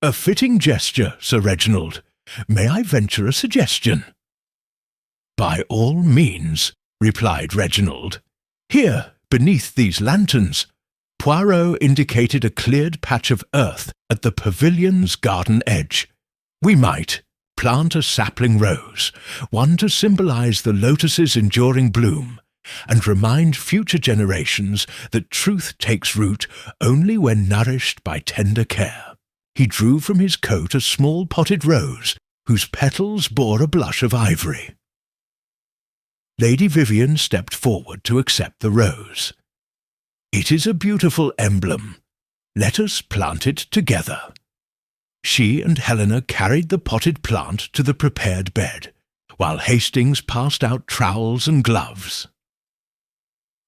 "A fitting gesture, Sir Reginald. May I venture a suggestion?" "By all means," replied Reginald. "Here, beneath these lanterns." Poirot indicated a cleared patch of earth at the pavilion's garden edge. "We might plant a sapling rose, one to symbolize the lotus's enduring bloom, and remind future generations that truth takes root only when nourished by tender care." He drew from his coat a small potted rose, whose petals bore a blush of ivory. Lady Vivian stepped forward to accept the rose. "It is a beautiful emblem. Let us plant it together." She and Helena carried the potted plant to the prepared bed, while Hastings passed out trowels and gloves.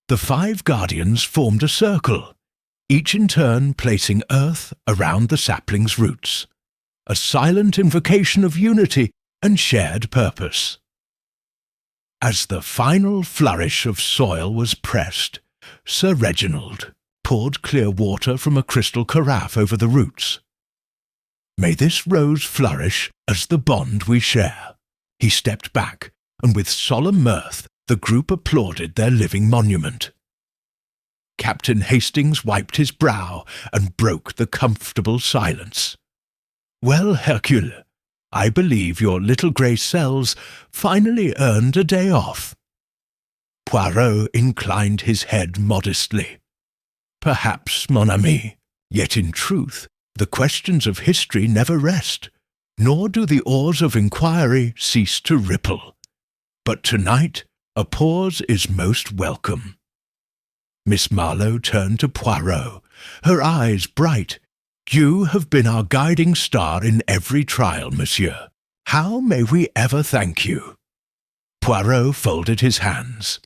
The 5 guardians formed a circle, each in turn placing earth around the sapling's roots, a silent invocation of unity and shared purpose. As the final flourish of soil was pressed, Sir Reginald poured clear water from a crystal carafe over the roots. "May this rose flourish as the bond we share." He stepped back, and with solemn mirth the group applauded their living monument. Captain Hastings wiped his brow and broke the comfortable silence. "Well, Hercule, I believe your little grey cells finally earned a day off." Poirot inclined his head modestly. "Perhaps, mon ami, yet in truth the questions of history never rest, nor do the oars of inquiry cease to ripple. But tonight a pause is most welcome." Miss Marlowe turned to Poirot, her eyes bright. "You have been our guiding star in every trial, monsieur. How may we ever thank you?" Poirot folded his hands.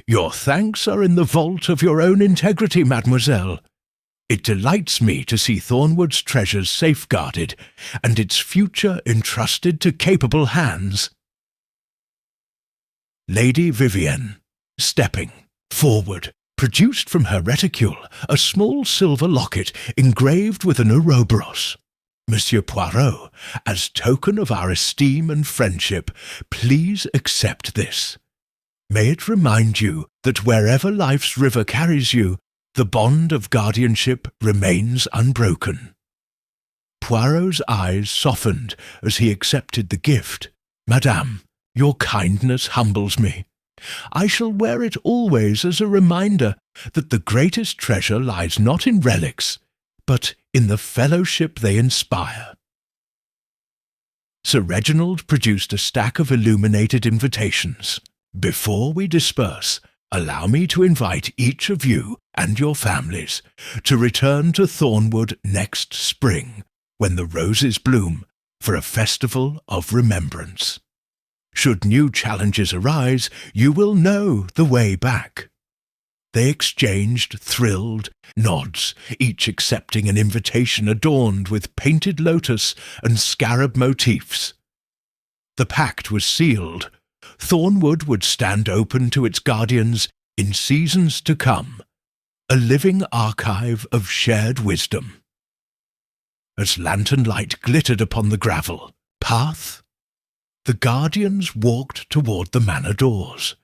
"Your thanks are in the vault of your own integrity, mademoiselle. It delights me to see Thornwood's treasures safeguarded and its future entrusted to capable hands." Lady Vivienne, stepping forward, produced from her reticule a small silver locket engraved with an Ouroboros. "Monsieur Poirot, as token of our esteem and friendship, please accept this. May it remind you that wherever life's river carries you, the bond of guardianship remains unbroken." Poirot's eyes softened as he accepted the gift. "Madame, your kindness humbles me. I shall wear it always as a reminder that the greatest treasure lies not in relics, but in the fellowship they inspire." Sir Reginald produced a stack of illuminated invitations. "Before we disperse, allow me to invite each of you and your families to return to Thornwood next spring, when the roses bloom, for a festival of remembrance. Should new challenges arise, you will know the way back." They exchanged thrilled nods, each accepting an invitation adorned with painted lotus and scarab motifs. The pact was sealed. Thornwood would stand open to its guardians in seasons to come, a living archive of shared wisdom. As lantern light glittered upon the gravel path, the guardians walked toward the manor doors,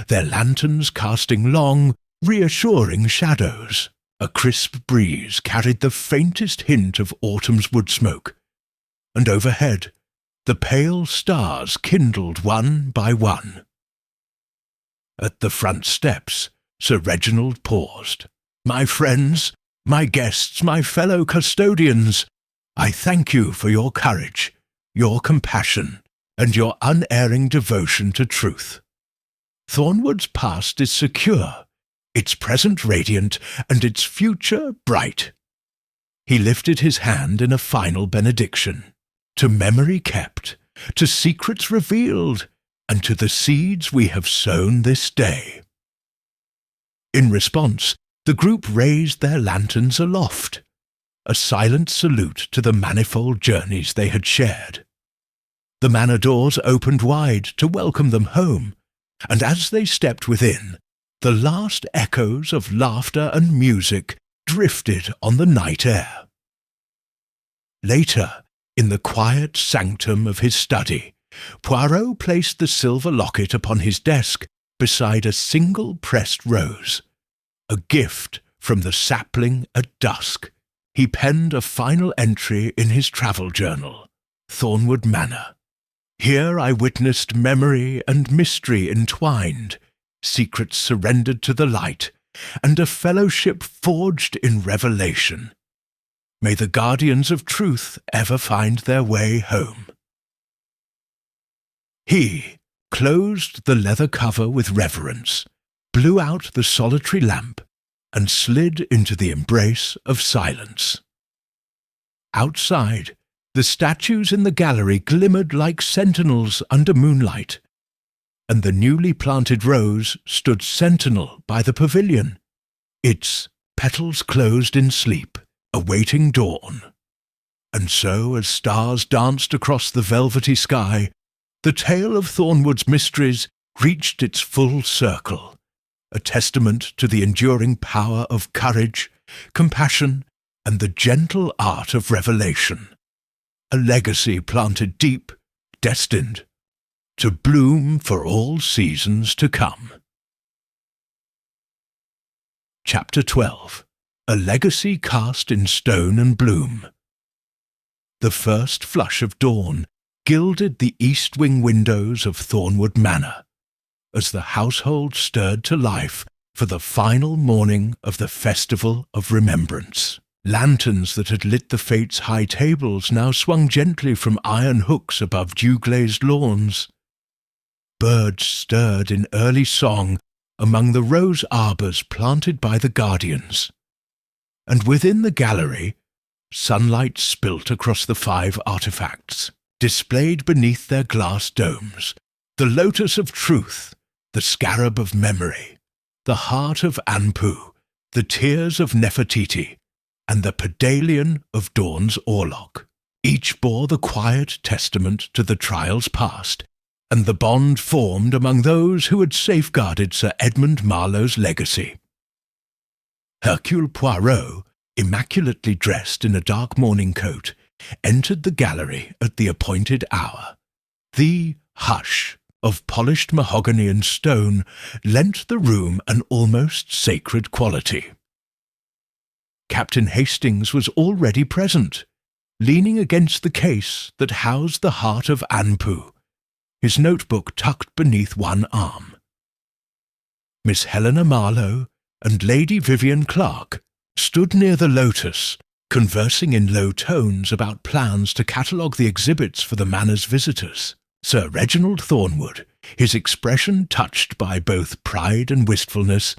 their lanterns casting long, reassuring shadows. A crisp breeze carried the faintest hint of autumn's wood smoke, and overhead the pale stars kindled one by one. At the front steps, Sir Reginald paused. "My friends, my guests, my fellow custodians, I thank you for your courage, your compassion, and your unerring devotion to truth. Thornwood's past is secure, its present radiant, and its future bright." He lifted his hand in a final benediction. "To memory kept, to secrets revealed, and to the seeds we have sown this day." In response, the group raised their lanterns aloft, a silent salute to the manifold journeys they had shared. The manor doors opened wide to welcome them home, and as they stepped within, the last echoes of laughter and music drifted on the night air. Later, in the quiet sanctum of his study, Poirot placed the silver locket upon his desk beside a single pressed rose, a gift from the sapling at dusk. He penned a final entry in his travel journal, Thornwood Manor. "Here I witnessed memory and mystery entwined, secrets surrendered to the light, and a fellowship forged in revelation. May the guardians of truth ever find their way home." He closed the leather cover with reverence, blew out the solitary lamp, and slid into the embrace of silence. Outside, the statues in the gallery glimmered like sentinels under moonlight, and the newly planted rose stood sentinel by the pavilion, its petals closed in sleep, awaiting dawn. And so, as stars danced across the velvety sky, the tale of Thornwood's mysteries reached its full circle, a testament to the enduring power of courage, compassion, and the gentle art of revelation, a legacy planted deep, destined to bloom for all seasons to come. Chapter 12. A Legacy Cast in Stone and Bloom. The first flush of dawn gilded the east wing windows of Thornwood Manor, as the household stirred to life for the final morning of the Festival of Remembrance. Lanterns that had lit the Fates' high tables now swung gently from iron hooks above dew-glazed lawns. Birds stirred in early song among the rose arbours planted by the guardians, and within the gallery sunlight spilt across the 5 artefacts, displayed beneath their glass domes: the lotus of truth, the scarab of memory, the heart of Anpu, the tears of Nefertiti, and the pedalion of Dawn's Orlok. Each bore the quiet testament to the trials past, and the bond formed among those who had safeguarded Sir Edmund Marlowe's legacy. Hercule Poirot, immaculately dressed in a dark morning coat, entered the gallery at the appointed hour. The hush of polished mahogany and stone lent the room an almost sacred quality. Captain Hastings was already present, leaning against the case that housed the heart of Anpu, his notebook tucked beneath one arm. Miss Helena Marlowe and Lady Vivian Clark stood near the lotus, conversing in low tones about plans to catalogue the exhibits for the manor's visitors. Sir Reginald Thornwood, his expression touched by both pride and wistfulness,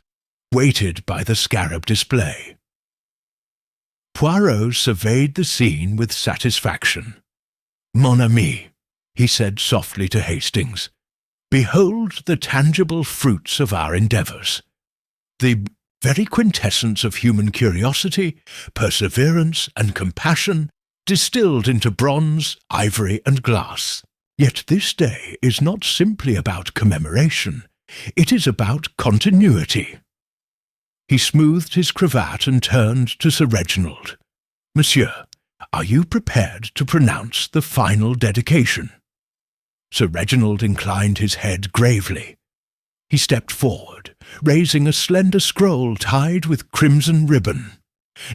waited by the scarab display. Poirot surveyed the scene with satisfaction. "Mon ami," he said softly to Hastings, "behold the tangible fruits of our endeavours. The very quintessence of human curiosity, perseverance, and compassion distilled into bronze, ivory, and glass. Yet this day is not simply about commemoration. It is about continuity." He smoothed his cravat and turned to Sir Reginald. "Monsieur, are you prepared to pronounce the final dedication?" Sir Reginald inclined his head gravely. He stepped forward, raising a slender scroll tied with crimson ribbon.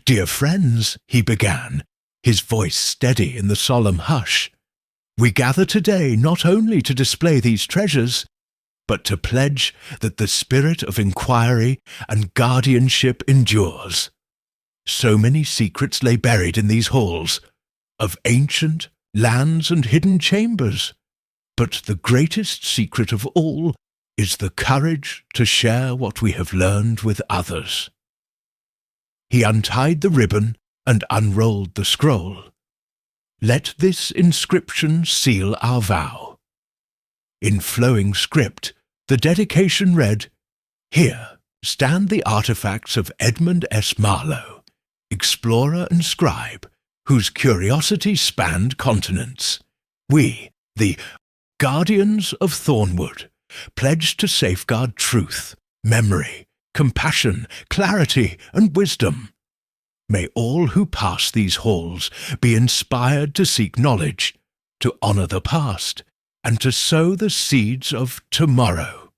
"Dear friends," he began, his voice steady in the solemn hush, "we gather today not only to display these treasures, but to pledge that the spirit of inquiry and guardianship endures. So many secrets lay buried in these halls, of ancient lands and hidden chambers, but the greatest secret of all is the courage to share what we have learned with others." He untied the ribbon and unrolled the scroll. "Let this inscription seal our vow." In flowing script, the dedication read, "Here stand the artifacts of Edmund S. Marlowe, explorer and scribe, whose curiosity spanned continents. We, the guardians of Thornwood, pledge to safeguard truth, memory, compassion, clarity, and wisdom. May all who pass these halls be inspired to seek knowledge, to honour the past, and to sow the seeds of tomorrow."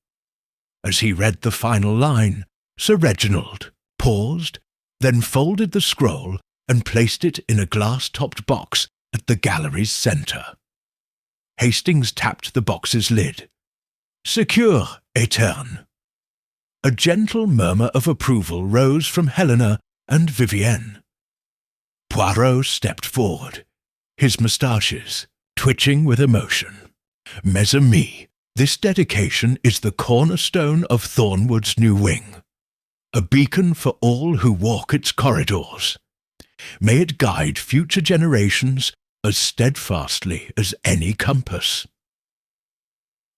As he read the final line, Sir Reginald paused, then folded the scroll and placed it in a glass-topped box at the gallery's centre. Hastings tapped the box's lid. "Secure, Eterne." A gentle murmur of approval rose from Helena and Vivienne. Poirot stepped forward, his moustaches twitching with emotion. "Mes amis, this dedication is the cornerstone of Thornwood's new wing, a beacon for all who walk its corridors. May it guide future generations as steadfastly as any compass."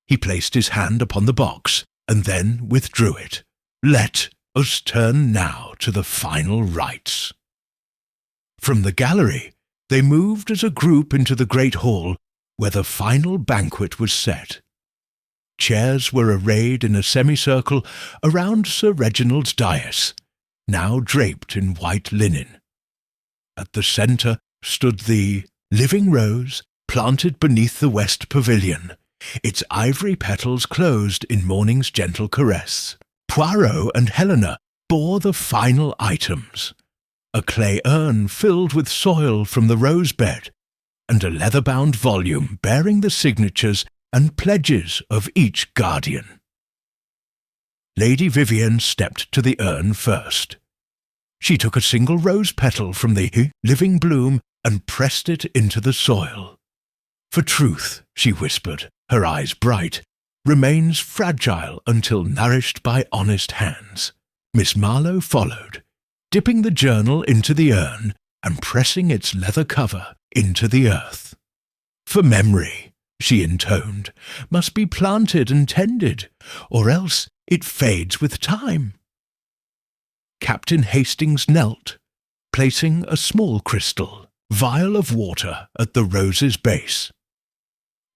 He placed his hand upon the box and then withdrew it. "Let us turn now to the final rites." From the gallery, they moved as a group into the great hall where the final banquet was set. Chairs were arrayed in a semicircle around Sir Reginald's dais, now draped in white linen. At the centre stood the living rose planted beneath the west pavilion, its ivory petals closed in morning's gentle caress. Poirot and Helena bore the final items, a clay urn filled with soil from the rose bed, and a leather-bound volume bearing the signatures and pledges of each guardian. Lady Vivian stepped to the urn first. She took a single rose petal from the living bloom and pressed it into the soil. "For truth," she whispered, her eyes bright, "remains fragile until nourished by honest hands." Miss Marlowe followed, dipping the journal into the urn and pressing its leather cover into the earth. "For memory," she intoned, "must be planted and tended, or else it fades with time." Captain Hastings knelt, placing a small crystal vial of water at the rose's base.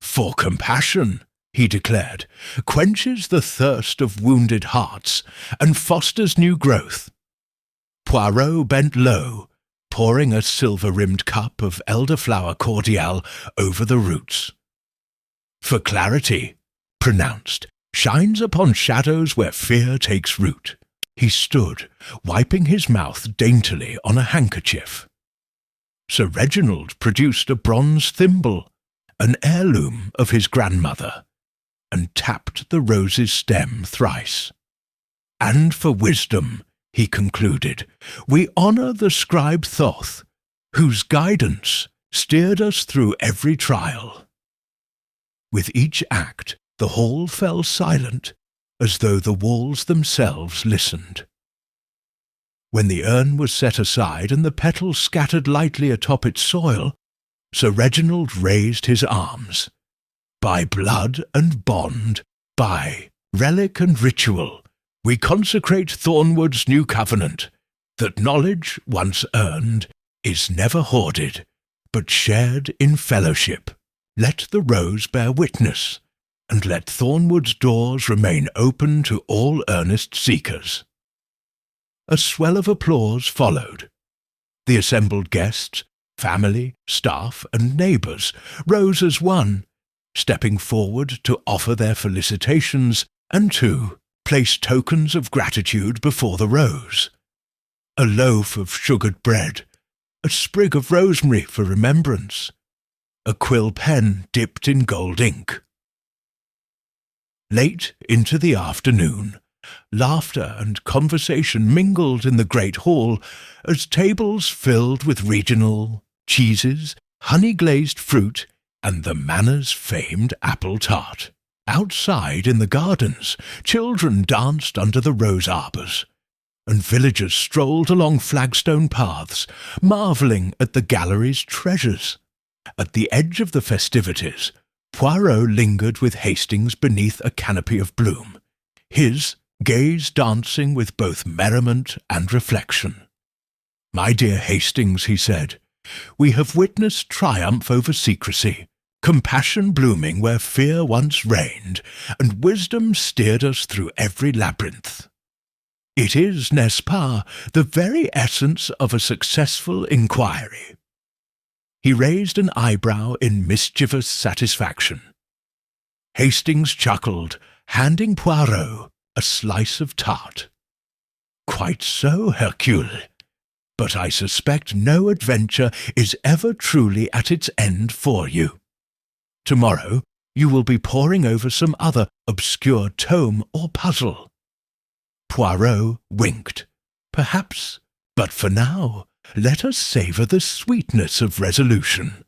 "For compassion," he declared, "quenches the thirst of wounded hearts and fosters new growth." Poirot bent low, pouring a silver-rimmed cup of elderflower cordial over the roots. "For clarity," pronounced, "shines upon shadows where fear takes root." He stood, wiping his mouth daintily on a handkerchief. Sir Reginald produced a bronze thimble, an heirloom of his grandmother, and tapped the rose's stem thrice. "And for wisdom," he concluded, "we honour the scribe Thoth, whose guidance steered us through every trial." With each act, the hall fell silent, as though the walls themselves listened. When the urn was set aside and the petals scattered lightly atop its soil, Sir Reginald raised his arms. "By blood and bond, by relic and ritual, we consecrate Thornwood's new covenant, that knowledge, once earned, is never hoarded, but shared in fellowship. Let the rose bear witness, and let Thornwood's doors remain open to all earnest seekers." A swell of applause followed. The assembled guests, family, staff, and neighbours rose as one, stepping forward to offer their felicitations and to place tokens of gratitude before the rose. A loaf of sugared bread, a sprig of rosemary for remembrance, a quill pen dipped in gold ink. Late into the afternoon, laughter and conversation mingled in the great hall as tables filled with regional cheeses, honey-glazed fruit, and the manor's famed apple tart. Outside in the gardens, children danced under the rose arbours, and villagers strolled along flagstone paths, marvelling at the gallery's treasures. At the edge of the festivities, Poirot lingered with Hastings beneath a canopy of bloom, his gaze dancing with both merriment and reflection. "My dear Hastings," he said, "we have witnessed triumph over secrecy, compassion blooming where fear once reigned, and wisdom steered us through every labyrinth. It is, n'est-ce pas, the very essence of a successful inquiry." He raised an eyebrow in mischievous satisfaction. Hastings chuckled, handing Poirot a slice of tart. "Quite so, Hercule. But I suspect no adventure is ever truly at its end for you. Tomorrow you will be poring over some other obscure tome or puzzle." Poirot winked. "Perhaps, but for now, let us savour the sweetness of resolution,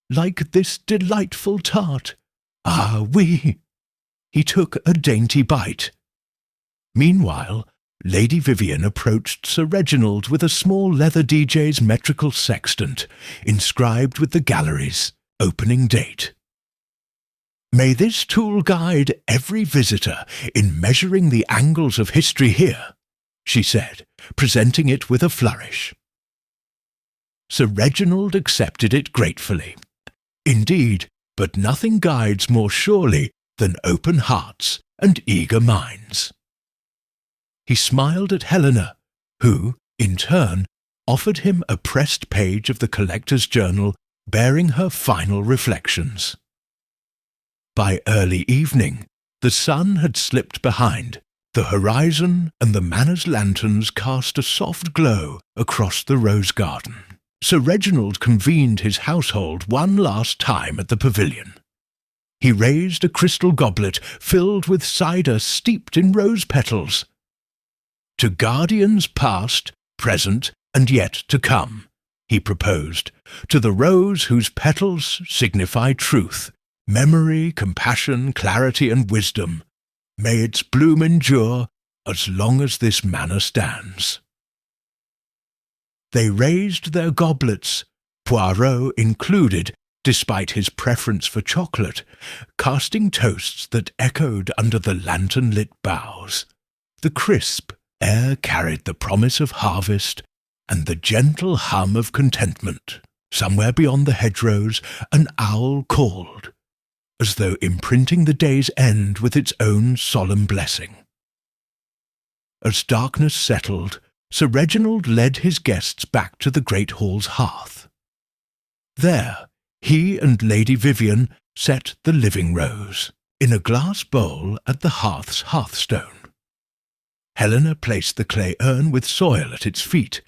like this delightful tart. Ah, oui." He took a dainty bite. Meanwhile, Lady Vivian approached Sir Reginald with a small leather DJ's metrical sextant, inscribed with the gallery's opening date. "May this tool guide every visitor in measuring the angles of history here," she said, presenting it with a flourish. Sir Reginald accepted it gratefully. Indeed, but nothing guides more surely than open hearts and eager minds. He smiled at Helena, who, in turn, offered him a pressed page of the collector's journal bearing her final reflections. By early evening, the sun had slipped behind. The horizon and the manor's lanterns cast a soft glow across the rose garden. Sir Reginald convened his household one last time at the pavilion. He raised a crystal goblet filled with cider steeped in rose petals. "To guardians past, present, and yet to come," he proposed, "to the rose whose petals signify truth, memory, compassion, clarity, and wisdom, may its bloom endure as long as this manor stands." They raised their goblets, Poirot included, despite his preference for chocolate, casting toasts that echoed under the lantern-lit boughs. The crisp air carried the promise of harvest and the gentle hum of contentment. Somewhere beyond the hedgerows an owl called, as though imprinting the day's end with its own solemn blessing. As darkness settled, Sir Reginald led his guests back to the great hall's hearth. There, he and Lady Vivian set the living rose in a glass bowl at the hearth's hearthstone. Helena placed the clay urn with soil at its feet,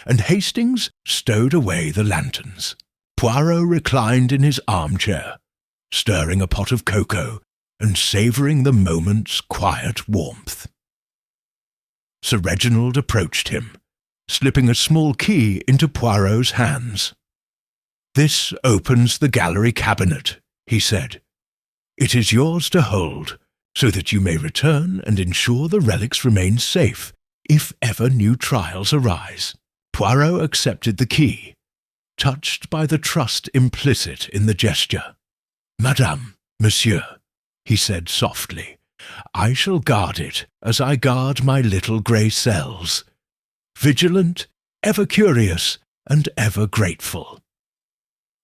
and Hastings stowed away the lanterns. Poirot reclined in his armchair, stirring a pot of cocoa and savouring the moment's quiet warmth. Sir Reginald approached him, slipping a small key into Poirot's hands. "This opens the gallery cabinet," he said. "It is yours to hold, so that you may return and ensure the relics remain safe if ever new trials arise." Poirot accepted the key, touched by the trust implicit in the gesture. "Madame, monsieur," he said softly, "I shall guard it as I guard my little grey cells, vigilant, ever curious, and ever grateful."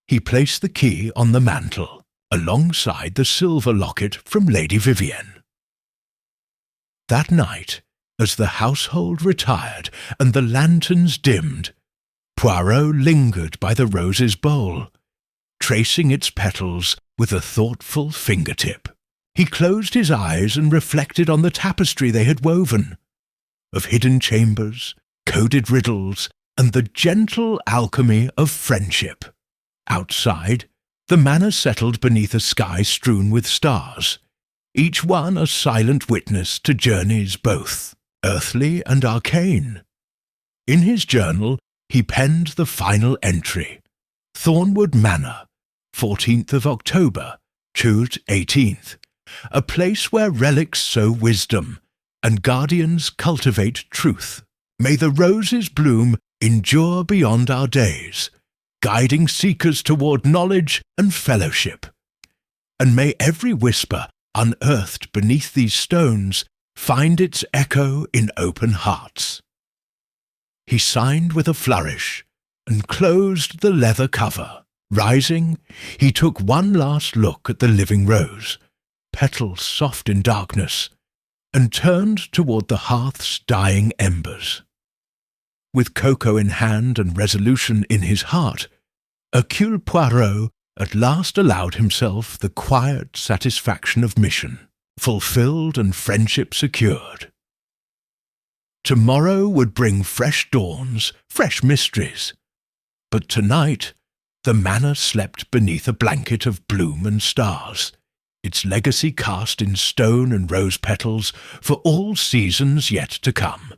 He placed the key on the mantel, alongside the silver locket from Lady Vivienne. That night, as the household retired and the lanterns dimmed, Poirot lingered by the rose's bowl, tracing its petals with a thoughtful fingertip. He closed his eyes and reflected on the tapestry they had woven, of hidden chambers, coded riddles, and the gentle alchemy of friendship. Outside, the manor settled beneath a sky strewn with stars, each one a silent witness to journeys both earthly and arcane. In his journal he penned the final entry: Thornwood Manor, 14th of October, Chute 18th, a place where relics sow wisdom and guardians cultivate truth. May the roses bloom endure beyond our days, guiding seekers toward knowledge and fellowship. And may every whisper unearthed beneath these stones find its echo in open hearts. He signed with a flourish and closed the leather cover. Rising, he took one last look at the living rose, petals soft in darkness, and turned toward the hearth's dying embers. With cocoa in hand and resolution in his heart, Hercule Poirot at last allowed himself the quiet satisfaction of mission, fulfilled and friendship secured. Tomorrow would bring fresh dawns, fresh mysteries, but tonight the manor slept beneath a blanket of bloom and stars, its legacy cast in stone and rose petals for all seasons yet to come.